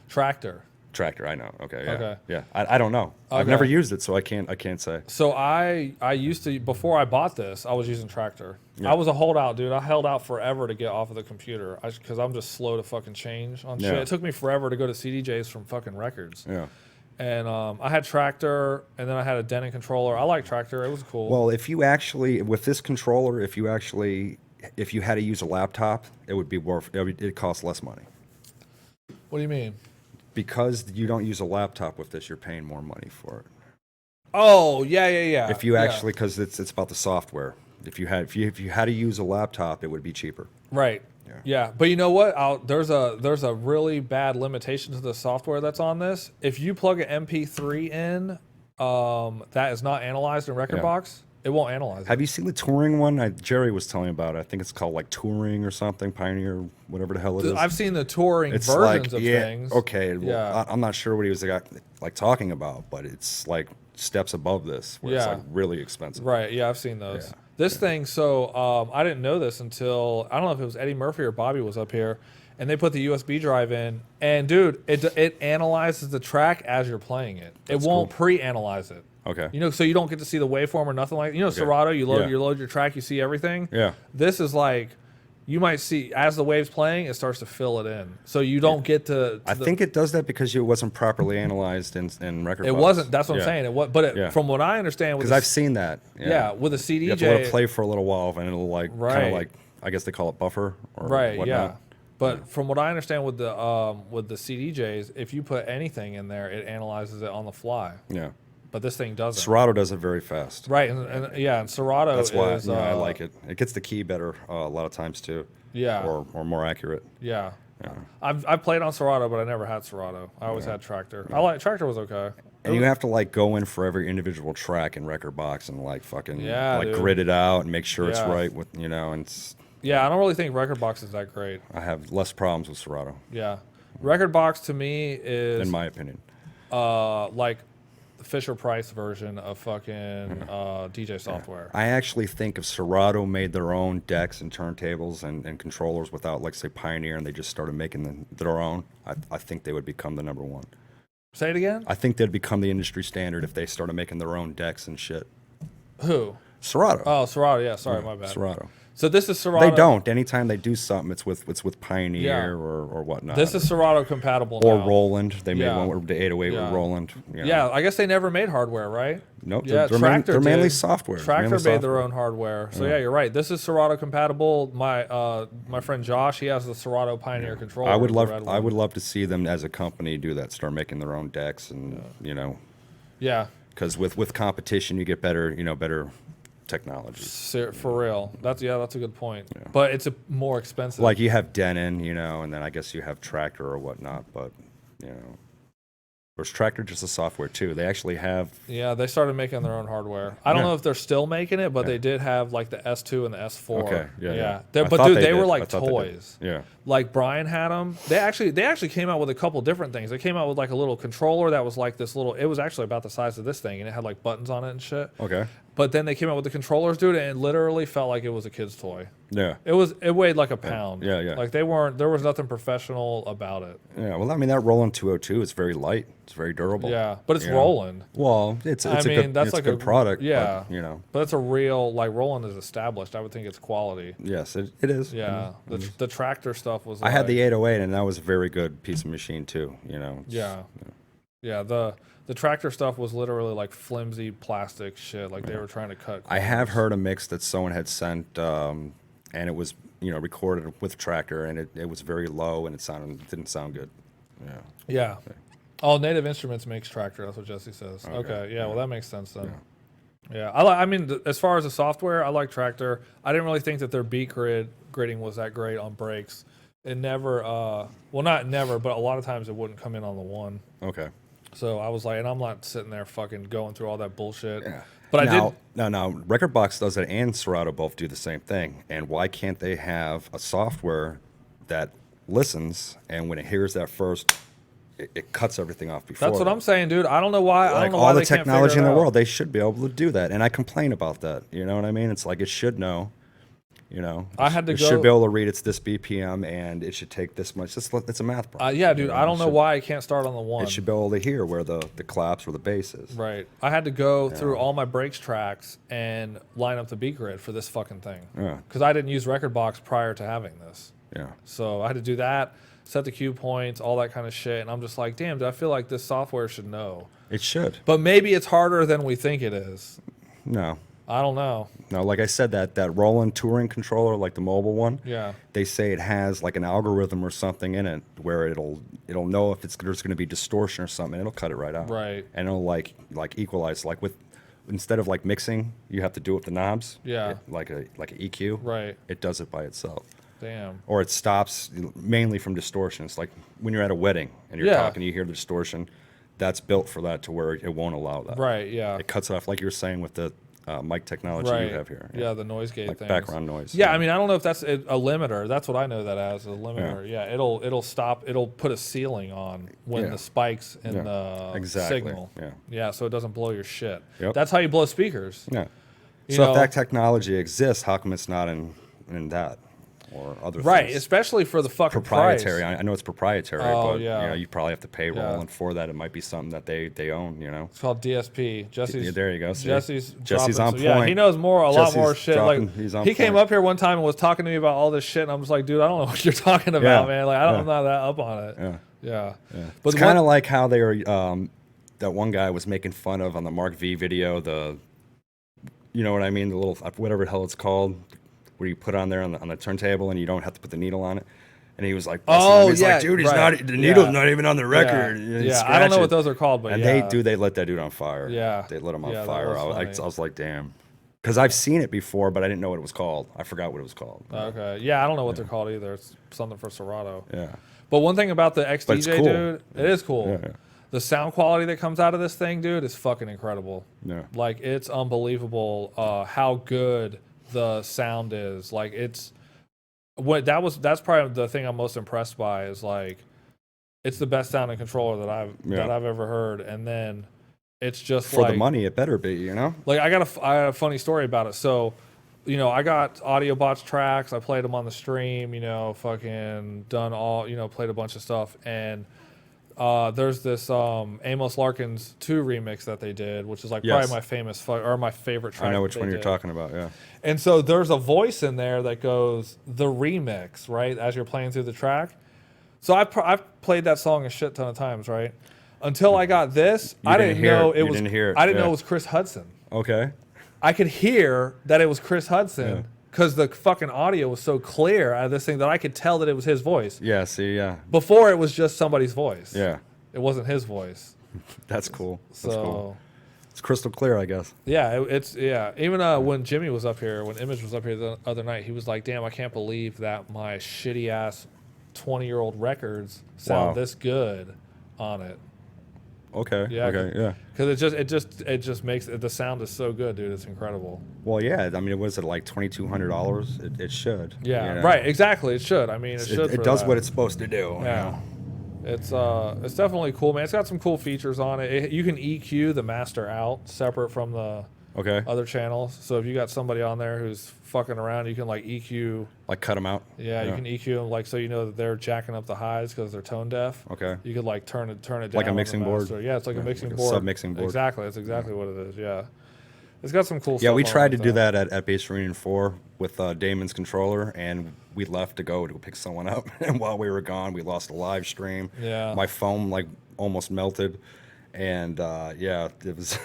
Speaker 2: Tractor.
Speaker 3: Tractor, I know. Okay, yeah.
Speaker 2: Okay.
Speaker 3: Yeah. I don't know. I've
Speaker 2: Okay.
Speaker 3: never used it, so I can't say.
Speaker 2: So I used to, before I bought this, I was using tractor.
Speaker 3: Yeah.
Speaker 2: I was a holdout, dude. I held out forever to get off of the computer because I'm just slow to fucking change on shit.
Speaker 3: Yeah.
Speaker 2: It took me forever to go to CDJs from fucking records.
Speaker 3: Yeah.
Speaker 2: And I had tractor, and then I had a Denon controller. I like tractor. It was cool.
Speaker 3: Well, if you actually, with this controller, if you had to use a laptop, it would be worth, it'd cost less money.
Speaker 2: What do you mean?
Speaker 3: Because you don't use a laptop with this, you're paying more money for it.
Speaker 2: Oh, yeah.
Speaker 3: If you actually, because it's about the software. If you had to use a laptop, it would be cheaper.
Speaker 2: Right. Yeah. But you know what? There's a really bad limitation to the software that's on this. If you plug an MP3 in that is not analyzed in Rekordbox, it won't analyze it.
Speaker 3: Have you seen the touring one? Jerry was telling me about it. I think it's called like Touring or something, Pioneer, whatever the hell it is.
Speaker 2: I've seen the touring
Speaker 3: It's
Speaker 2: versions
Speaker 3: like,
Speaker 2: of
Speaker 3: yeah,
Speaker 2: things.
Speaker 3: okay. Well,
Speaker 2: Yeah.
Speaker 3: I'm not sure what he was like talking about, but it's like steps above this, where it's
Speaker 2: Yeah.
Speaker 3: like really expensive.
Speaker 2: Right. Yeah, I've seen those.
Speaker 3: Yeah.
Speaker 2: This thing, so I didn't know this until, I don't know if it was Eddie Murphy or Bobby was up here, and they put the USB drive in, and dude, it analyzes the track as you're playing it.
Speaker 3: That's
Speaker 2: it won't
Speaker 3: cool.
Speaker 2: pre-analyze it.
Speaker 3: Okay.
Speaker 2: You know, so you don't get to see the waveform or nothing like, Serato, you load your track, you see everything.
Speaker 3: Yeah.
Speaker 2: This is like, you might see as the wave's playing, it starts to fill it in. So you don't get to
Speaker 3: I think it does that because it wasn't properly analyzed in Rekordbox.
Speaker 2: it wasn't. That's what I'm saying. But from what I understand,
Speaker 3: Because I've seen that.
Speaker 2: yeah, with a CDJ,
Speaker 3: You have to let it play for a little while, and it'll like kind
Speaker 2: Right.
Speaker 3: of like, I guess they call it buffer or
Speaker 2: right,
Speaker 3: whatnot.
Speaker 2: yeah. But from what I understand with the CDJs, if you put anything in there, it analyzes it on the fly.
Speaker 3: Yeah.
Speaker 2: But this thing doesn't.
Speaker 3: Serato does it very fast.
Speaker 2: Right, and Serato
Speaker 3: That's why
Speaker 2: is.
Speaker 3: I like it. It gets the key better a lot of times too.
Speaker 2: Yeah.
Speaker 3: Or more accurate.
Speaker 2: Yeah. I've played on Serato, but I never had Serato. I always had Tractor. Tractor was okay.
Speaker 3: And you have to like go in for every individual track in Rekordbox and like fucking
Speaker 2: dude.
Speaker 3: grid it out and make sure it's
Speaker 2: Yeah.
Speaker 3: right with and
Speaker 2: Yeah, I don't really think Rekordbox is that great.
Speaker 3: I have less problems with Serato,
Speaker 2: Yeah. Rekordbox to me is
Speaker 3: in my opinion.
Speaker 2: like Fisher Price version of fucking DJ software.
Speaker 3: I actually think if Serato made their own decks and turntables and controllers without, like, say, Pioneer, and they just started making their own, I think they would become the number one.
Speaker 2: Say it again?
Speaker 3: I think they'd become the industry standard if they started making their own decks and shit.
Speaker 2: Who?
Speaker 3: Serato.
Speaker 2: Oh, Serato. Yeah, sorry, my bad.
Speaker 3: Serato.
Speaker 2: So this is Serato.
Speaker 3: They don't. Anytime they do something, it's with Pioneer
Speaker 2: Yeah.
Speaker 3: or whatnot.
Speaker 2: This is Serato compatible
Speaker 3: or
Speaker 2: now.
Speaker 3: Roland. They made
Speaker 2: Yeah.
Speaker 3: one with the 808
Speaker 2: Yeah.
Speaker 3: with Roland. You know.
Speaker 2: Yeah, I guess they never made hardware, right?
Speaker 3: Nope.
Speaker 2: Yeah,
Speaker 3: they're
Speaker 2: Tractor
Speaker 3: mainly
Speaker 2: did.
Speaker 3: software.
Speaker 2: Tractor
Speaker 3: Mainly
Speaker 2: made their
Speaker 3: software.
Speaker 2: own hardware. So yeah, you're right. This is Serato compatible. My friend Josh, he has the Serato Pioneer controller.
Speaker 3: I would
Speaker 2: the red one.
Speaker 3: love to see them as a company do that. Start making their own decks and you know,
Speaker 2: Yeah,
Speaker 3: because with competition you get better technology.
Speaker 2: for real. That's a good point. But it's more expensive.
Speaker 3: Like you have Denon, you know, and then I guess you have Tractor or whatnot, but you know. Or is Tractor just a software too? They actually have.
Speaker 2: Yeah, they started making their own hardware. I don't know if they're still making it, but they did have like the S2 and the S4.
Speaker 3: Okay, yeah.
Speaker 2: But dude, they were like toys.
Speaker 3: Yeah.
Speaker 2: Like Brian had them. They actually came out with a couple different things. They came out with like a little controller that was like this little. It was actually about the size of this thing, and it had like buttons on it and shit.
Speaker 3: Okay.
Speaker 2: But then they came out with the controllers, dude, and it literally felt like it was a kid's toy.
Speaker 3: Yeah.
Speaker 2: It weighed like a pound.
Speaker 3: Yeah, yeah.
Speaker 2: Like there was nothing professional about it.
Speaker 3: Yeah. Well, I mean that Roland 202 is very light. It's very durable.
Speaker 2: Yeah, but it's
Speaker 3: you know?
Speaker 2: Roland.
Speaker 3: Well, it's a good product.
Speaker 2: Yeah,
Speaker 3: but, you know.
Speaker 2: But it's a real like Roland is established. I would think it's quality.
Speaker 3: Yes, it is.
Speaker 2: Yeah, the Tractor stuff was.
Speaker 3: I had the 808, and that was a very good piece of machine too. You know.
Speaker 2: Yeah. The Tractor stuff was literally like flimsy plastic shit. Like they were trying to cut.
Speaker 3: I have heard a mix that someone had sent, and it was recorded with Tractor, and it was very low, and it didn't sound good. Yeah.
Speaker 2: Yeah. Oh, Native Instruments makes Tractor. That's what Jesse says. Okay. Yeah. Well, that makes sense then. Yeah. I mean, as far as the software, I like Tractor. I didn't really think that their beat gridding was that great on breaks. It never. Well, not never, but a lot of times it wouldn't come in on the one.
Speaker 3: Okay.
Speaker 2: So I was like, and I'm not sitting there fucking going through all that bullshit.
Speaker 3: Yeah.
Speaker 2: But
Speaker 3: now,
Speaker 2: I did.
Speaker 3: No. Rekordbox does it, and Serato both do the same thing. And why can't they have a software that listens, and when it hears that first, it cuts everything off before?
Speaker 2: That's what I'm saying, dude. I don't know why. I don't know
Speaker 3: all
Speaker 2: why
Speaker 3: the
Speaker 2: they can't
Speaker 3: technology
Speaker 2: figure
Speaker 3: in
Speaker 2: it
Speaker 3: the
Speaker 2: out.
Speaker 3: world, they should be able to do that. And I complain about that. You know what I mean? It's like it should know. You know,
Speaker 2: I had to
Speaker 3: it
Speaker 2: go.
Speaker 3: should be able to read it's this BPM and it should take this much. It's a math problem.
Speaker 2: Yeah, dude.
Speaker 3: You
Speaker 2: I don't know
Speaker 3: should,
Speaker 2: why I can't start on the one.
Speaker 3: It should be able to hear where the claps or the bass is.
Speaker 2: Right. I had to go through all my breaks tracks and line up the beat grid for this fucking thing.
Speaker 3: Yeah.
Speaker 2: Because I didn't use Rekordbox prior to having this.
Speaker 3: Yeah.
Speaker 2: So I had to do that, set the cue points, all that kind of shit. And I'm just like, damn, dude, I feel like this software should know.
Speaker 3: It should.
Speaker 2: But maybe it's harder than we think it is.
Speaker 3: No.
Speaker 2: I don't know.
Speaker 3: No, like I said, that Roland touring controller, like the mobile one,
Speaker 2: Yeah.
Speaker 3: they say it has like an algorithm or something in it where it'll know if there's going to be distortion or something, and it'll cut it right out.
Speaker 2: Right.
Speaker 3: And it'll like equalize, like instead of like mixing, you have to do it with the knobs.
Speaker 2: Yeah.
Speaker 3: Like an EQ.
Speaker 2: Right.
Speaker 3: It does it by itself.
Speaker 2: Damn.
Speaker 3: Or it stops mainly from distortion. It's like when you're at a wedding and you're talking, you hear the distortion. That's built for that to where it won't allow that.
Speaker 2: Right. Yeah.
Speaker 3: It cuts it off, like you were saying with the mic technology you have here.
Speaker 2: Yeah, the noise gate
Speaker 3: like
Speaker 2: things.
Speaker 3: background noise.
Speaker 2: Yeah, I mean, I don't know if that's a limiter. That's what I know that as, a limiter. Yeah, it'll stop. It'll put a ceiling on when the spikes in the signal. Yeah, so it doesn't blow your shit.
Speaker 3: Yep.
Speaker 2: That's how you blow speakers.
Speaker 3: Yeah.
Speaker 2: You
Speaker 3: So
Speaker 2: know?
Speaker 3: if that technology exists, how come it's not in that or other
Speaker 2: Right,
Speaker 3: things?
Speaker 2: especially for the fucking
Speaker 3: Proprietary.
Speaker 2: price.
Speaker 3: I know it's proprietary,
Speaker 2: Oh,
Speaker 3: but
Speaker 2: yeah.
Speaker 3: you probably have to pay Roland for that. It might be something that they own.
Speaker 2: It's called DSP. Jesse's.
Speaker 3: Yeah, there you go. See?
Speaker 2: Jesse's
Speaker 3: Jesse's on
Speaker 2: dropping Yeah,
Speaker 3: point.
Speaker 2: he knows a lot
Speaker 3: Jesse's
Speaker 2: more shit.
Speaker 3: dropping-
Speaker 2: Like
Speaker 3: he's on
Speaker 2: he came
Speaker 3: point.
Speaker 2: up here one time and was talking to me about all this shit, and I'm just like, dude, I don't know what you're talking about,
Speaker 3: Yeah.
Speaker 2: man. Like I'm not that up on it. Yeah. But
Speaker 3: It's kind of like how they were. That one guy was making fun of on the Mark V video. You know what I mean? The little whatever the hell it's called, where you put on there on the turntable and you don't have to put the needle on it. And he was like, he's like, dude, he's not. The needle's not even on the record.
Speaker 2: Yeah, I don't know what those are called, but
Speaker 3: and they let that dude on fire.
Speaker 2: Yeah,
Speaker 3: they let him on
Speaker 2: that
Speaker 3: fire.
Speaker 2: was
Speaker 3: I
Speaker 2: funny.
Speaker 3: was like, damn, because I've seen it before, but I didn't know what it was called. I forgot what it was called.
Speaker 2: Okay, yeah, I don't know what they're called either. It's something for Serato.
Speaker 3: Yeah,
Speaker 2: but one thing about the
Speaker 3: But it's
Speaker 2: XDJ,
Speaker 3: cool.
Speaker 2: dude, it is cool.
Speaker 3: Yeah.
Speaker 2: The sound quality that comes out of this thing, dude, is fucking incredible.
Speaker 3: Yeah.
Speaker 2: Like it's unbelievable how good the sound is. Like it's that's probably the thing I'm most impressed by is like it's the best sounding controller that I've ever heard. And then it's just
Speaker 3: For
Speaker 2: like
Speaker 3: the money, it better be, you know?
Speaker 2: like I got a funny story about it. So, you know, I got Audio Bots tracks. I played them on the stream. You know, fucking done all. You know, played a bunch of stuff. And there's this Amos Larkins 2 remix that they did, which is like
Speaker 3: Yes.
Speaker 2: probably my famous or my favorite track.
Speaker 3: I know which
Speaker 2: they
Speaker 3: one you're
Speaker 2: did.
Speaker 3: talking about, yeah.
Speaker 2: And so there's a voice in there that goes the remix, right, as you're playing through the track. So I've played that song a shit ton of times, right? Until I got this, I didn't know it was. I didn't know it was Chris Hudson.
Speaker 3: Okay.
Speaker 2: I could hear that it was Chris Hudson because the fucking audio was so clear out of this thing that I could tell that it was his voice.
Speaker 3: Yeah, see, yeah.
Speaker 2: Before it was just somebody's voice.
Speaker 3: Yeah.
Speaker 2: It wasn't his voice.
Speaker 3: That's cool. That's
Speaker 2: So,
Speaker 3: cool. It's crystal clear, I guess.
Speaker 2: yeah, it's Even when Jimmy was up here, when Image was up here the other night, he was like, "Damn, I can't believe that my shitty ass 20-year-old records sound this good on it."
Speaker 3: Okay.
Speaker 2: Yeah,
Speaker 3: Okay, yeah.
Speaker 2: Because it just makes the sound is so good, dude. It's incredible.
Speaker 3: Well, yeah. I mean, was it like $2,200? It should.
Speaker 2: Yeah,
Speaker 3: you know?
Speaker 2: right. Exactly. It should. I mean, it should.
Speaker 3: It does what it's supposed to do.
Speaker 2: Yeah.
Speaker 3: You know?
Speaker 2: It's definitely cool, man. It's got some cool features on it. You can EQ the master out separate from the
Speaker 3: Okay.
Speaker 2: other channels. So if you got somebody on there who's fucking around, you can like EQ.
Speaker 3: Like cut them out.
Speaker 2: Yeah, you can EQ them like so you know that they're jacking up the highs because they're tone deaf.
Speaker 3: Okay.
Speaker 2: You could like turn it down
Speaker 3: Like a
Speaker 2: on the
Speaker 3: mixing board?
Speaker 2: master. Yeah, it's like a mixing
Speaker 3: like a
Speaker 2: board.
Speaker 3: sub-mixing board.
Speaker 2: Exactly. That's exactly what it is. Yeah. It's got some cool stuff.
Speaker 3: Yeah, we
Speaker 2: on
Speaker 3: tried
Speaker 2: it
Speaker 3: to
Speaker 2: with
Speaker 3: do that at Bass Reunion 4 with Damon's controller, and we left to go pick someone up. And while we were gone, we lost a live stream.
Speaker 2: Yeah.
Speaker 3: My phone like almost melted. And yeah, it was.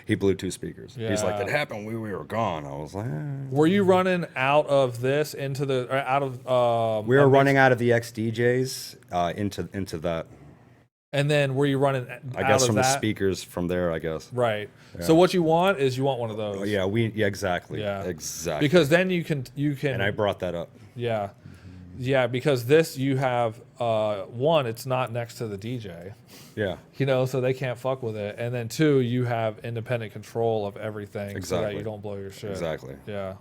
Speaker 3: He blew 2 speakers. He's like,
Speaker 2: Yeah.
Speaker 3: "That happened when we were gone." I was like,
Speaker 2: Were you running out of this into the or out of?
Speaker 3: "We were running out of the XDJs into that.
Speaker 2: And then were you running?
Speaker 3: I
Speaker 2: out
Speaker 3: guess
Speaker 2: of
Speaker 3: from
Speaker 2: that?
Speaker 3: the speakers from there. I guess.
Speaker 2: Right. So what you want is you want one of those.
Speaker 3: Oh, yeah, exactly.
Speaker 2: Yeah.
Speaker 3: Exactly.
Speaker 2: Because then you can.
Speaker 3: And I brought that up.
Speaker 2: Yeah. Yeah, because this you have one, it's not next to the DJ.
Speaker 3: Yeah.
Speaker 2: You know, so they can't fuck with it. And then 2, you have independent control of everything so that
Speaker 3: Exactly.
Speaker 2: you don't blow your shit.
Speaker 3: Exactly.
Speaker 2: Yeah.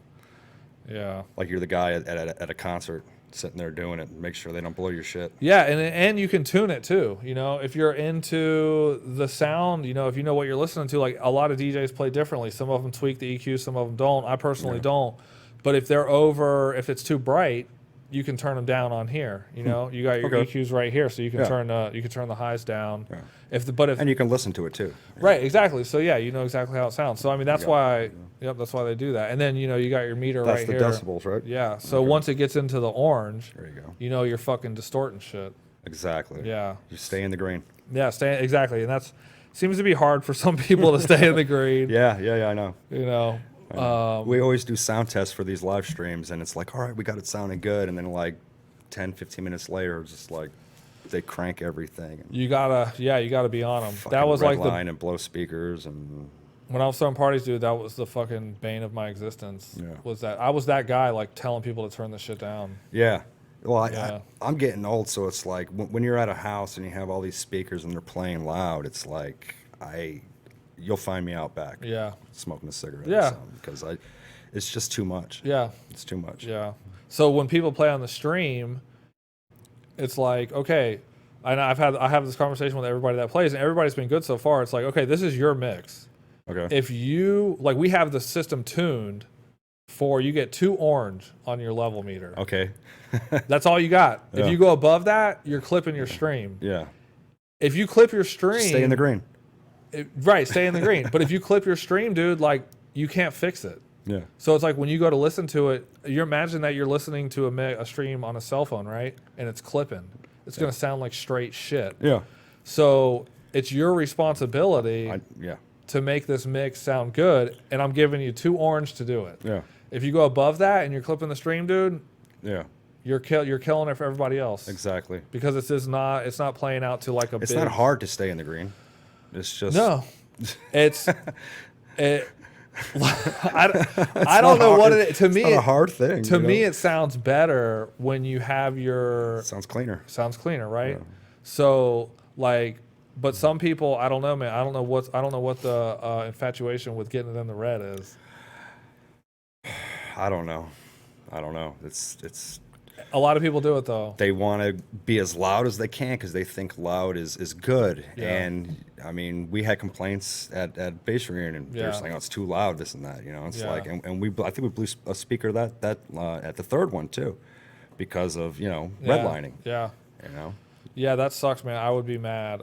Speaker 2: Yeah.
Speaker 3: Like you're the guy at a concert sitting there doing it. Make sure they don't blow your shit.
Speaker 2: Yeah, and you can tune it too. You know, if you're into the sound, you know, if you know what you're listening to, like a lot of DJs play differently. Some of them tweak the EQ, some of them don't. I personally don't. But if if it's too bright, you can turn them down on here. You know, you got your EQs right here, so you can turn the highs down.
Speaker 3: Yeah.
Speaker 2: If
Speaker 3: And you can listen to it too.
Speaker 2: right, exactly. So yeah, you know exactly how it sounds. So I mean, that's why. Yep, that's why they do that. And then you know you got your meter
Speaker 3: That's
Speaker 2: right
Speaker 3: the
Speaker 2: here.
Speaker 3: decibels, right?
Speaker 2: Yeah. So once it gets into the orange,
Speaker 3: There you go.
Speaker 2: you know you're fucking distorting shit.
Speaker 3: Exactly.
Speaker 2: Yeah.
Speaker 3: You stay in the green.
Speaker 2: Yeah, exactly, and that's seems to be hard for some people to stay in the green.
Speaker 3: Yeah, I know.
Speaker 2: You know.
Speaker 3: We always do sound tests for these live streams, and it's like, all right, we got it sounding good, and then like 10, 15 minutes later, it's just like they crank everything. And
Speaker 2: You gotta be on them. That was like
Speaker 3: line and blow speakers and.
Speaker 2: when I was throwing parties, dude. That was the fucking bane of my existence.
Speaker 3: Yeah.
Speaker 2: Was that I was that guy like telling people to turn this shit down.
Speaker 3: Yeah. Well,
Speaker 2: Yeah.
Speaker 3: I'm getting old, so it's like when you're at a house and you have all these speakers and they're playing loud, it's like you'll find me out back.
Speaker 2: Yeah.
Speaker 3: Smoking a cigarette.
Speaker 2: Yeah.
Speaker 3: Or something, because it's just too much.
Speaker 2: Yeah.
Speaker 3: It's too much.
Speaker 2: Yeah. So when people play on the stream, it's like, okay, and I have this conversation with everybody that plays, and everybody's been good so far. It's like, okay, this is your mix.
Speaker 3: Okay.
Speaker 2: If you like, we have the system tuned for you get 2 orange on your level meter.
Speaker 3: Okay.
Speaker 2: That's all you got.
Speaker 3: Yeah.
Speaker 2: If you go above that, you're clipping your stream.
Speaker 3: Yeah.
Speaker 2: If you clip your stream,
Speaker 3: Stay in the green.
Speaker 2: Right, stay in the green. But if you clip your stream, dude, like you can't fix it.
Speaker 3: Yeah.
Speaker 2: So it's like when you go to listen to it, you imagine that you're listening to a stream on a cell phone, right? And it's clipping. It's going to sound like straight shit.
Speaker 3: Yeah.
Speaker 2: So it's your responsibility
Speaker 3: Yeah.
Speaker 2: to make this mix sound good, and I'm giving you 2 orange to do it.
Speaker 3: Yeah.
Speaker 2: If you go above that and you're clipping the stream, dude,
Speaker 3: Yeah.
Speaker 2: you're killing it for everybody else.
Speaker 3: Exactly.
Speaker 2: Because it's not playing out to like a
Speaker 3: It's
Speaker 2: big...
Speaker 3: not hard to stay in the green. It's just
Speaker 2: No. It's... I don't know what it is. To me,
Speaker 3: it's not a hard thing.
Speaker 2: To me, it sounds better when you have your...
Speaker 3: sounds cleaner.
Speaker 2: Sounds cleaner, right?
Speaker 3: Yeah.
Speaker 2: So, like... But some people, I don't know, man. I don't know what the infatuation with getting it in the red is.
Speaker 3: I don't know. It's
Speaker 2: A lot of people do it though.
Speaker 3: They want to be as loud as they can because they think loud is good.
Speaker 2: Yeah.
Speaker 3: And I mean, we had complaints at Bass Reunion. They're just like, oh, it's too loud, this and that. You know, it's
Speaker 2: Yeah.
Speaker 3: like, and I think we blew a speaker that at the third one too, because of redlining.
Speaker 2: Yeah.
Speaker 3: You know,
Speaker 2: Yeah, that sucks, man. I would be mad.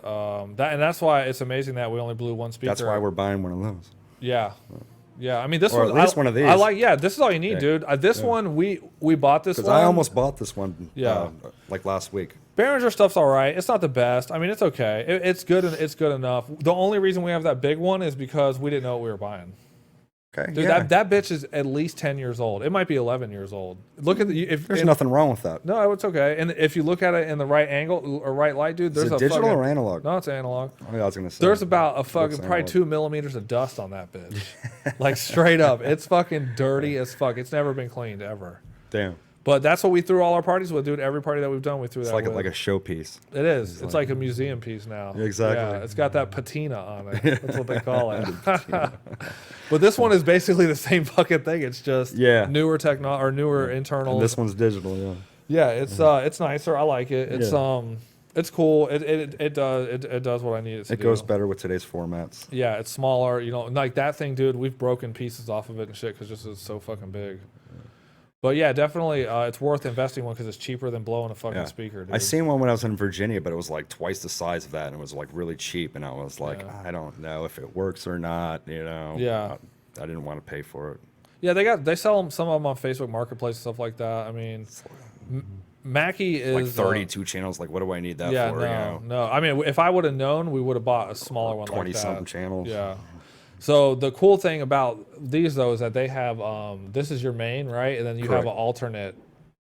Speaker 2: That's why it's amazing that we only blew one speaker.
Speaker 3: that's why we're buying one of those.
Speaker 2: Yeah. Yeah, I mean this
Speaker 3: Or
Speaker 2: one.
Speaker 3: at least one of these.
Speaker 2: I like. Yeah, this is all you need,
Speaker 3: Yeah.
Speaker 2: dude. This one we bought this
Speaker 3: Because
Speaker 2: one.
Speaker 3: I almost bought this one.
Speaker 2: Yeah.
Speaker 3: Like last week.
Speaker 2: Behringer stuff's all right. It's not the best. I mean, it's okay. It's good and it's good enough. The only reason we have that big one is because we didn't know what we were buying.
Speaker 3: Okay.
Speaker 2: Dude,
Speaker 3: yeah.
Speaker 2: that bitch is at least 10 years old. It might be 11 years old. Look at the
Speaker 3: There's nothing wrong with that.
Speaker 2: No, it's okay. And if you look at it in the right angle or right light, dude,
Speaker 3: Is
Speaker 2: there's
Speaker 3: it
Speaker 2: a
Speaker 3: digital
Speaker 2: fucking,
Speaker 3: or analog?
Speaker 2: No, it's analog.
Speaker 3: I was gonna say.
Speaker 2: There's about a fucking probably
Speaker 3: analog.
Speaker 2: 2 millimeters of dust on that bitch. Like straight up. It's fucking dirty as fuck. It's never been cleaned ever.
Speaker 3: Damn.
Speaker 2: But that's what we threw all our parties with, dude. Every party that we've done, we threw
Speaker 3: It's
Speaker 2: that
Speaker 3: like
Speaker 2: with.
Speaker 3: like a showpiece.
Speaker 2: It is. It's like a museum piece now.
Speaker 3: Exactly.
Speaker 2: Yeah, it's got that patina on it. That's what they call it. But this one is basically the same fucking thing. It's just newer newer internals.
Speaker 3: And this one's digital, yeah.
Speaker 2: Yeah, it's nicer. I like it. It's cool. It does what I need it to do.
Speaker 3: It goes better with today's formats.
Speaker 2: Yeah, it's smaller. You know, like that thing, dude. We've broken pieces off of it and shit because just it's so fucking big. But yeah, definitely, it's worth investing one because it's cheaper than blowing a fucking speaker, dude.
Speaker 3: I seen one when I was in Virginia, but it was like twice the size of that, and it was like really cheap. And I was like, I don't know if it works or not. You know.
Speaker 2: Yeah.
Speaker 3: I didn't want to pay for it.
Speaker 2: Yeah, they sell them, some of them on Facebook Marketplace and stuff like that. I mean, Mackie is
Speaker 3: Like 32 channels. Like, what do I need that
Speaker 2: yeah,
Speaker 3: for?
Speaker 2: no,
Speaker 3: You know?
Speaker 2: no. I mean, if I would have known, we would have bought a smaller one.
Speaker 3: 20
Speaker 2: like that.
Speaker 3: something channels.
Speaker 2: Yeah. So the cool thing about these though is that they have this is your main, right? And then you have
Speaker 3: Correct.
Speaker 2: an alternate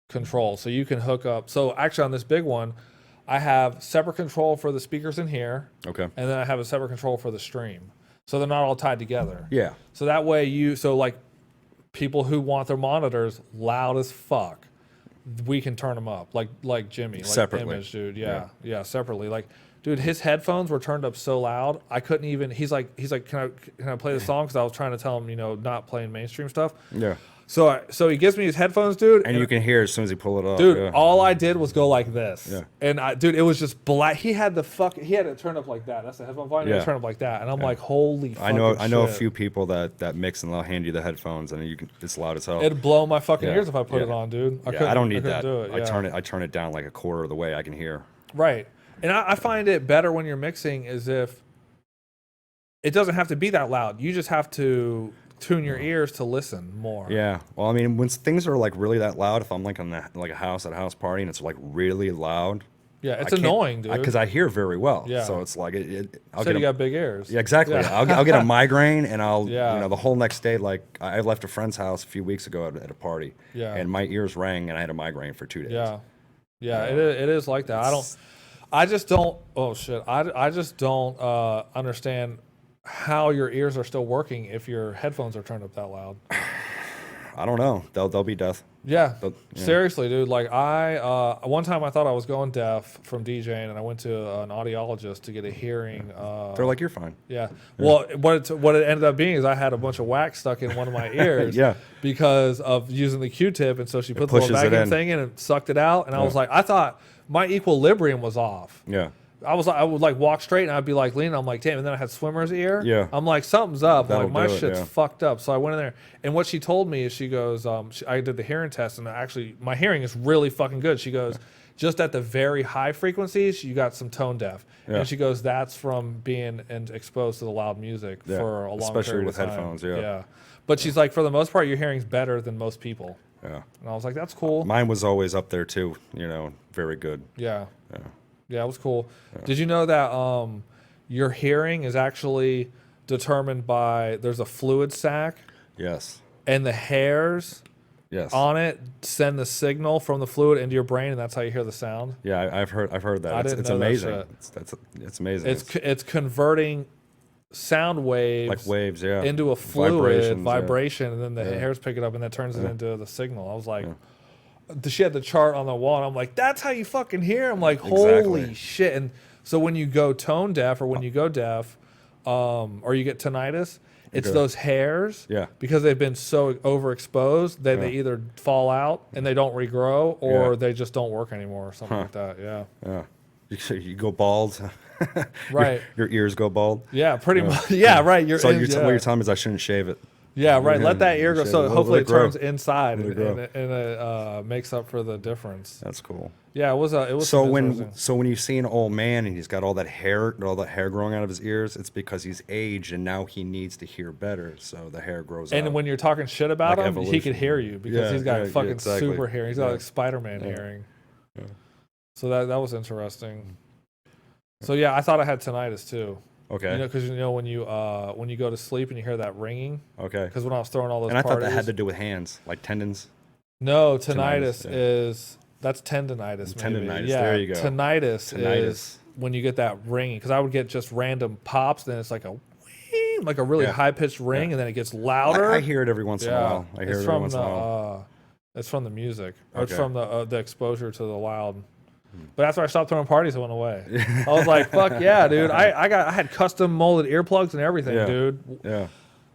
Speaker 2: control. So you can hook up. So actually on this big one, I have separate control for the speakers in here.
Speaker 3: Okay.
Speaker 2: And then I have a separate control for the stream. So they're not all tied together.
Speaker 3: Yeah.
Speaker 2: So that way so like people who want their monitors loud as fuck, we can turn them up like Jimmy, like
Speaker 3: Separately.
Speaker 2: Image, dude. Yeah, separately. Like, dude, his headphones were turned up so loud I couldn't even. He's like, can I play the song? Because I was trying to tell him, not playing mainstream stuff.
Speaker 3: Yeah.
Speaker 2: So he gives me his headphones, dude.
Speaker 3: And you can hear as soon as you pull it up.
Speaker 2: Dude,
Speaker 3: yeah.
Speaker 2: all I did was go like this.
Speaker 3: Yeah.
Speaker 2: And dude, it was just black. He had it turned up like that. That's the headphone volume. He had
Speaker 3: Yeah.
Speaker 2: it turned up like that. And I'm like, holy fucking
Speaker 3: I know a
Speaker 2: shit.
Speaker 3: few people that mix and they'll hand you the headphones and it's loud as hell.
Speaker 2: It'd blow my fucking
Speaker 3: Yeah.
Speaker 2: ears if I put
Speaker 3: Yeah.
Speaker 2: it on, dude.
Speaker 3: I don't need that.
Speaker 2: Do it.
Speaker 3: I
Speaker 2: Yeah.
Speaker 3: turn it down like a quarter of the way I can hear.
Speaker 2: Right. And I find it better when you're mixing is if it doesn't have to be that loud. You just have to tune your ears to listen more.
Speaker 3: Yeah. Well, I mean, when things are like really that loud, if I'm like on like a house at a house party and it's like really loud.
Speaker 2: Yeah, it's
Speaker 3: I can't-
Speaker 2: annoying, dude.
Speaker 3: Because I hear very well.
Speaker 2: Yeah.
Speaker 3: So it's like I'll
Speaker 2: So
Speaker 3: get
Speaker 2: you got big ears.
Speaker 3: yeah, exactly.
Speaker 2: Yeah.
Speaker 3: I'll get a migraine and I'll
Speaker 2: Yeah.
Speaker 3: the whole next day. Like I left a friend's house a few weeks ago at a party.
Speaker 2: Yeah.
Speaker 3: And my ears rang and I had a migraine for 2 days.
Speaker 2: Yeah. Yeah, it is like that. I just don't understand how your ears are still working if your headphones are turned up that loud.
Speaker 3: I don't know. They'll be deaf.
Speaker 2: Yeah,
Speaker 3: Yeah.
Speaker 2: seriously, dude. Like one time I thought I was going deaf from DJing, and I went to an audiologist to get a hearing.
Speaker 3: They're like, you're fine.
Speaker 2: Yeah. Well, what it ended up being is I had a bunch of wax stuck in one of my ears.
Speaker 3: Yeah.
Speaker 2: Because of using the Q-tip, and so she put the little
Speaker 3: pushes it
Speaker 2: vacuum
Speaker 3: in.
Speaker 2: thing in and sucked it out, and I was like, I thought my equilibrium was off.
Speaker 3: Yeah.
Speaker 2: I would like walk straight and I'd be like leaning. I'm like, damn. And then I had swimmer's ear.
Speaker 3: Yeah.
Speaker 2: I'm like, something's up.
Speaker 3: That'll
Speaker 2: Like my
Speaker 3: do it,
Speaker 2: shit's
Speaker 3: yeah.
Speaker 2: fucked up. So I went in there, and what she told me is she goes, I did the hearing test, and actually my hearing is really fucking good. She goes, just at the very high frequencies, you got some tone deaf.
Speaker 3: Yeah.
Speaker 2: And she goes, that's from being exposed to the loud music
Speaker 3: Yeah.
Speaker 2: for a long
Speaker 3: Especially
Speaker 2: period
Speaker 3: with
Speaker 2: of time.
Speaker 3: headphones, yeah.
Speaker 2: Yeah. But she's like, for the most part, your hearing's better than most people.
Speaker 3: Yeah.
Speaker 2: And I was like, that's cool.
Speaker 3: Mine was always up there too. Very good.
Speaker 2: Yeah.
Speaker 3: Yeah.
Speaker 2: Yeah, it was cool. Did you know that your hearing is actually determined by there's a fluid sac
Speaker 3: Yes.
Speaker 2: and the hairs
Speaker 3: Yes.
Speaker 2: on it send the signal from the fluid into your brain, and that's how you hear the sound.
Speaker 3: Yeah, I've heard that.
Speaker 2: I
Speaker 3: It's
Speaker 2: didn't know that
Speaker 3: amazing.
Speaker 2: shit.
Speaker 3: It's amazing.
Speaker 2: It's converting sound waves
Speaker 3: like waves, yeah.
Speaker 2: into a fluid
Speaker 3: Vibrations, yeah.
Speaker 2: vibration, and then the hairs pick it up, and that turns it into the signal. I was like, she had the chart on the wall, and I'm like, that's how you fucking hear. I'm like, holy
Speaker 3: Exactly.
Speaker 2: shit. And so when you go tone deaf or when you go deaf, or you get tinnitus, It's
Speaker 3: Okay.
Speaker 2: those hairs.
Speaker 3: Yeah.
Speaker 2: Because they've been so overexposed that they
Speaker 3: Yeah.
Speaker 2: either fall out and they don't regrow, or
Speaker 3: Yeah.
Speaker 2: they just don't work anymore, or something like that. Yeah.
Speaker 3: Yeah. You go bald.
Speaker 2: Right.
Speaker 3: Your ears go bald.
Speaker 2: Yeah. Pretty much. Yeah. Right.
Speaker 3: So what you're telling me is I shouldn't shave it.
Speaker 2: Yeah, right. Let that ear go.
Speaker 3: Shave
Speaker 2: So
Speaker 3: it.
Speaker 2: hopefully
Speaker 3: Let
Speaker 2: it
Speaker 3: it grow.
Speaker 2: turns inside
Speaker 3: Let it
Speaker 2: and
Speaker 3: grow.
Speaker 2: it makes up for the difference.
Speaker 3: That's cool.
Speaker 2: Yeah, it was.
Speaker 3: So
Speaker 2: interesting.
Speaker 3: when you see an old man and he's got all that hair growing out of his ears, it's because he's aged and now he needs to hear better. So the hair grows out.
Speaker 2: And when you're talking shit about
Speaker 3: Like
Speaker 2: him, he
Speaker 3: evolution.
Speaker 2: could hear you because
Speaker 3: Yeah,
Speaker 2: he's got
Speaker 3: yeah,
Speaker 2: fucking
Speaker 3: exactly.
Speaker 2: super hearing. He's got
Speaker 3: Yeah.
Speaker 2: like Spider-Man
Speaker 3: Yeah.
Speaker 2: hearing.
Speaker 3: Yeah.
Speaker 2: So that was interesting. So yeah, I thought I had tinnitus too.
Speaker 3: Okay.
Speaker 2: You know, because when you go to sleep and you hear that ringing.
Speaker 3: Okay.
Speaker 2: Because when I was throwing all those
Speaker 3: And I thought that
Speaker 2: parties-
Speaker 3: had to do with hands, like tendons.
Speaker 2: No, tinnitus
Speaker 3: Tinnitus,
Speaker 2: that's tendonitis. Maybe.
Speaker 3: Tendonitis,
Speaker 2: Yeah,
Speaker 3: there you go.
Speaker 2: Tinnitus
Speaker 3: Tinnitus.
Speaker 2: is when you get that ringing. Because I would get just random pops, then it's like a wing, like a really
Speaker 3: Yeah.
Speaker 2: high pitched ring, and then it gets louder.
Speaker 3: I hear it every once in a while. I hear
Speaker 2: it's
Speaker 3: it every
Speaker 2: from
Speaker 3: once
Speaker 2: the
Speaker 3: in a while.
Speaker 2: it's from the music. Or it's
Speaker 3: Okay.
Speaker 2: from the exposure to the loud. But after I stopped throwing parties, it went away. I was like, "Fuck yeah, dude!" I had custom molded earplugs and everything,
Speaker 3: Yeah.
Speaker 2: dude.
Speaker 3: Yeah.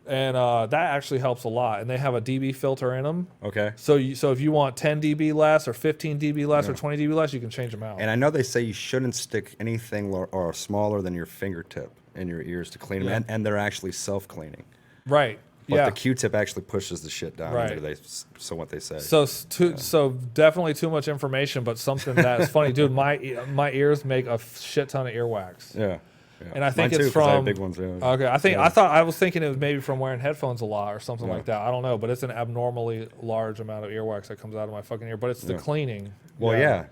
Speaker 2: And that actually helps a lot. And they have a dB filter in them.
Speaker 3: Okay.
Speaker 2: So if you want 10 dB less or 15 dB less or 20 dB less, you can change them out.
Speaker 3: And I know they say you shouldn't stick anything or smaller than your fingertip in your ears to clean them,
Speaker 2: Yeah.
Speaker 3: and they're actually self-cleaning.
Speaker 2: Right.
Speaker 3: But
Speaker 2: yeah.
Speaker 3: the Q-tip actually pushes the shit down.
Speaker 2: Right.
Speaker 3: So what they say.
Speaker 2: So definitely too much information, but something that's funny, dude. My ears make a shit ton of earwax.
Speaker 3: Yeah. Yeah.
Speaker 2: And I think
Speaker 3: Mine
Speaker 2: it's
Speaker 3: too, 'cause I have
Speaker 2: from
Speaker 3: big ones. Yeah.
Speaker 2: Okay,
Speaker 3: Yeah.
Speaker 2: I was thinking it was maybe from wearing headphones a lot or something like that. I don't know, but it's an abnormally large amount of earwax that comes out of my fucking ear. But it's the
Speaker 3: Yeah.
Speaker 2: cleaning.
Speaker 3: Well, yeah.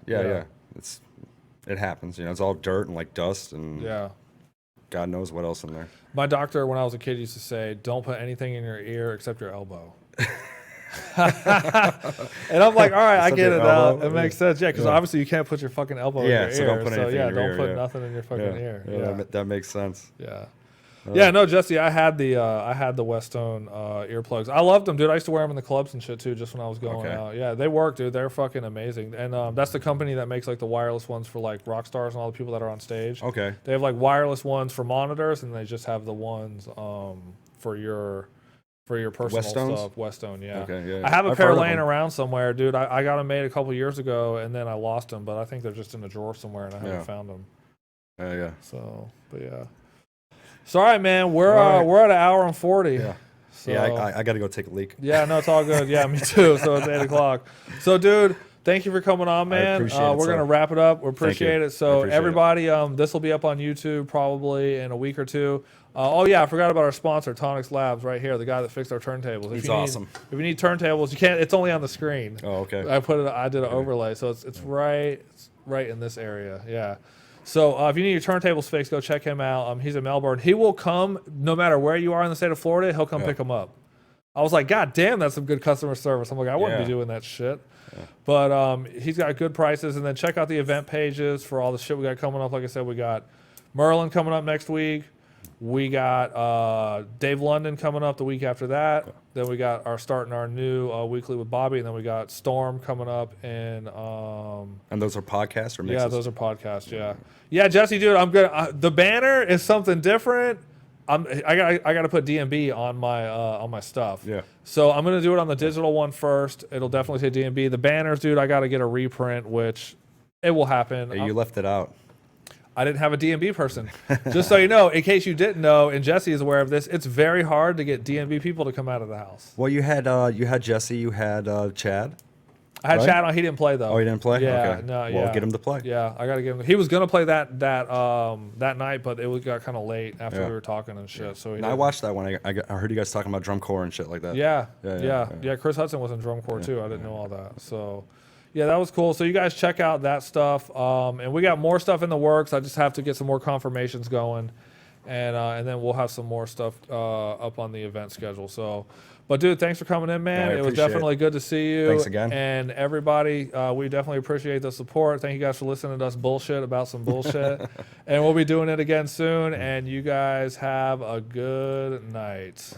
Speaker 3: It happens. It's all dirt and like dust and
Speaker 2: Yeah.
Speaker 3: God knows what else in there.
Speaker 2: My doctor, when I was a kid, used to say, "Don't put anything in your ear except your elbow." And I'm like, all right, I
Speaker 3: Except
Speaker 2: get
Speaker 3: your
Speaker 2: it now.
Speaker 3: elbow?
Speaker 2: It makes sense. Yeah, because obviously you can't put your fucking elbow in your
Speaker 3: So
Speaker 2: ear.
Speaker 3: don't put anything in your
Speaker 2: don't
Speaker 3: ear,
Speaker 2: put
Speaker 3: yeah.
Speaker 2: nothing in your fucking ear.
Speaker 3: Yeah, that makes sense.
Speaker 2: Yeah. Yeah, no, Jesse, I had the Westone earplugs. I loved them, dude. I used to wear them in the clubs and shit too, just when I was going
Speaker 3: Okay.
Speaker 2: out. Yeah, they work, dude. They're fucking amazing. And that's the company that makes like the wireless ones for like rock stars and all the people that are on stage.
Speaker 3: Okay.
Speaker 2: They have like wireless ones for monitors, and they just have the ones for your personal
Speaker 3: Westones?
Speaker 2: stuff. Westone, yeah.
Speaker 3: Okay, yeah.
Speaker 2: I have a
Speaker 3: I've
Speaker 2: pair
Speaker 3: heard of
Speaker 2: laying
Speaker 3: them.
Speaker 2: around somewhere, dude. I got them made a couple years ago, and then I lost them, but I think they're just in a drawer somewhere, and I haven't
Speaker 3: Yeah.
Speaker 2: found them.
Speaker 3: Yeah.
Speaker 2: So, but yeah. So, all right, man. We're
Speaker 3: All right.
Speaker 2: we're at an hour and 40.
Speaker 3: Yeah.
Speaker 2: So,
Speaker 3: Yeah, I got to go take a leak.
Speaker 2: yeah, no, it's all good. Yeah, me too. So it's 8:00. So, dude, thank you for coming on, man.
Speaker 3: appreciate it,
Speaker 2: We're
Speaker 3: sir.
Speaker 2: gonna wrap it up. We
Speaker 3: you.
Speaker 2: appreciate it.
Speaker 3: I
Speaker 2: So,
Speaker 3: appreciate it.
Speaker 2: everybody, this will be up on YouTube probably in a week or two. Oh yeah, I forgot about our sponsor, Tonix Labs, right here, the guy that fixed our turntables.
Speaker 3: He's awesome.
Speaker 2: If you need turntables, you can't. It's only on the screen.
Speaker 3: Oh, okay.
Speaker 2: I did an overlay, so it's right in this area. Yeah. So if you need your turntables fixed, go check him out. He's in Melbourne. He will come no matter where you are in the state of Florida. He'll come pick them up. I was like, God damn, that's some good customer service. I'm like, I wouldn't be
Speaker 3: Yeah.
Speaker 2: doing that shit. But he's got good prices. And then check out the event pages for all the shit we got coming up. Like I said, we got Merlin coming up next week. We got Dave London coming up the week after that. Then we got starting our new weekly with Bobby, and then we got Storm coming up in.
Speaker 3: And those are podcasts or mixes?
Speaker 2: Yeah, those are podcasts. Yeah, Jesse, dude, I'm good. The banner is something different. I got to put DMB on my stuff.
Speaker 3: Yeah.
Speaker 2: So I'm gonna do it on the digital one first. It'll definitely say DMB. The banners, dude, I got to get a reprint, which it will happen.
Speaker 3: Hey, you left it out.
Speaker 2: I didn't have a DMB person. Just so you know, in case you didn't know, and Jesse is aware of this, it's very hard to get DMB people to come out of the house.
Speaker 3: Well, you had Jesse, you had Chad.
Speaker 2: I had
Speaker 3: Right?
Speaker 2: Chad on. He didn't play though.
Speaker 3: Oh, he didn't play?
Speaker 2: Yeah,
Speaker 3: Okay.
Speaker 2: no,
Speaker 3: Well,
Speaker 2: yeah.
Speaker 3: get him to play.
Speaker 2: Yeah, I gotta give him. He was gonna play that night, but it got kind of late after
Speaker 3: Yeah.
Speaker 2: we were talking and shit. So he
Speaker 3: And I
Speaker 2: didn't.
Speaker 3: watched that one. I heard you guys talking about drum corps and shit like that.
Speaker 2: Yeah. Chris Hudson was in drum corps too. I didn't know all that. So, yeah, that was cool. So you guys check out that stuff. And we got more stuff in the works. I just have to get some more confirmations going, and then we'll have some more stuff up on the event schedule. So, but dude, thanks for coming in, man.
Speaker 3: I
Speaker 2: It was
Speaker 3: appreciate
Speaker 2: definitely
Speaker 3: it.
Speaker 2: good to see you.
Speaker 3: Thanks again.
Speaker 2: And everybody, we definitely appreciate the support. Thank you guys for listening to us bullshit about some bullshit. And we'll be doing it again soon. And you guys have a good night.